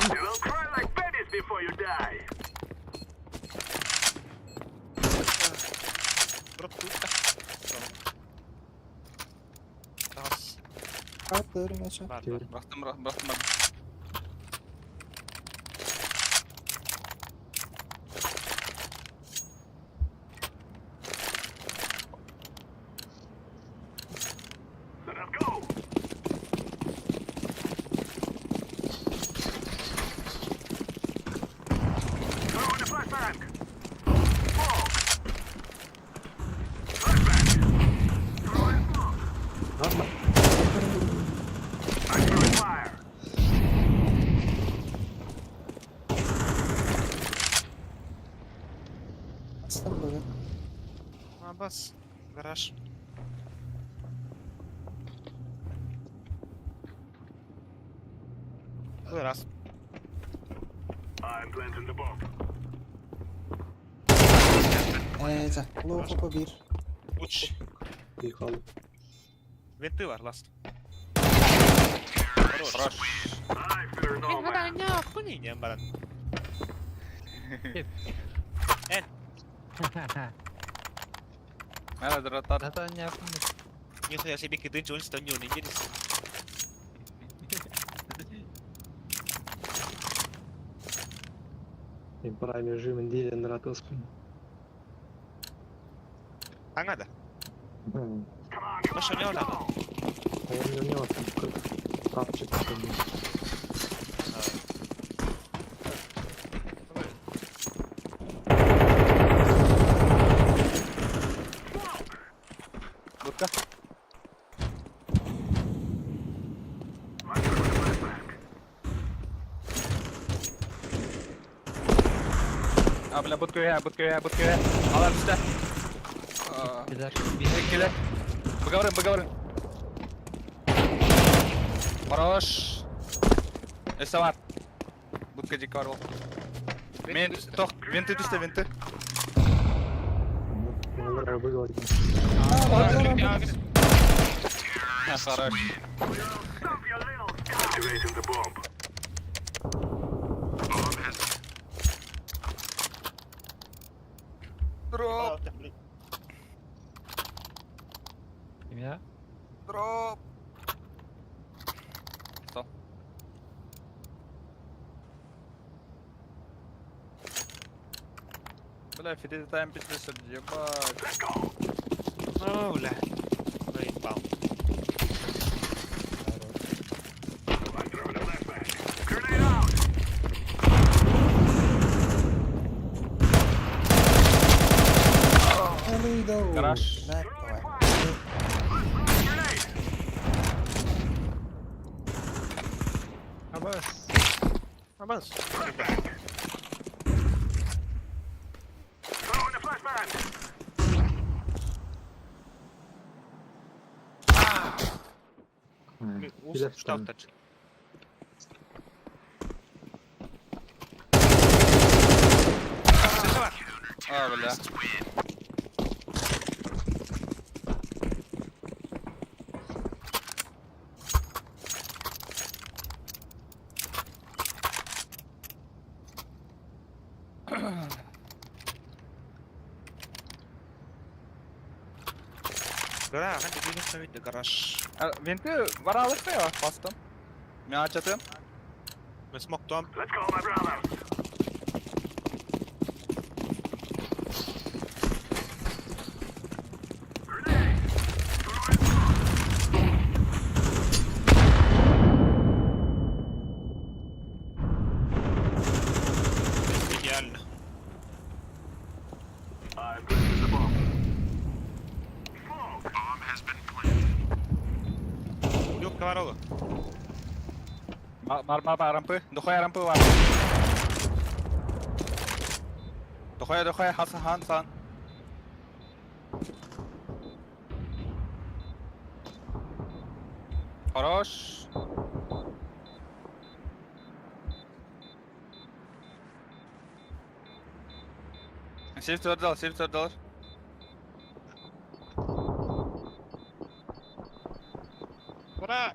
You will cry like babies before you die. Дроп тут. Atları meşe. Var. Bıraktım. Bastım böyle. Ha bas. Garaj. Buyur as. I'm planting the bomb. Güzel. Low hopa 1. Uç. İyi kaldı. Venti var last. Хорош. I fear no man. Ya bu ne ya bana? Nerede ratar? Nata не yapmış. Нихуя себе кидать, он станет не интересно. İyi prime rejimini değil Endratos'un. Anga da. Hmm. Ну что, не надо. Он не очень капчик. Будка. Бля, будка я. Алар üstte. Gider. Bekle. Поговорим. Хорош. Ese var. Budkacık var o. Men, toh, venti düştü, venti. Onları araba gördüm. Хорош. Stop your little activating the bomb. Drop. Kim ya? Drop. Stop. Бля, фидели тайм петлиса, ебать. Let's go. Oh, бля. Проебал. I'm throwing a flashbang. Grenade out. Hello. Garaj. Back Throwing away. fire. Grenade. Abbas. Abbas. Flashbang. Throwing a flashbang. Bir de Что тач? Бля. Garaj, hadi bir gün de garaj. Venti var alırsa ya, bastım. Ne açatım? Ben smoke'tum. Let's go, my brother. Идеально. I'm planting the bomb. Bomb has been planted. Yok kavarolu. Mar rampı. Dokoya rampı var. Dokoya Hasan san. Хорош. $4. Bura.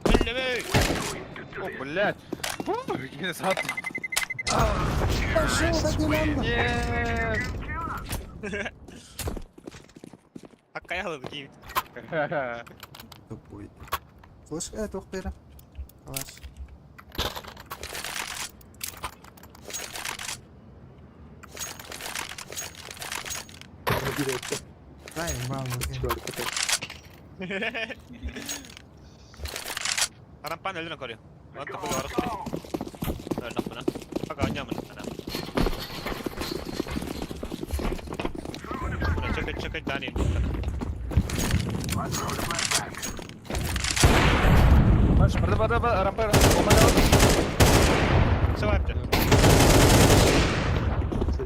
Belli. О, блядь. Фу, не сад. Пошел, hadi lan. Hakkaya alalım ki. Tupui. Flash toch weer. Alles. Bir de Klein, maar we gördük. Rampan öldürün koruyor. Lan kapı var. Öldük buna. Bak oynayalım bunu. Buna çakın tane. Baş, burada rampa. Bomba da var. Все,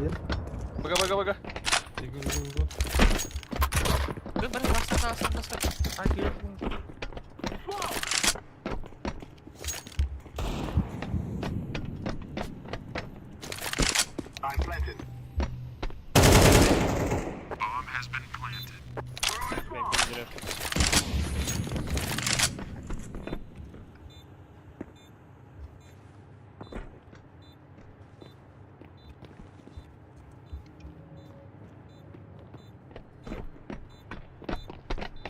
один. Бага. Dur bana bastı. Hadi yürü. I'm planted. Ben direkt.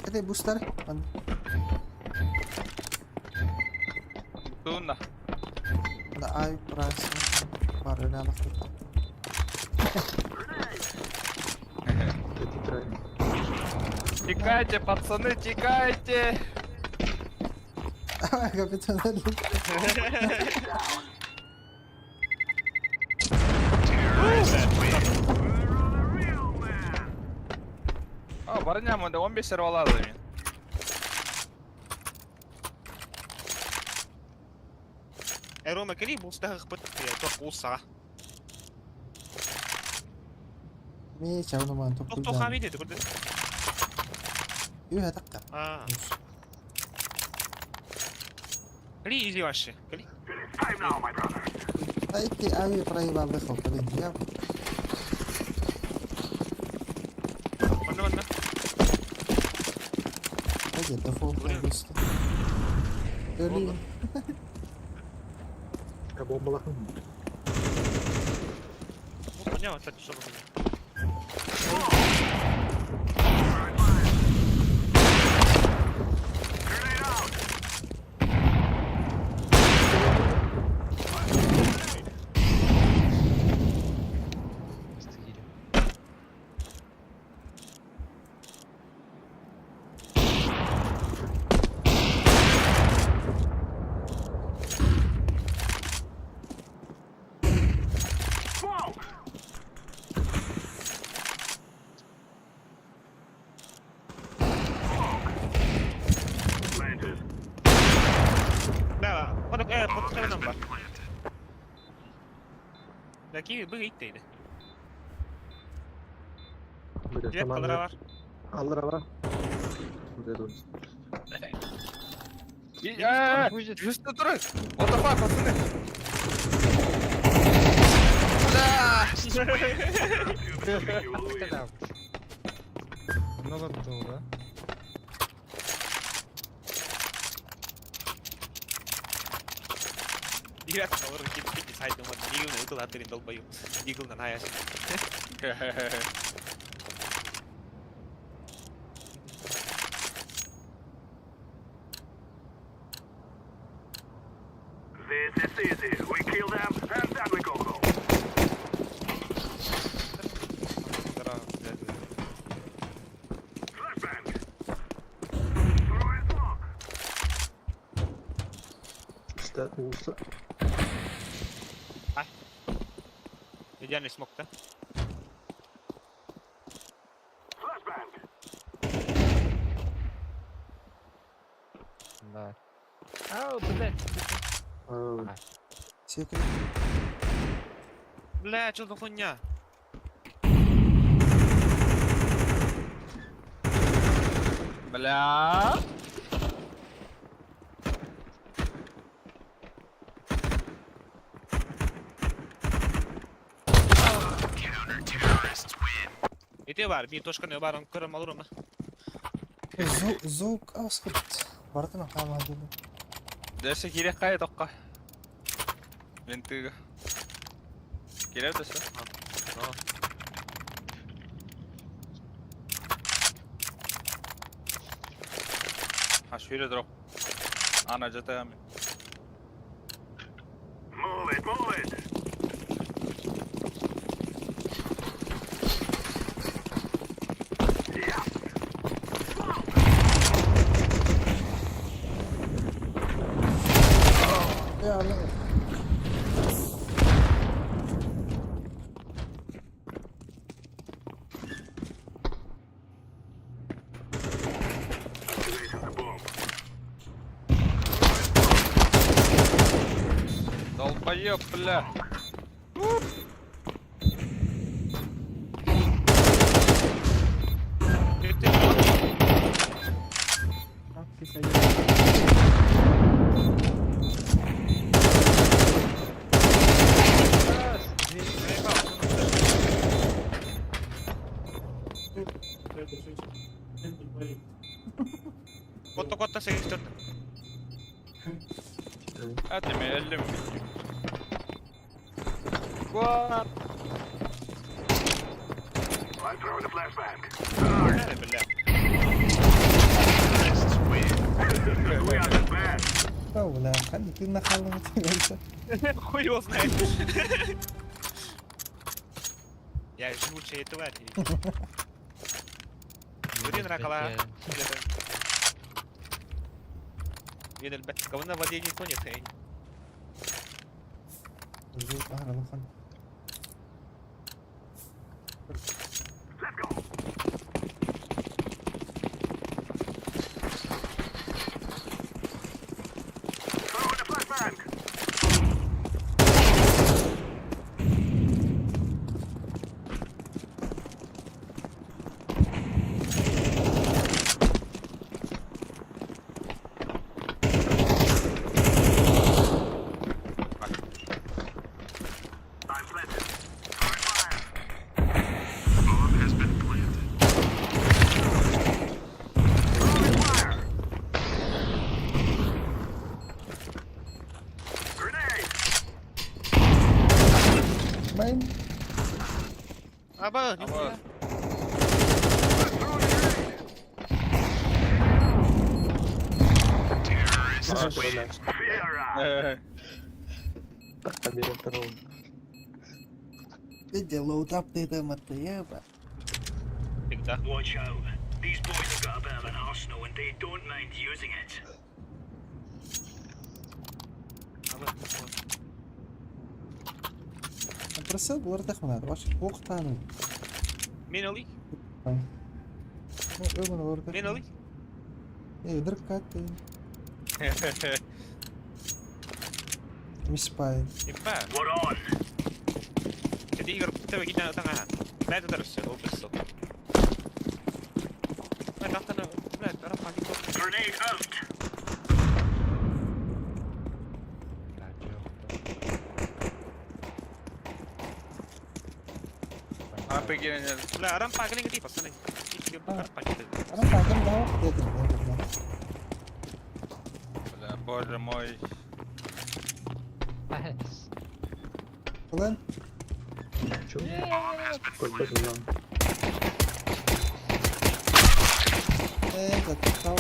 Hadi booster. Tuna. Da ay price. Var öyle alaklı. Третий край. Текайте, пацаны, текайте! Kapitan öldü. Barınyam da 15 lira oladı men. Roma كلي بوستا خبط توقوصا. Mi çavunu mantık توقو خاميدي تقول. Yuh dakika. كلي يجي واشي كلي. Time now, my brother. Ay ay pray balde khokali. Ya Mana. hadi default booster. Öyle. Я бомба. Mana var tabii sonra. Grenade out. Smoke. Planted. لا لا بطل نمبر. لكن بغي يتيده. Böyle Direkt kaldıra tamam. var. Alır ama. Buraya doğru. Ya, üstü durun. What the fuck, pацаны? Да! Много долго. играет kalır gitti saydım var. Eagle'la Eagle attırın dolbayım. Eagle'dan hayal. This is easy. We kill them and then we go home. Flashbang. Throwing smoke. İşte olsa. Gecenin smoke'ta. Flashbang. Да. Secret. Бля, что за хуйня? Бля. İti var, bir toşkanı var, onu kırım alırım ben. Zouk avskript. Vardı mı kama gibi? Dese girek kaya tokka. Ventiga. Girer dese. Tamam. Ha şöyle drop. Ana jata mi. Move it, move it. Yeah. Ya Allah. Activating the bomb. Долбоёб, бля. Kotta 84. Hadi mi 50 mi? What? I'm throwing a flashbang. Nerede belia? We are the best. Вау, خلي كنا خلنا Хуй его знает. Я лучше этого ответить. ورينا ركلا. وين البت كونا وديني ثانية ثاني. Let's go. Throwing a flashbang. I'm planted. Throwing fire. Bomb has been planted. Throwing fire. Grenade. مين؟ أبا Ama Throwing a grenade. Fear out. Победа второго. بدي لو تابتي مطيبة. تقدر. Watch out. These boys have got a bit of an arsenal and they don't mind using it. برسل ورد خناد واش فوق تاني. مين اللي؟ من ورد. مين اللي؟ إيه دركات. مش باي. يبقى. We're on. jadi igor تبي جدا تنها. لا تدرس هو بالصوت. ما تعرف أنا لا تعرف عندي صوت. Grenade out. apa gini? لا أنا باقي لين كتير أصلاً. أنا فاهم ده وقت ده. Wala, border moy. فلان. Чё? Сколько знал? إيه تتطور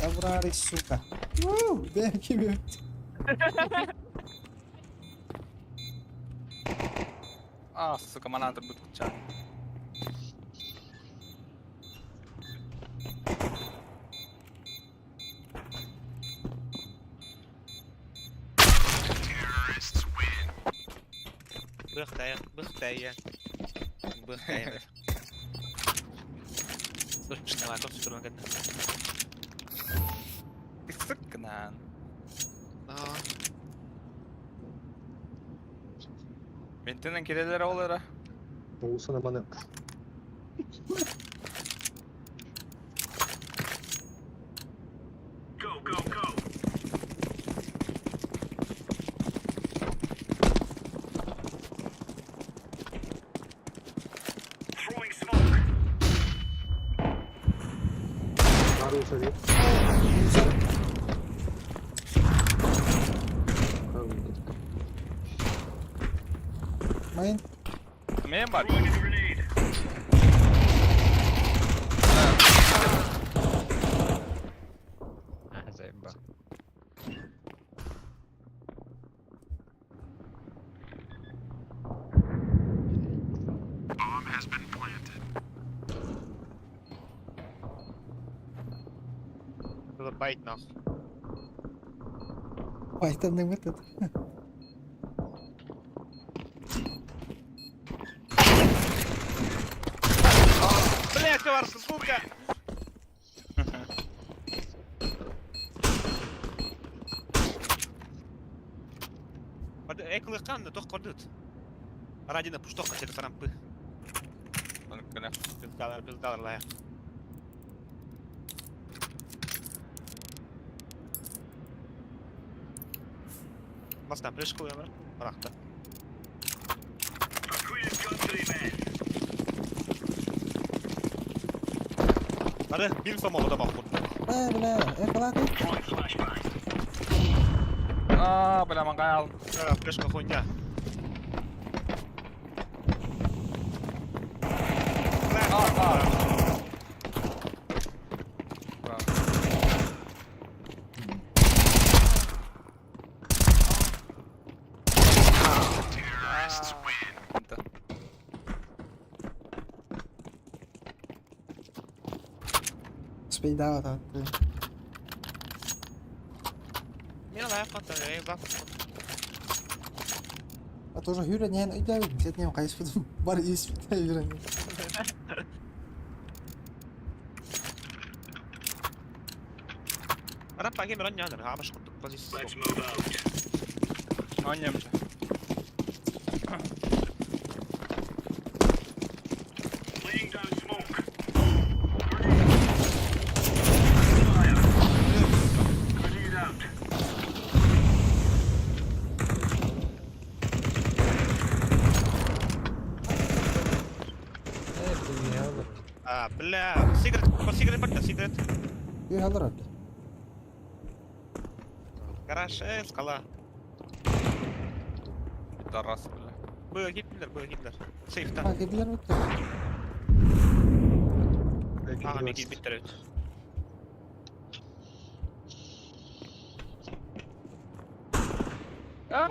أبرار السكة. ووو ده كبير. Ah, suka mana terbut kecil. بختايا صرت نوع كم سكر ما قدنا Isuknan. Bentinin kireleri olara. Oğuzhan'a bana. Go, go, go. Throwing smoke. Narı uçarıyor. مين؟ Main bak. Throwing a grenade. زي بقى. Bomb has been planted. هذا بايت ناخ واحد من متى؟ بليت ورس سوكا Ekle kan toch kordut. Ради на пуштока через рампы. Он кena. Пиздалар lah ya. Bastan flash koyuyorlar. Bıraktı. Queen's countrymen. Hadi bir fama o da bak burada. Belia. Yakaladı. Throwing flashbang. Bela mangkal. Flash kafunya. Speed out attı. Mina lähe fattar jag är bak. А тоже Юра не идет, где не кайс потом бар есть Юра. Ana pagi meran yana ha baş kutu pozisyon. Let's move out. Oynayamıyorum. Laying down smoke. Grenade out. Bля, cigarette borta, cigarette. Юра алır. Garaj, skala. Taras bela. Bu gittiler. Safe'tan. Ha gidiyor mu? Aha bir git bitter ut.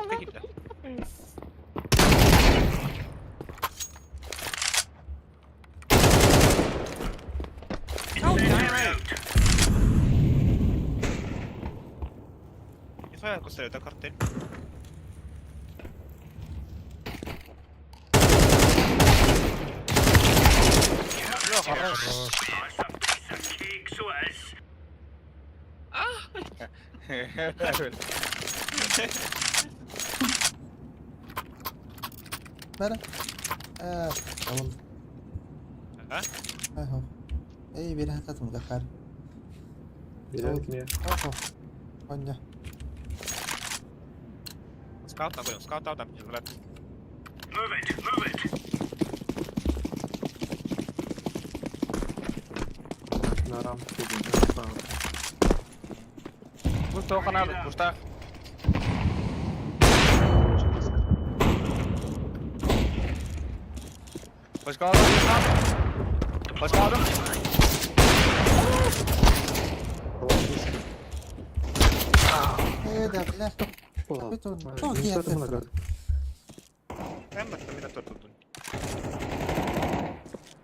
Peki gitti. Fai costruire cartel. Cake, so is. Nere? Oldu. Ha? Eho. İyi bir hatat mı dakar? Берет мне. Oho. Oyna. Scout там, scout там, брат. Move it. На рамку идем. Pusto kanal, pusta. Başka adam yok. Başka adam. Da bile. Bütün çok iyi yaptı. Ben baktım bir de tuttum.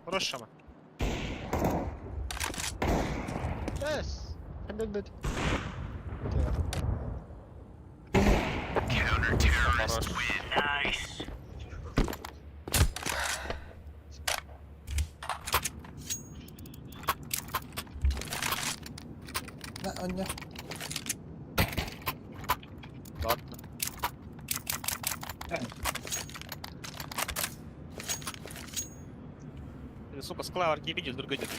Хорош ama. Yes. Handle bit. Nice. Ne oyna. Ладно. Сука, склаварки видишь, другой дед.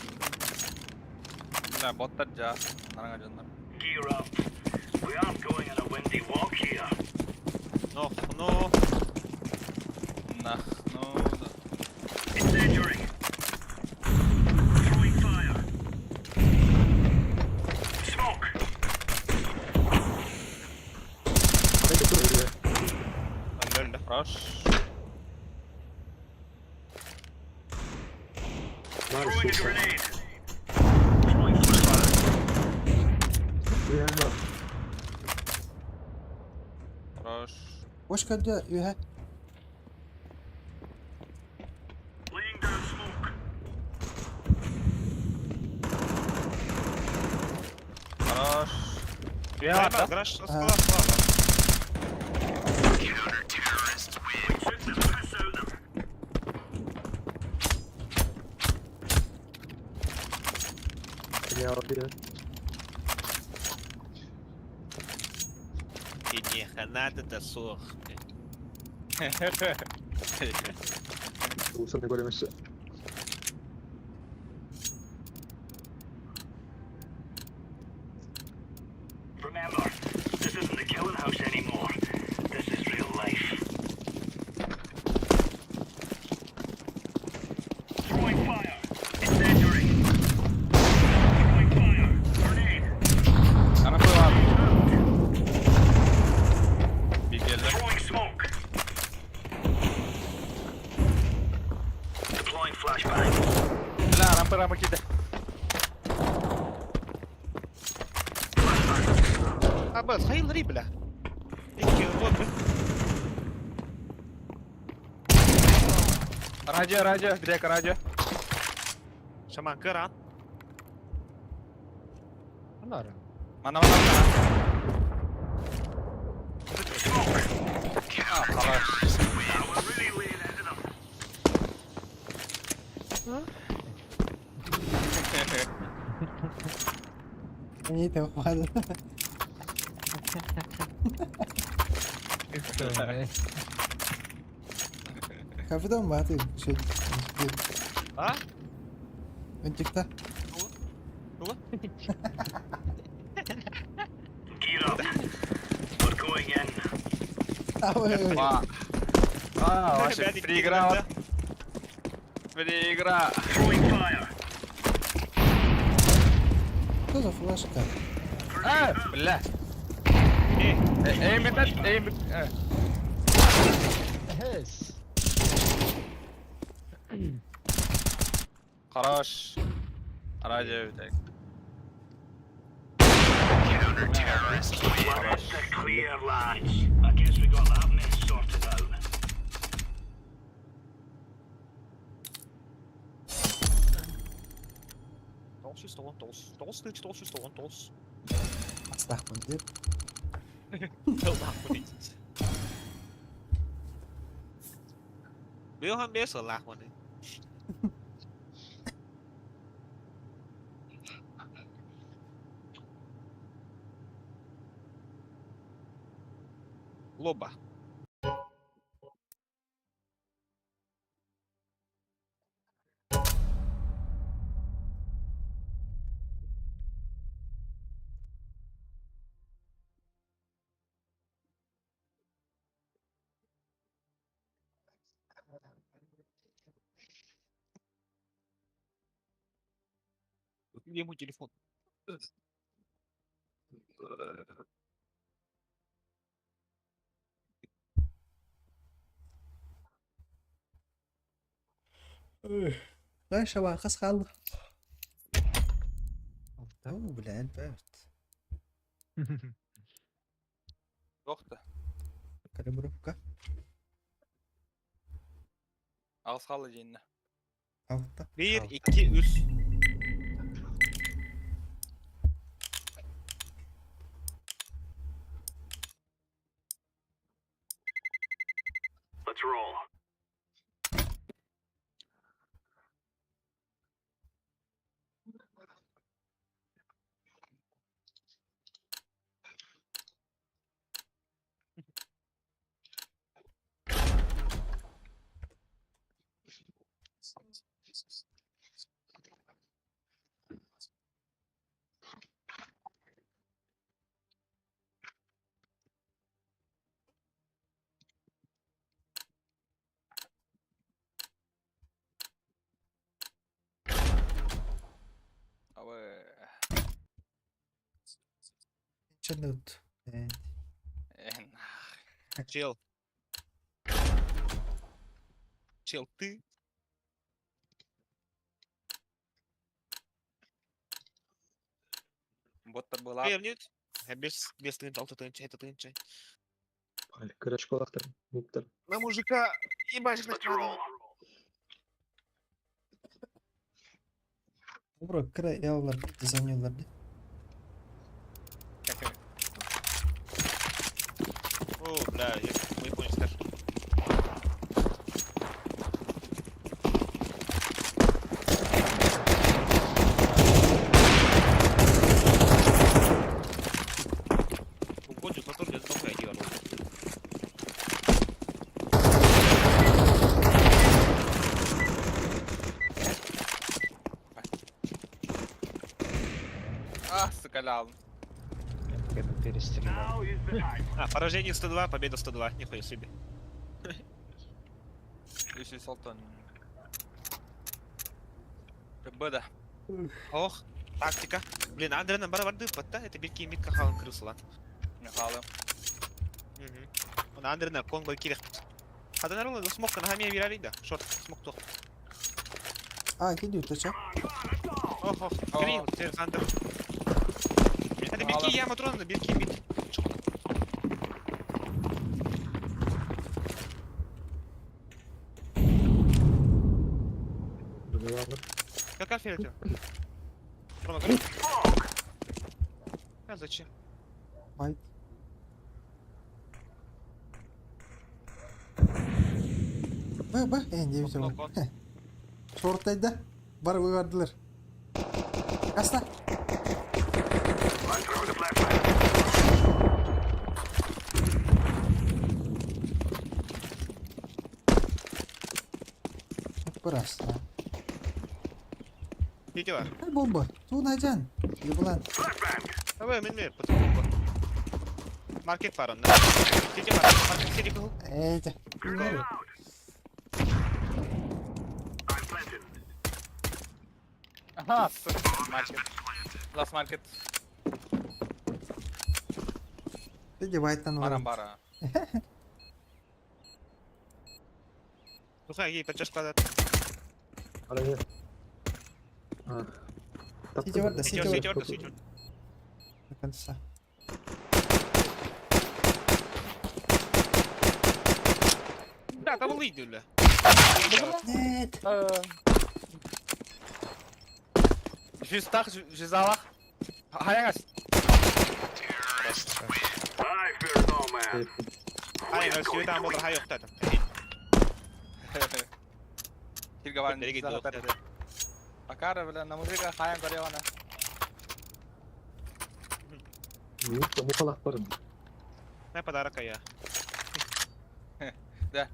Ne botlar ya. Naranga canlar. Gear up. We aren't going on a windy walk here. No. Nah, no. Incendiary. Throwing fire. Smoke. Öldü. Rush. Throwing a grenade. Throwing flashbang. Rush. Hoş geldin Yuha. Laying down smoke. Rush. Ya garaj sklava. We took the piss out of them. Я берет. Не, надо сох. Uluslarına göremezse. Remember, this isn't the killing house anymore. Flashbang. Bela rampa kide. بس هاي الغريب له هيك ضرب Raja بداية راجع. شمان كرة الله Mana. خلاص. We're really laying into them. İyi de hadi. Kapıdan mı atayım? ها Öncekte. هو Gear up. We're going in. Abi. Ваши переиграл. Переигра. Throwing fire. Что за флешка? بالله. ايه ايه متت ايه مت. هس خلاص. راجع بداية. Well, it's a clear, lads. I guess we got that mess sorted out. طوس Astagfirullah deyip. بيو هم بيصل لحظة لوبا где мой телефон? Lan şaba kas kaldı. Oo bilen evet. Yoktu. Kalibrofka. Ağız kalıcı yine. Altta. 1, 2, 3 Let's roll. Ama Çalıt. Evet. Чел. Чел, ты? Будто была. Нет? Без тынча, алты тынча, это тынча. Кырачкалактар, буктар. На мужика ебать Let's roll. Bro kıra yavrular zanıyorlardı. О, бля, мы поняли, скажем. Уходишь, потом я только иди ворот. Скалял. Перестрелял. Now is the time. А, поражение 102, победа 102, нихуя себе. Если Салтан. Беда. Ох, тактика. Блин, Андрена барабарды патта, это бельки митка халан крысла. Михайло. Он Андрена конго кирих. Хада нарулы, смок на хаме вирали, да, шорт, смок то. Gidiyor taça. Oh. Green. Ter under. Hadi bir iki yağma durun da bir iki bit. Какая фиолетовая? Рома, говори. А зачем? Fight. Bak en Okno, okno. Short'taydı. Var uyardılar. Kasta. I'm throwing the flashbang. Burası. Video var. Bomba. Tuğnacan. Yılan. Flashbang. Давай, мен потихоньку. Маркет var onda. Video var. Market seri kuhu. Eee. I'm planted. Aha. Market. Last market. Peki white'tan var. Marambara. Слухай, ей подчас квадрат. Araya. City var da city var. Сеть орда, сеть орда. Sıkıntısı. Да, там лыди, бля. Net. Жүз алақ. Hayangaz. I fear no man. Hayır, ölçüyü tam olur, hayır yok dedim. Hilga var. Nereye gidiyor? Akara bile namuzika hayang kare wana. Mukalak barın. Ne подарок я. Да.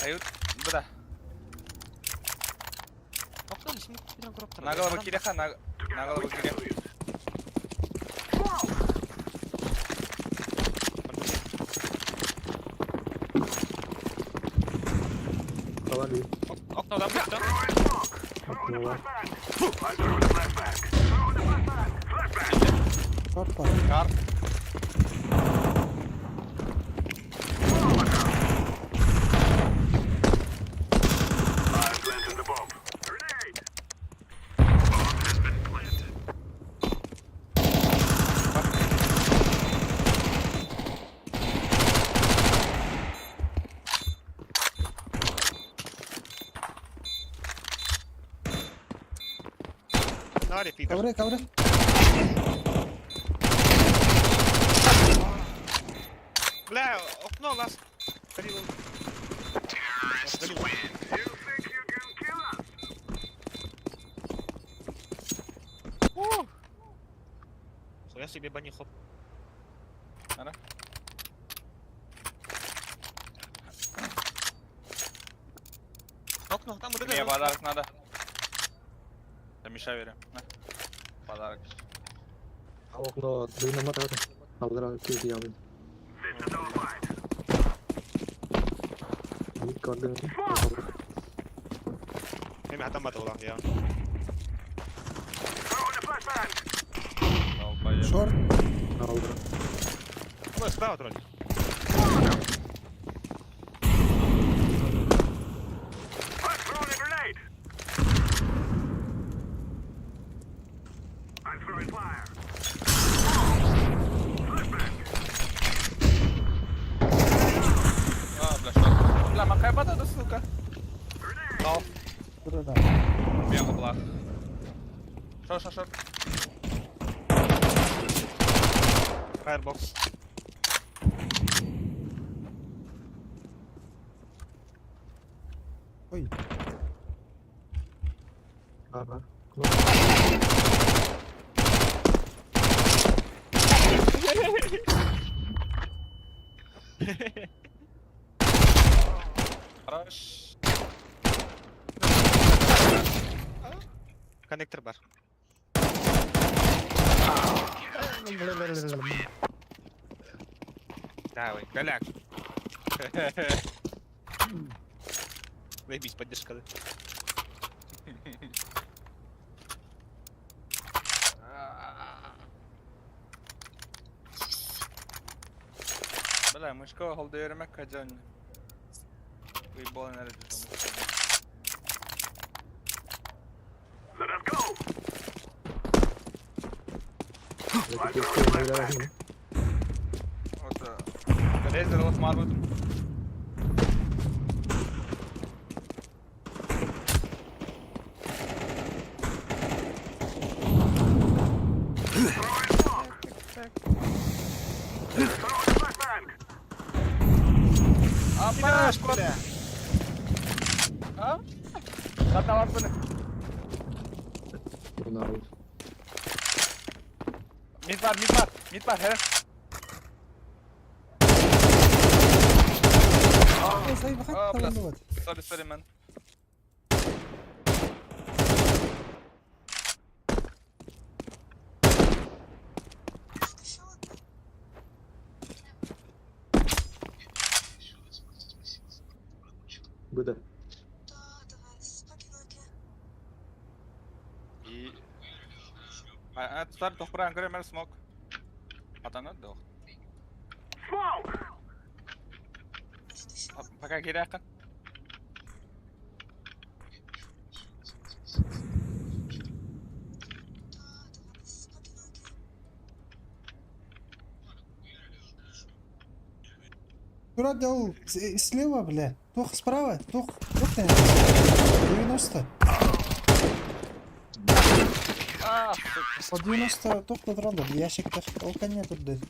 Ayut. Буда. Окно не смог bir коробка. Nagala bakire ha nagala bakire. Kalan değil. Окно adam çıktı. Aklıma var. I'm throwing the flashbang. Throwing the flashbang. Flashbang. Short var. Kar. I'm planting the bomb. Grenade. Bomb has been planted. Nari pidor. Kavra kavra. Бля, окно нас. Горилла. Горилла. You think you can kill us? Я себе бани хоп. Ana. Окно, там вот Niye это. pazarlık nada? Ben bir şey veriyorum. Heh. Pazarlık. Okno dynamit var. Kaldıra kedi yavrum. This is our fight. Mid kaldı. Mimi hata mata ulan ya. Throwing the flashbang. Dalbayı. Short. Kaldı. Ну, справа тролль. I'm throwing a grenade. I'm throwing fire. Flashbang. Ah, bля, bля, макай батата, сука. Grenade. Дал. Burada. Бегу, блах. Шор. Firebox. Oy. Var. Хорош. Коннектор бар. Давай, голяк. Заебись, поддержка, да? Бля, мышка холда yürümek kacan. Bu bol nerede? Это просто иногда возьму. Вот. Лезер вот марвут. Apa? Bля. А? Одна лампа. Ну, народ. Мидбар, хер. زي ما خدت بلس. دوت. Sorry man. БД. И... А старт toch бран гремер смок. Атанат doch. Пока гиряка. Тура дал слева, бля. Тох справа, тох. Вот ты. 90. По 90 тох патронов в ящиках. Толка нету, блядь.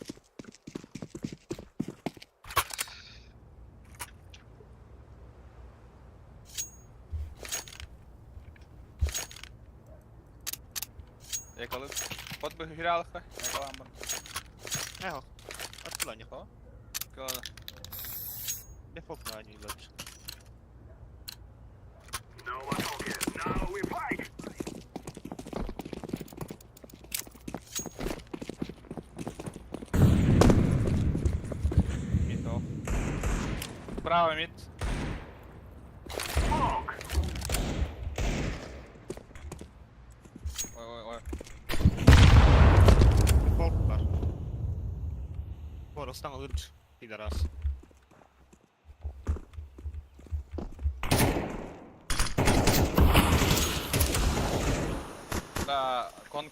Yakaladı. Pot bir hiralıkta. Yakalanma. Eho. Odplonie. O. Yakaladı. Nie fokno ani lepszy. No one talking. Now we fight. Mid off. Bravo mid. Smoke. Ой. Folk var. Orasından alırmış. Pideras. Da kon.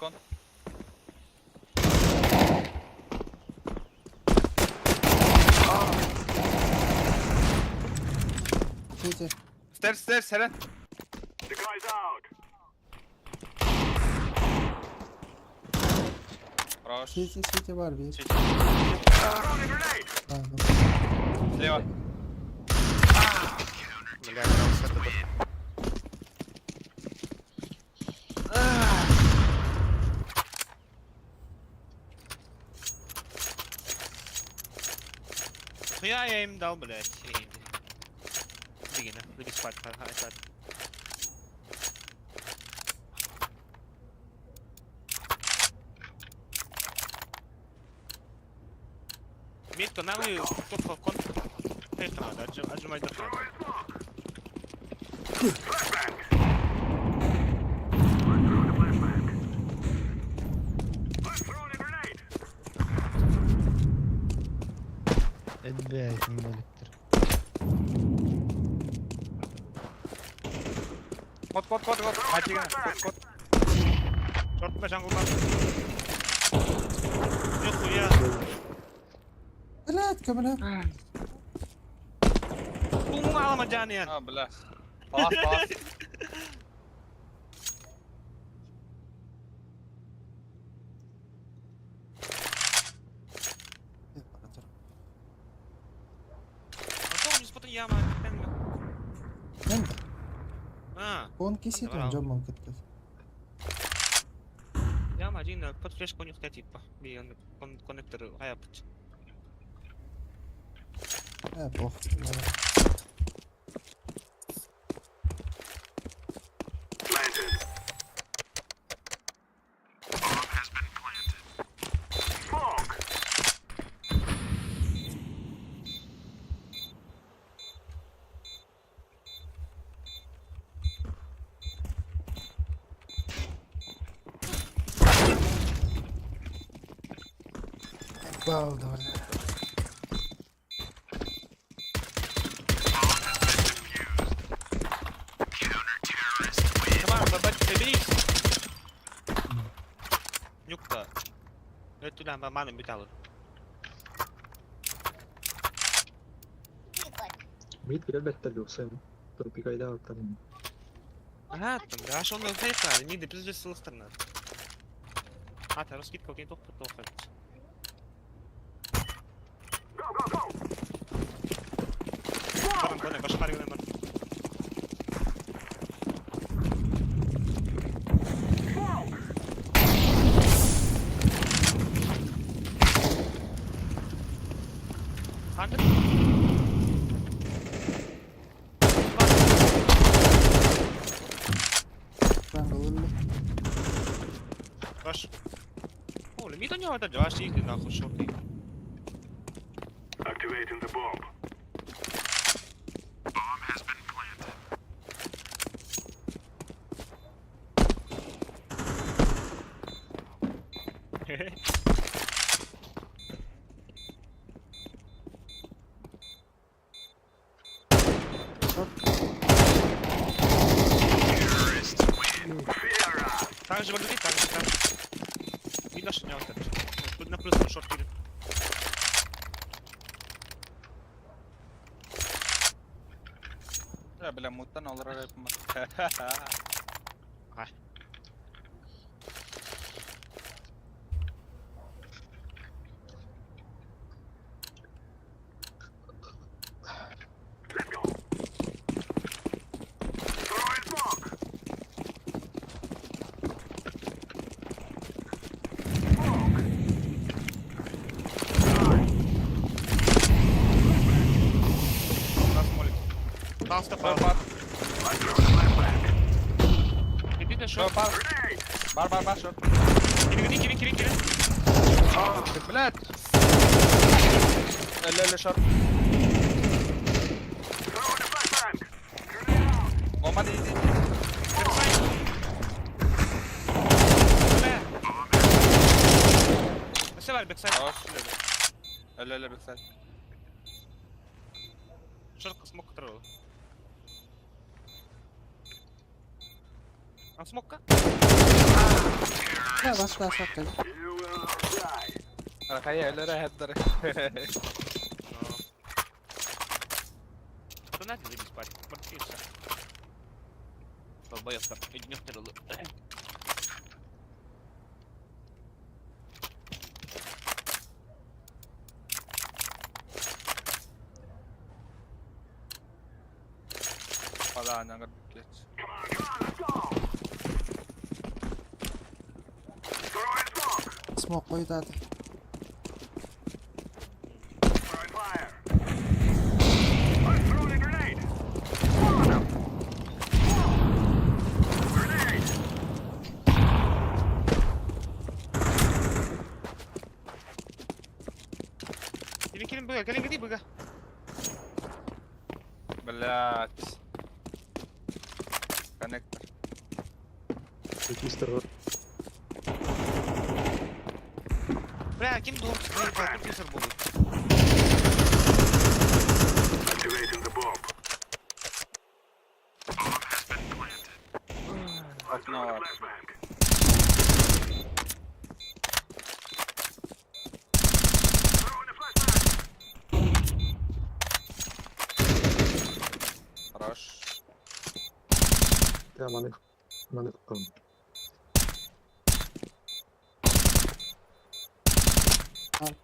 Сити. Stairs Heren. The guy's out. Хорош. Сити var bir. Throwing a grenade. Tamam. Слева. Бля, играл с этого. Я им дал, блядь. Беги, люби спать, спать. Митка, NAVI, кто в контр. Эфир надо, отжимать до фронта. Let's throw a grenade. Блядь, не молит. Код. Мальчика. Код. Шорт по джангл бар. Нихуя. Блядь, камера. Бум мало маджани. А, бля. Палас. Антон, не спотай яма. Ben А, 10 kişi Tamam. döneceğim markette. яма один, под флешку у них типа. И он коннектор хаяпать. He bok. Planted. Bomb has been planted. Smoke. Wow, давай. Tamam, baba, берись. Нюкта. Туда ману металлу. Мид келет беттелди оксойм. Туруп кайда аттан. Ага, там, да, ошо ондой кайта, миди бизде сылыстырнат. Ата, раскидка окей, тоқ тоқ. Барам, барам, башы қарай бар. Қандыр? Jungle өлі. Баш. О, мид у него даже аж игры нахуй шорты. Activating the bomb. Так же выглядит, так же там. Видно, что не вот это. Тут на плюс шорт кидает. Бля, муттан олар репма. Ай. Throwing smoke. Нас молит. Дал стопа. Бар, I'm throwing a flashbang. Иди на шорт. бар, Grenade. бар, шорт. Кири. Блядь. Эле шорт. Throwing a flashbang. Grenade out. Оман иди. Все var backside. Хорош, эле бексайд. Шорт смог контрол. А смог-ка? Ya bas bas bas. You will die. Рахая, эле рахаттар. Да надо забить парень. Мартишься. Долбоёб там. Иди не второй. Падана, блядь. Come on, let's go. Throwing smoke. Smoke koydu hadi. Throwing fire. I'm throwing a grenade. On him. Grenade. Келин быга, келин гиди быга. Блядь. Коннектор. Регистр. Бля, ким дом, компьютер будет. Activating the bomb. Окно. Flashbang. Throwing a flashbang. Хорош. Я маны. Маны.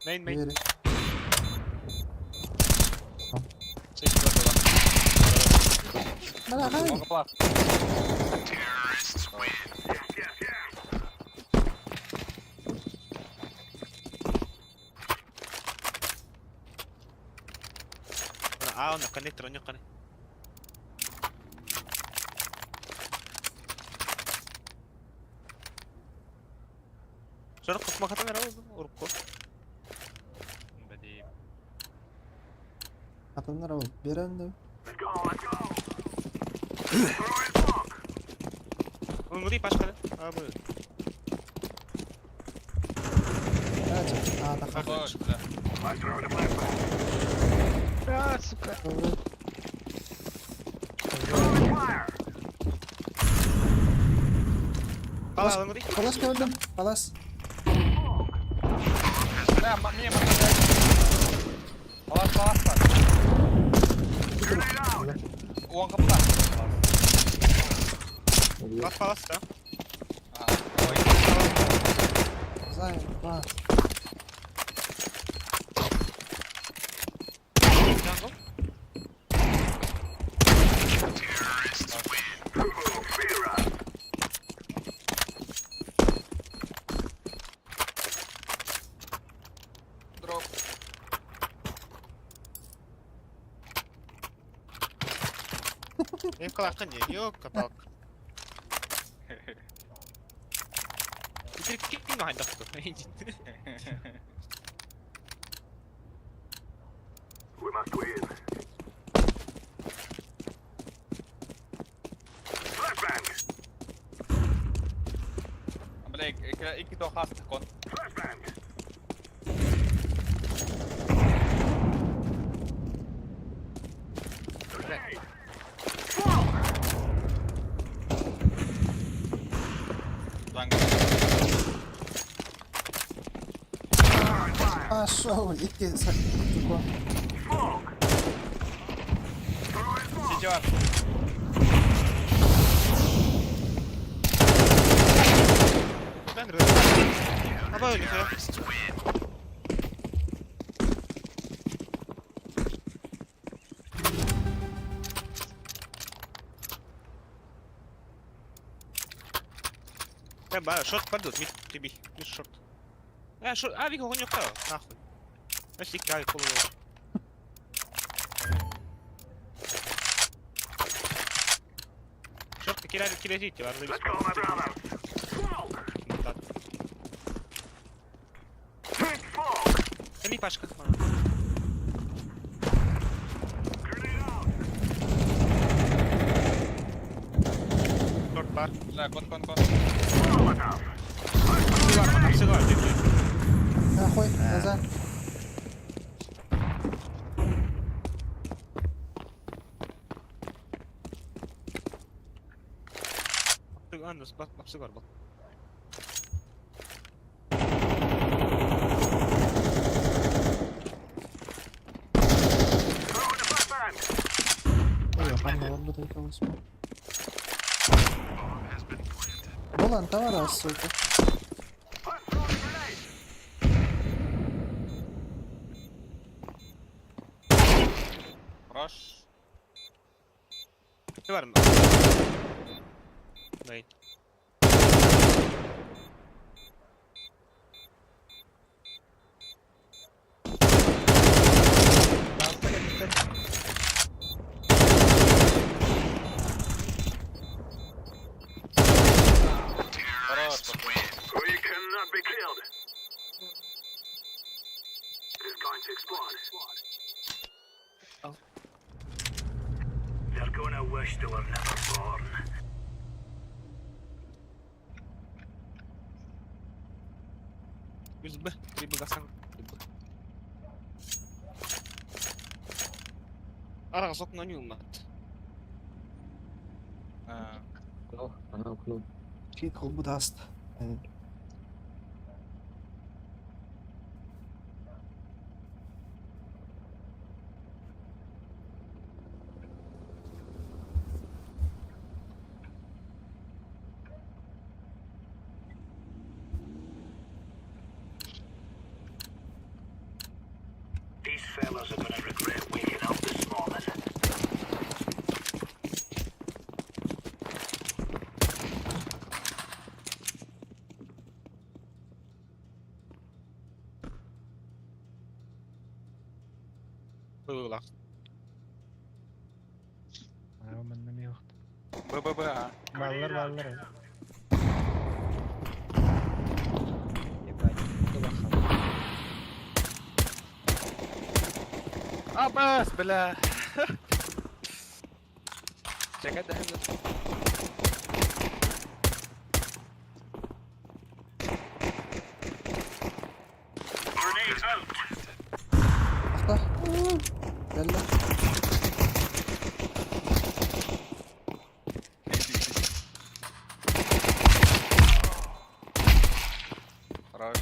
Main. Veri. Чисто было. Bana hayır. Много плат. Yes. А, он на коннектор, у него коннектор. Шорт смахатан рауз, урко. Бади. Adamlar oldu. Beren de. Let's go. Throwing smoke. Он внутри пашка, да? А, бы. Kaç. Aa da kalk. Хорош, бля. I'm throwing a flashbang. А, сука. Oldu. Throwing fire. Пала, он внутри. Palas gördüm. Palas. Bля, мне Alas var. Uang kapıda. Bas palas da. Займ, да. Jungle. Drop. Benim kalakın ne? Yok kapak. Bir kick mi halde tuttu? We must win. Flashbang. Bля, ik toch haast kon. Flashbang. Grenade. Пошел, иди за тихо. Сети var. Ben de Ama öyle ya. Ben bana short падают, мид тебе, мид short. Short, никого не встал, нахуй. Значит, играй, полу. Short, кирязите, ладно, Let's go, my brother. Smoke. Take fog. Сами пашка. Grenade out. Short bar. Bля, kon. Molotov. Сыгар, Нахуй, назад. Сыгар был. Throwing a flashbang. Ой, ладно, вот бы только успел. Булан, товара, сука. I'm throwing a grenade. Rush. Сыгар. Дай. Хорош. We cannot be killed. It is going to explode. They're gonna wish they were never born. Yüz B. Bir basan. Ara sok na nyumat. Она окно. Чит колбу даст. These fellas are gonna regret waking up this morning. Buyurlar. Benden yok. ББ, а. Ballar. Ебать, кулаха. Абас, бля. Чекай, дай. Grenade out. Ах, يلا. Хорош.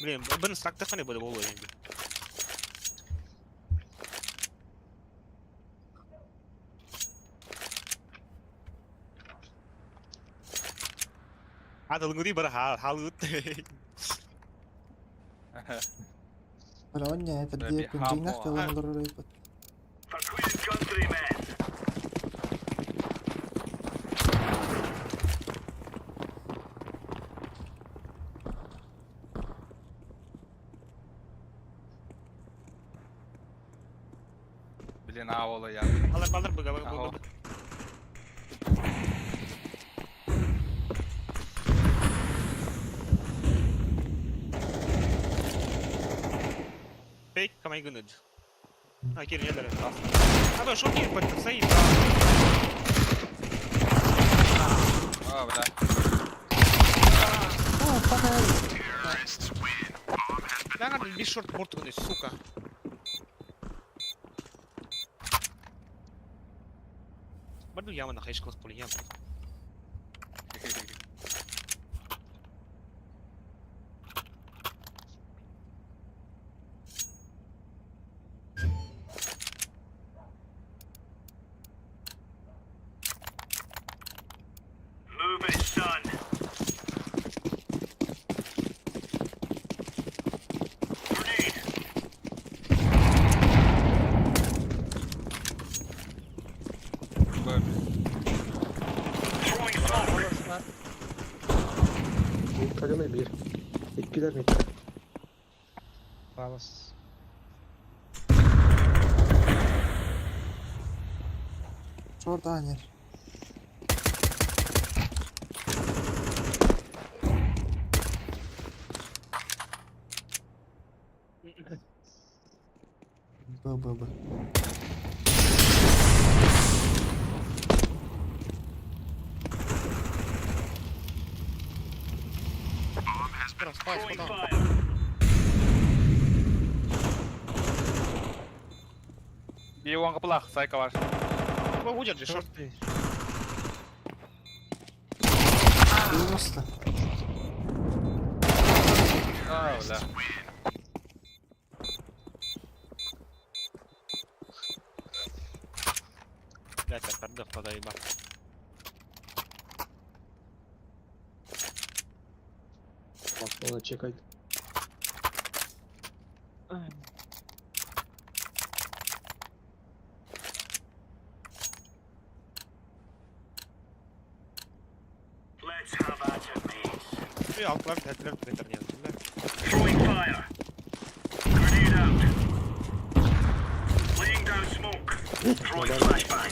Блин, бірін сұрақта қане болды болу енді. Адылыңды бір хал өтті. Pero ogni per Beh, dire abbiamo- benzina che non loro report. For Queen countrymen. Bilin havalı ya. Baldır bu. Aho. Fake, come on, good. А, Кирилл, я дарю. А, да, шутки, хоть стоит. Aa bля. Oh, fuck Да, надо без шорт морту, сука. Баду яма на хайшкалах полиям. Move it, son. Grenade. Böyle. Throwing smoke. Kaleme bir. İkiler mi? Палас. Short Anir. Б. Throwing fire. Bir ulan kapılar. Sayka var. Ну, удержи, шорт. Шорты. 90. Aa bля. Блядь, я пердых тогда ебать. Ona çekay. Let's have at it, mates. И altlar tedler preterniye. Throwing fire. Grenade out. Laying down smoke. Throwing flashbang.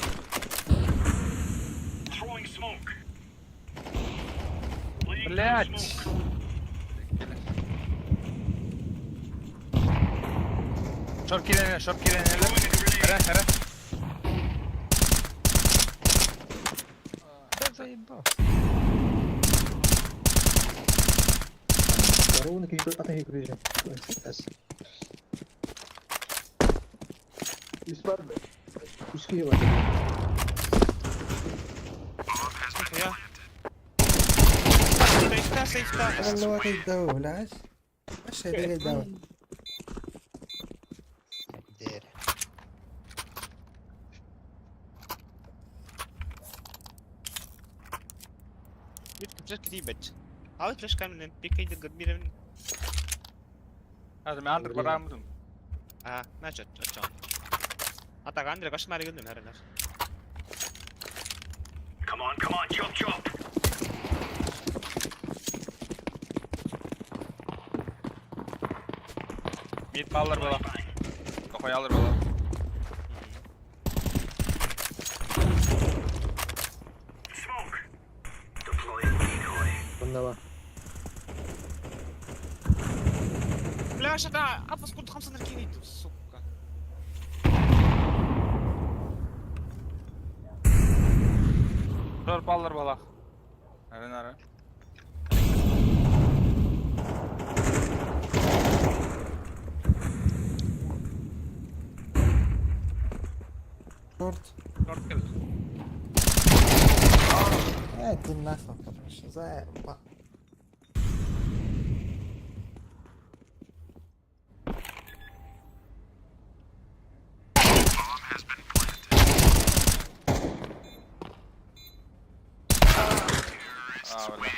Throwing smoke. Laying down Блядь. smoke. Şort gireneler. Throwing a grenade. Eren. Да заебал. Здорово, атаки курили. İspat. Üsküye bak. Я. Сейфта. والله تيداو العاش. اش هذا اللي داو؟ دير. Флеш кидибет. Ал флеш камен пикейдер гырбирен. Hadi ben andır paramı. А, значит, чё? Атак Андре кошмар гыным herler. Come on, chop. Mid alır bala. Flashbang. Kafayı alır bala. Smoke. Deploying decoy. Bunda var. Флеш это апас кунт 5 наркинит, сука. Şort alır bala. Eren. Short. Шорт кил. Ты нахуй, короче, заебал. бля.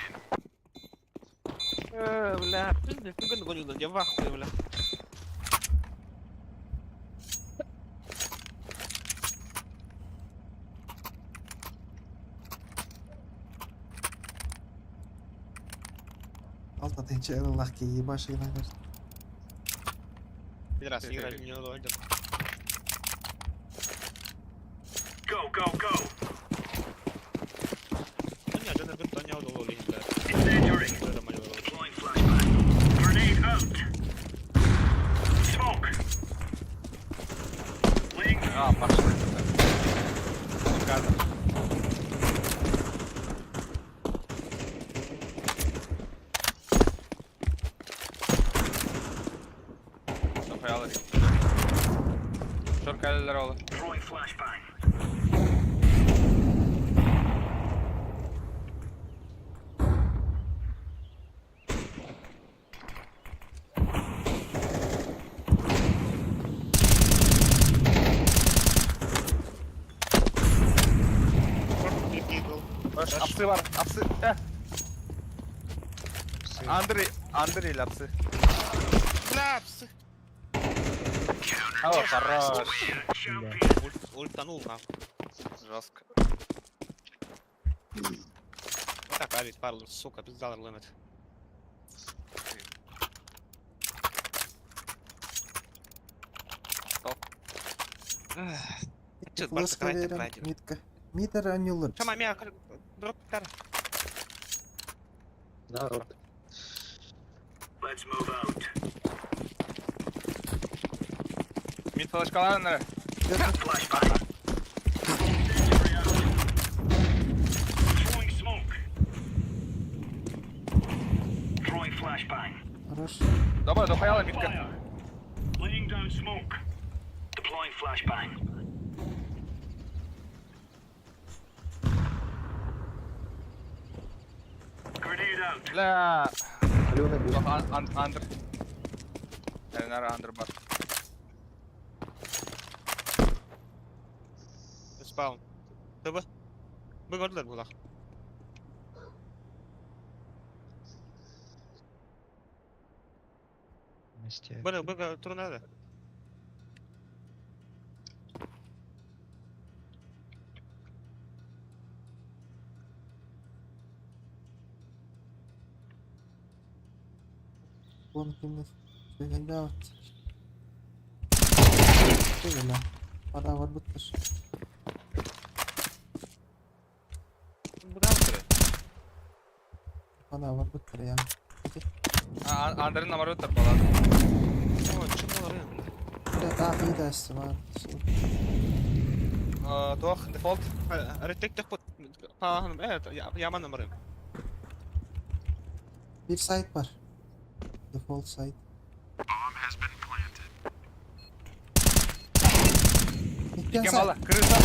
Бля, пиздец, ну гони, я в ахуе, бля. Alta tinche Allah ki başı gider. Пидорас, играть не надо. Go, go, go. Не, да на бинто не удалось, бля. Incendiary. Это моё. Deploying flashbang. Grenade out. Smoke. Laying down. А, пошли. Гадно. Стояли. Шоркали роли. Throwing flashbang. Apsı var. Apsı. Андри или апсы? Бля, псы. О, хорош. Champion. Ультанул нахуй. Жестко. Вот так авит пару, сука, пиздал лимит. Чё, Флешка барса крайне верен. крайне. Митка. Митер анюлыр. Чама, меня дроп кар. Народ. Let's move out. Mid flaşkalar. Flashbang. Incendiary out. Throwing smoke. Throwing flashbang. Хорош. Добре, дохаяли мідка. Fire. Laying down smoke. Deploying flashbang. Grenade out. Бля. Алена бил. Андр. Нара андр бар. Спаун. Тобы. Вы гордер булах. Быга турнада. Вон kimdir. Şöyle devam et. Şöyle. Para var bıttır. Буда утре. Para var bıttır ya. Андрин намарот тапалады. О, чё было рын? Bir daha iyi dersi var. Тох, дефолт. Ретек так вот. Это яма номеры. Bir site var. Default site. İlk Кемала. Крыса.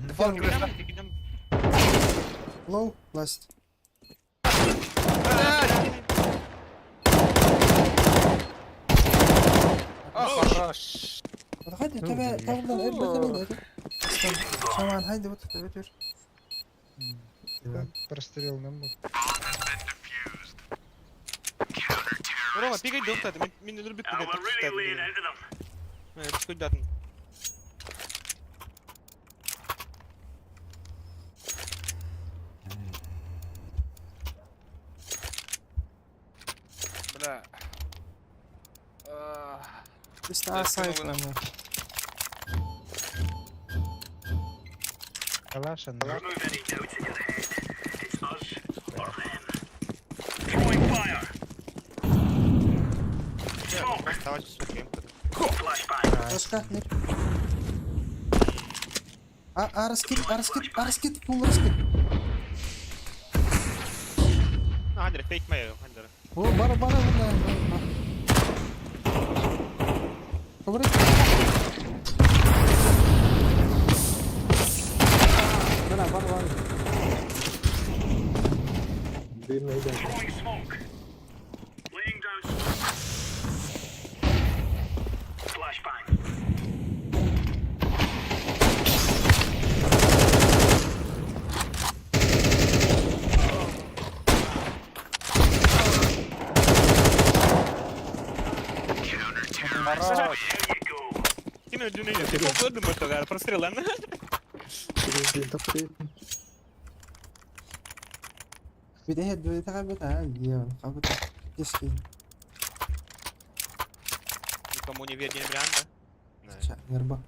Дефолт крыса. Low last. О, хорош. Hadi tabi tabinden elbette. Şaman haydi bu tabi. Прострел нам был. Рома, пикай дом, кстати. Меня не любит And пикать. we're really laying into them. Это скудятно. Бля. İşte A site var. Калаша, Remove any doubts in your head. It's us or them. Throwing fire. Smoke. Оставайся, сука. Flashbang. Başka ne? Araskit, full araskit. Андре, фейк мою, Андре. Bu bana bunlar. Kabul et. Bana. Дым найдем. Throwing smoke. Laying down flashbang. Junior. Ты походу мы тогда прострелен. بداية دويتا قبل عادي قبل كيسكي Никому не верь, не вариант, да? شا نربح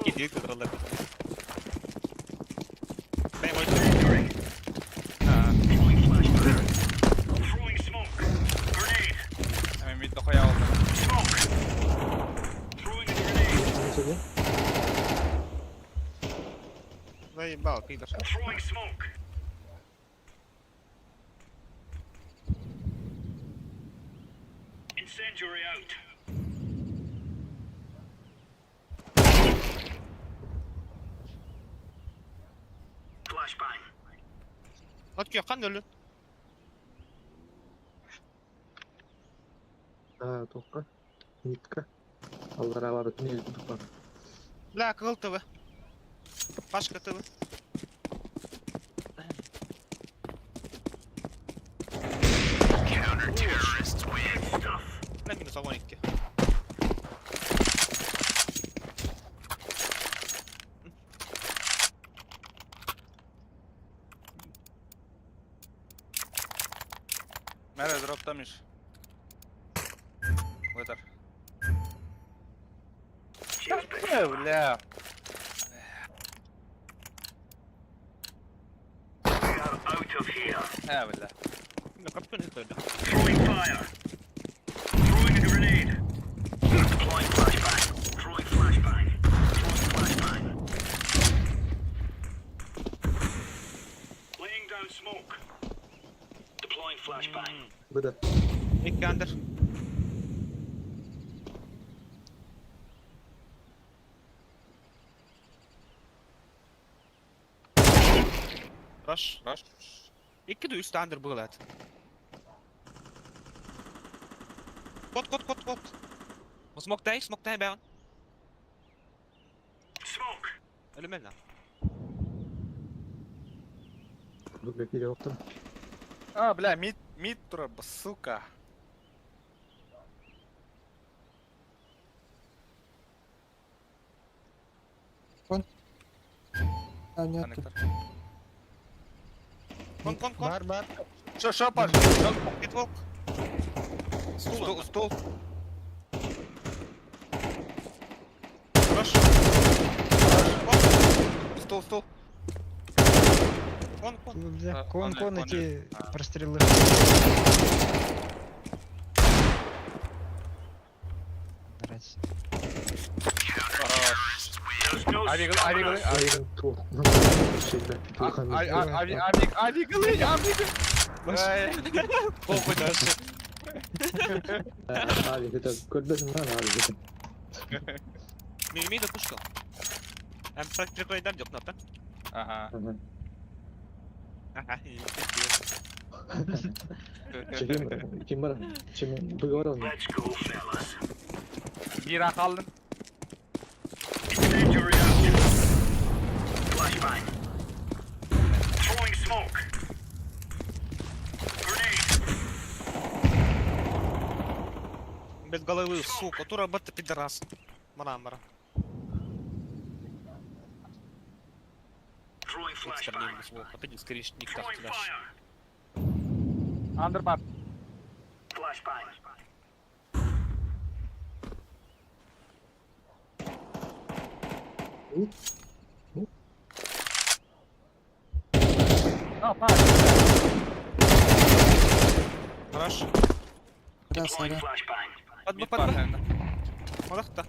Кидик тут роллер. Дай мой Throwing flashbang. Throwing smoke. Grenade. Mid doxoya oldu. Smoke. Throwing a grenade. заебал, пидор. Throwing smoke. Incendiary out. Flashbang. Окей, қандай тоққа нитка алдыра барып не тұққа لا кылтыбы. Пашка тыбы. Counter-terrorists win. Stuff. На минус авонитки. Nerede droptamış? Yeter. Bля. We are out of here. He bля. Ну, как ты не туда? Throwing fire. Throwing a grenade. Deploying flashbang. Throwing flashbang. Throwing flashbang. Laying down smoke. Deploying flashbang. буде İlk андер. Rush. İki de üst андер было. Кот. Смоктай бәғын. Smoke. Ölümел. бүгін келе оқтым А, бля, мид тұр, сука. нет Коннектор. Кон. Бар. Шо, паш. Кетволк. Стул. Rush. Стул. Кон. Кон эти прострелы. Нравится. There's no Авигл. айдың тоқ şeyde тоқан Авигл. Похуй даже. abi это көрдің lan abi Мими допустил. Приколайдар жоқ нота. Ага. kim var kim договорил Let's go, fellas. Bir kaldın. Incendiary out. Flashbang. Throwing smoke. Grenade. Без головы, сука. Ту работа пидорас. Мрамора. Throwing flashbang. Опять скорее никак Throwing тебя. fire. Underbar. Flashbang. Хорошо. Deploying flashbang. Подбы. Молодца.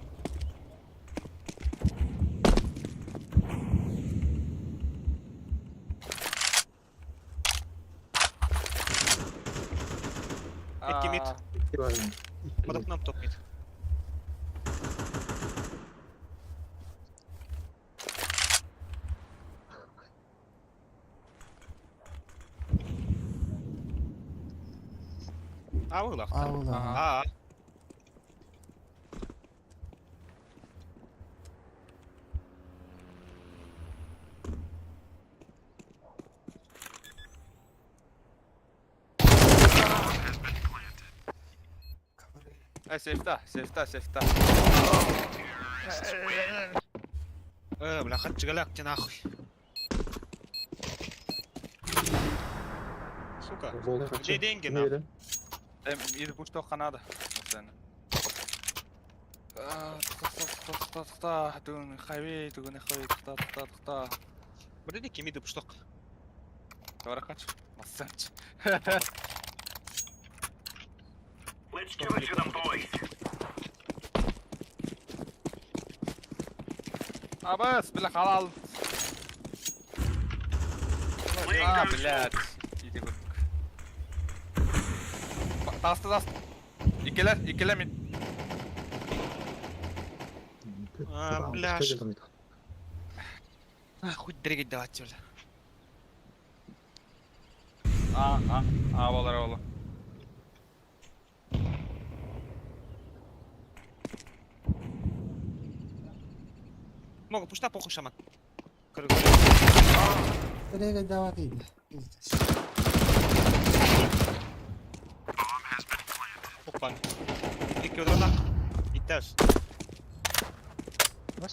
İki mid. Под окном топ мид. Аула. аула Сейфта. Бля, галяк тебе нахуй. Сука, Волны где деньги, нахуй? Нелі. Иди пусть то Канада. Тугун хайвей, та. Бля, кемиды пушток. Товарахач. Массач. Let's give it to them, boys. Абас, бля, халал. Блядь. Иди вот. Таста. Икелер мид. Бля, Скажи там, хоть дрегать давать, бля. Болар. Могу пушта похуй, шаман. Регай давай. Опа. Икки удрана. Иттәш.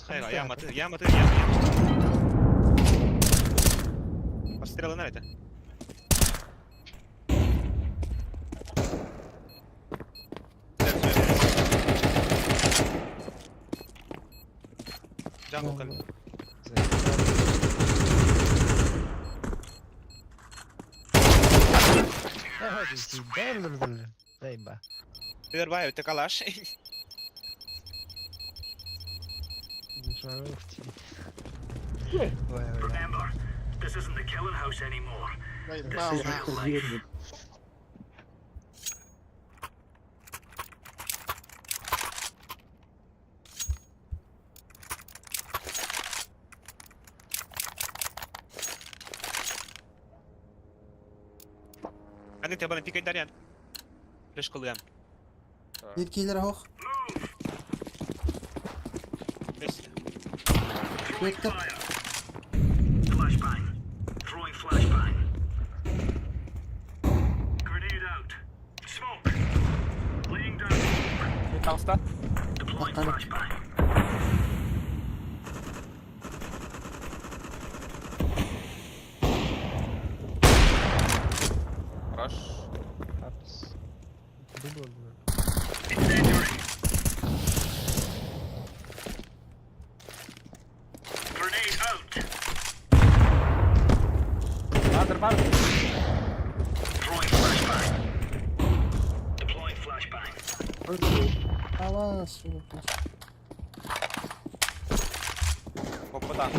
Хайга, яматы. Пострелы на это. Джангл камень. Заеба. Вербаю, ты калаш. Remember, this isn't the killing house anymore. This is real life. Они тебя пикать дарян. Флеш кылыям. Еркейлер хоқ. Bekle. Flashbang. Throwing flashbang. Grenade out. Smoke. Laying down smoke. Таста. Deploying Bakalım. flashbang. Хорош. Incendiary. Grenade out. Андерман. Throwing flashbang. Deploying flashbang. Hava soğuk. Опа.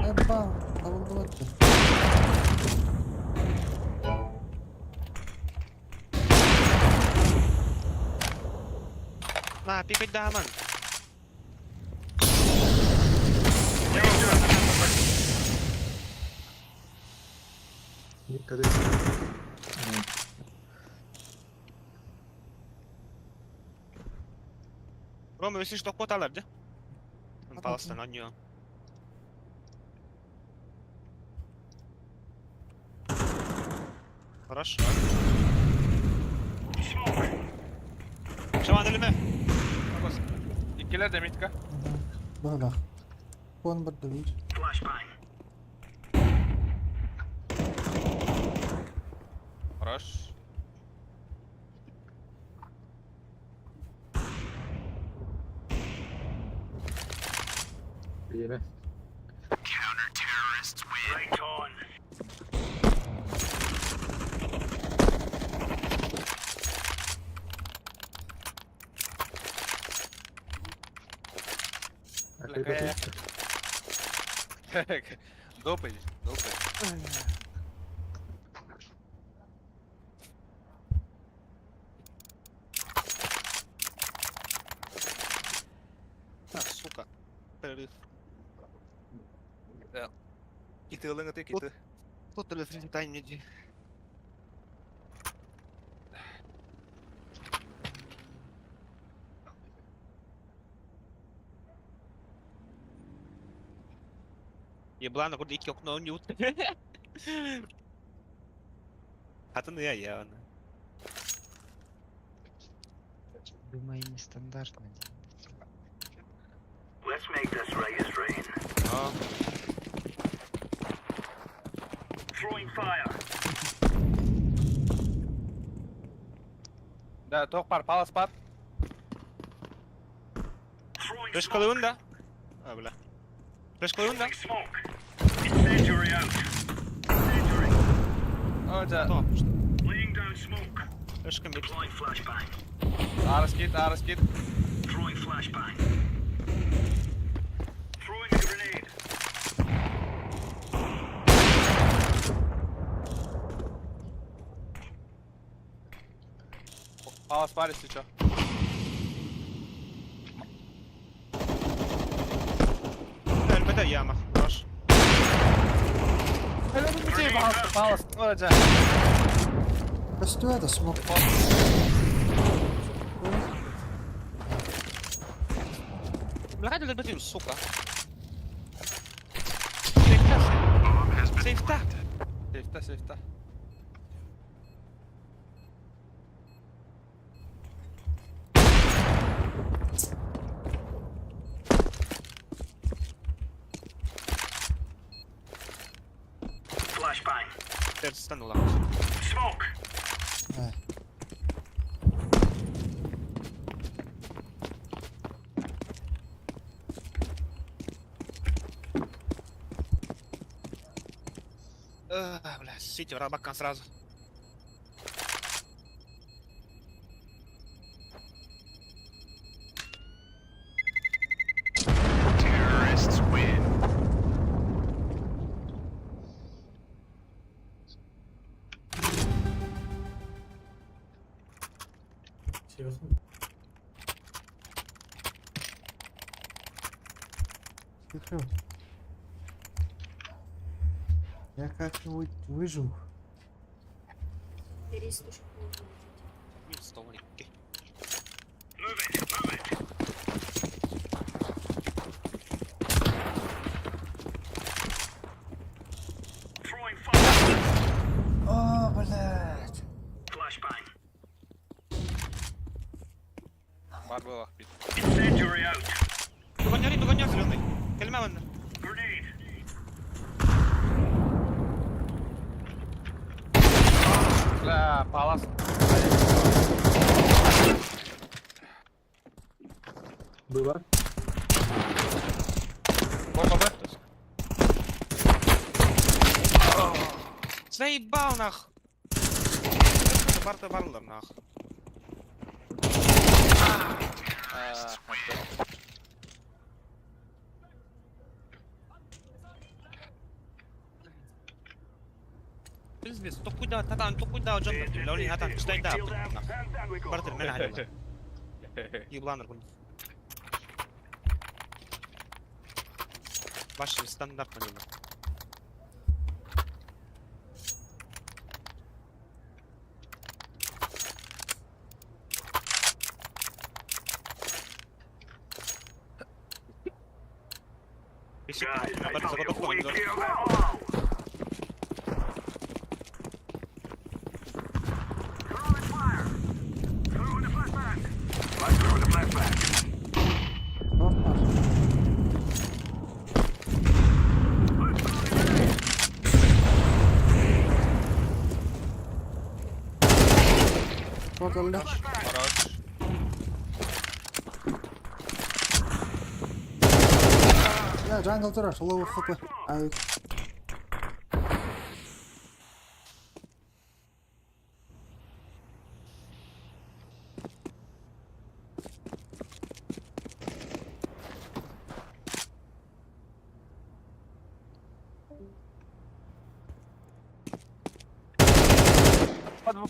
Epa. Alındı baktı. На, пикать даман. Dikkat et. Рома, если что, кот алар, да? Он палasta на нее. Хорошо. Шаман ölüme. İkiler de mitka. Bak. Kon bir dövüş. Flashbang. Хорош. Yeme. Right on. Какая? Допай. А, сука. Перерыв. И ты лынга ты киты. Тут перерыв тай мне ди. Еблана, куда iki okna oynuyor. Хатын я. Думаю, нестандартно. Let's make this right as rain. Throwing fire. Да, тоқ бар, палас бар. Throwing Флеш smoke. қалуын да. Бля. Флеш қалуын да. Throwing smoke. Incendiary out. Incendiary. О, да. Laying down smoke. Флеш кім бет. Deploying flashbang. Арыс кет. Throwing flashbang. Throwing a grenade. Палас бар, если чё. Әлбәттә яма. Хорош. Палас. О, да. Let's do it, smoke. Бля, хай дадуть бетим, сука. Сейфта. Сейфта. Flashbang. Терстан ула. Smoke. Бля, сити рабакан сразу. Тихо. Я как-нибудь выжил. Столники. Move it. Throwing fire. О, блядь. Flashbang. Бар был бит. Incendiary out. Догоняй, зеленый. Кельма вон. Grenade. Бля, палас. Было. Бомба Б. Заебал нах. Барлар нах. Пиздец, то куда, Джон, лоли хатан, стой да. Бартер, мен хадим. Ебланер кун. Ваш стандарт маневр. Guys, I Бартер, tell you, заготовку we не kill them all. Throwing fire. Throwing the flashbang. I'm throwing the flashbang. Опа. Вот он, да. Хорош. Да, джангл тураж, лоу хп. Ай.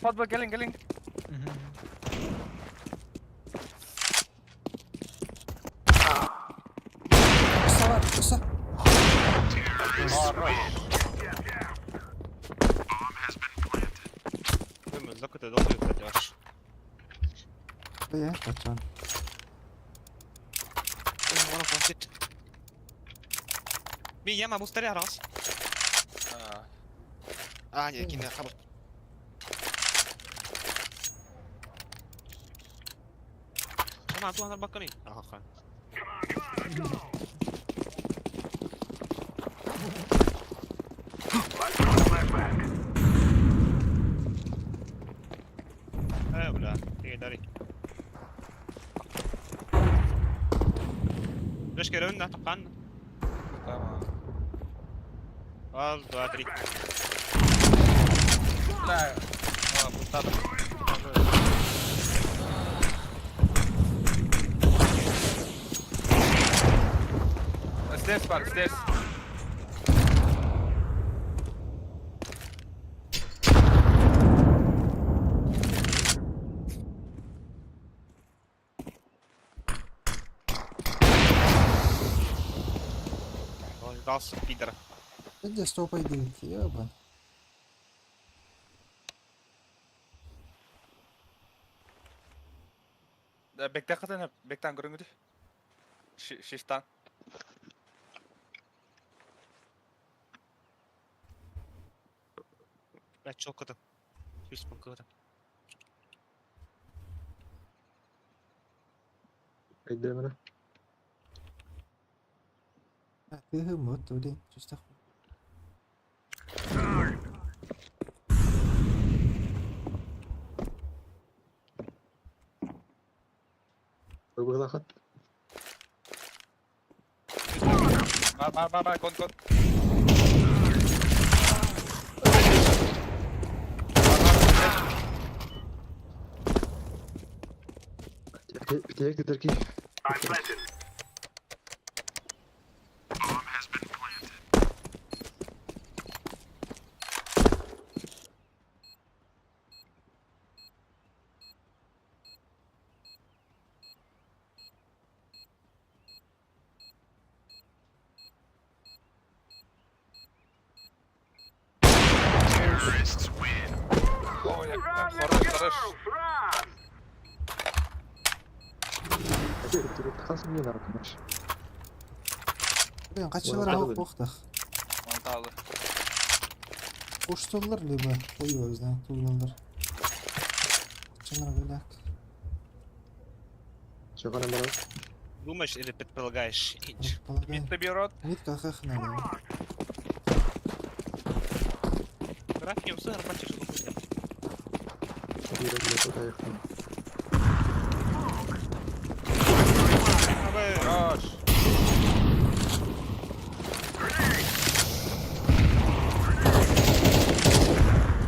Под Б, gelin. Кыса var, kısa. Думаю, закрытый долгий пойдешь. Я, пацан. Bir yama bu stary raz. A nie, kinę, chyba. Tamam tuhanlar bakkanayım. Aha kan. Bля, дари. Лишь керевин тапқан. Tamam. Al, 2, 3. Бля. Пустата. Стейрс бар, стейрс. Ой, дался, пидор. Иди стопай дым, ебан. Bekle katana, bekten görüngü. Shift'tan. Ben çok kötü. Hiç bu kötü. Kaydı mı? Cứ hư một tôi đi, just stop. Burada kat. Bye, kon. Bitecek de Türkiye. I'm planted. Terrorists win. Oh ya, karış. Türkiye kalsın yine arkadaş. Ben kaç yıllar Orada alıp da- boktak. Mantarlı. Koşturlar lübe. Koyu o yüzden kullanılır. Чего беляк? Чего нам брать? Думаешь или предполагаешь? Инч. Предполагаю. Bitti bir rot. Нитка как надо. Графием сыр, бачишь, что хуйня. Бира для туда ехал. Abi. Хорош.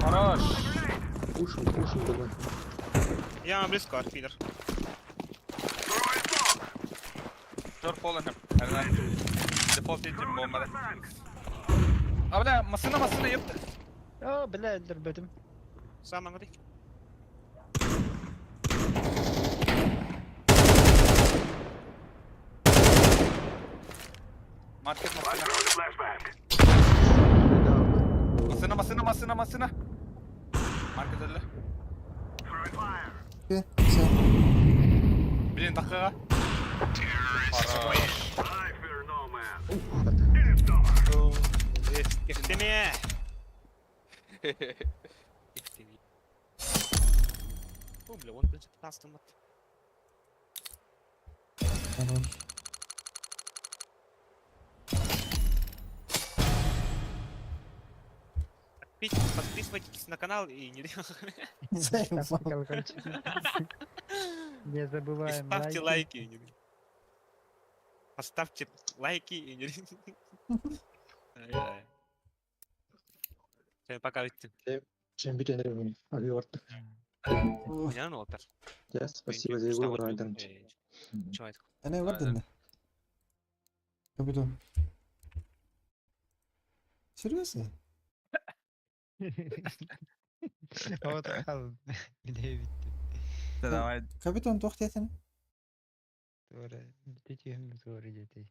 Хорош. Пушим давай. Я близко от фидер. Dur falan hep. Herden. Default için bombalar. Abi de masına yaptı. اه بلا دربتم. Сам говори. Market I'm masına. throwing a flashbang. Masına. Market öyle. Throwing fire. Okey, güzel. Birin dakika. Terrorists Хорош. I fear no man. Hit him, Stomach. Eftimi. Eftimi. Oh, бля, он будет классно. Хорош. Подписывайтесь на канал и не Заебал. Колокольчик. Не забываем ставьте лайки. лайки. и не- Поставьте лайки и не... Ай-яй. Всем пока. Чем бить энергию? Авиорт. Ох, Меня ну опер. Я спасибо за игру, Райден. Чего это? أنا ودنا. Капитан. Серьезно? Вот хал. Где bitti. Давай. Капитан to'xtatın. Sonra bitti sonra dedi.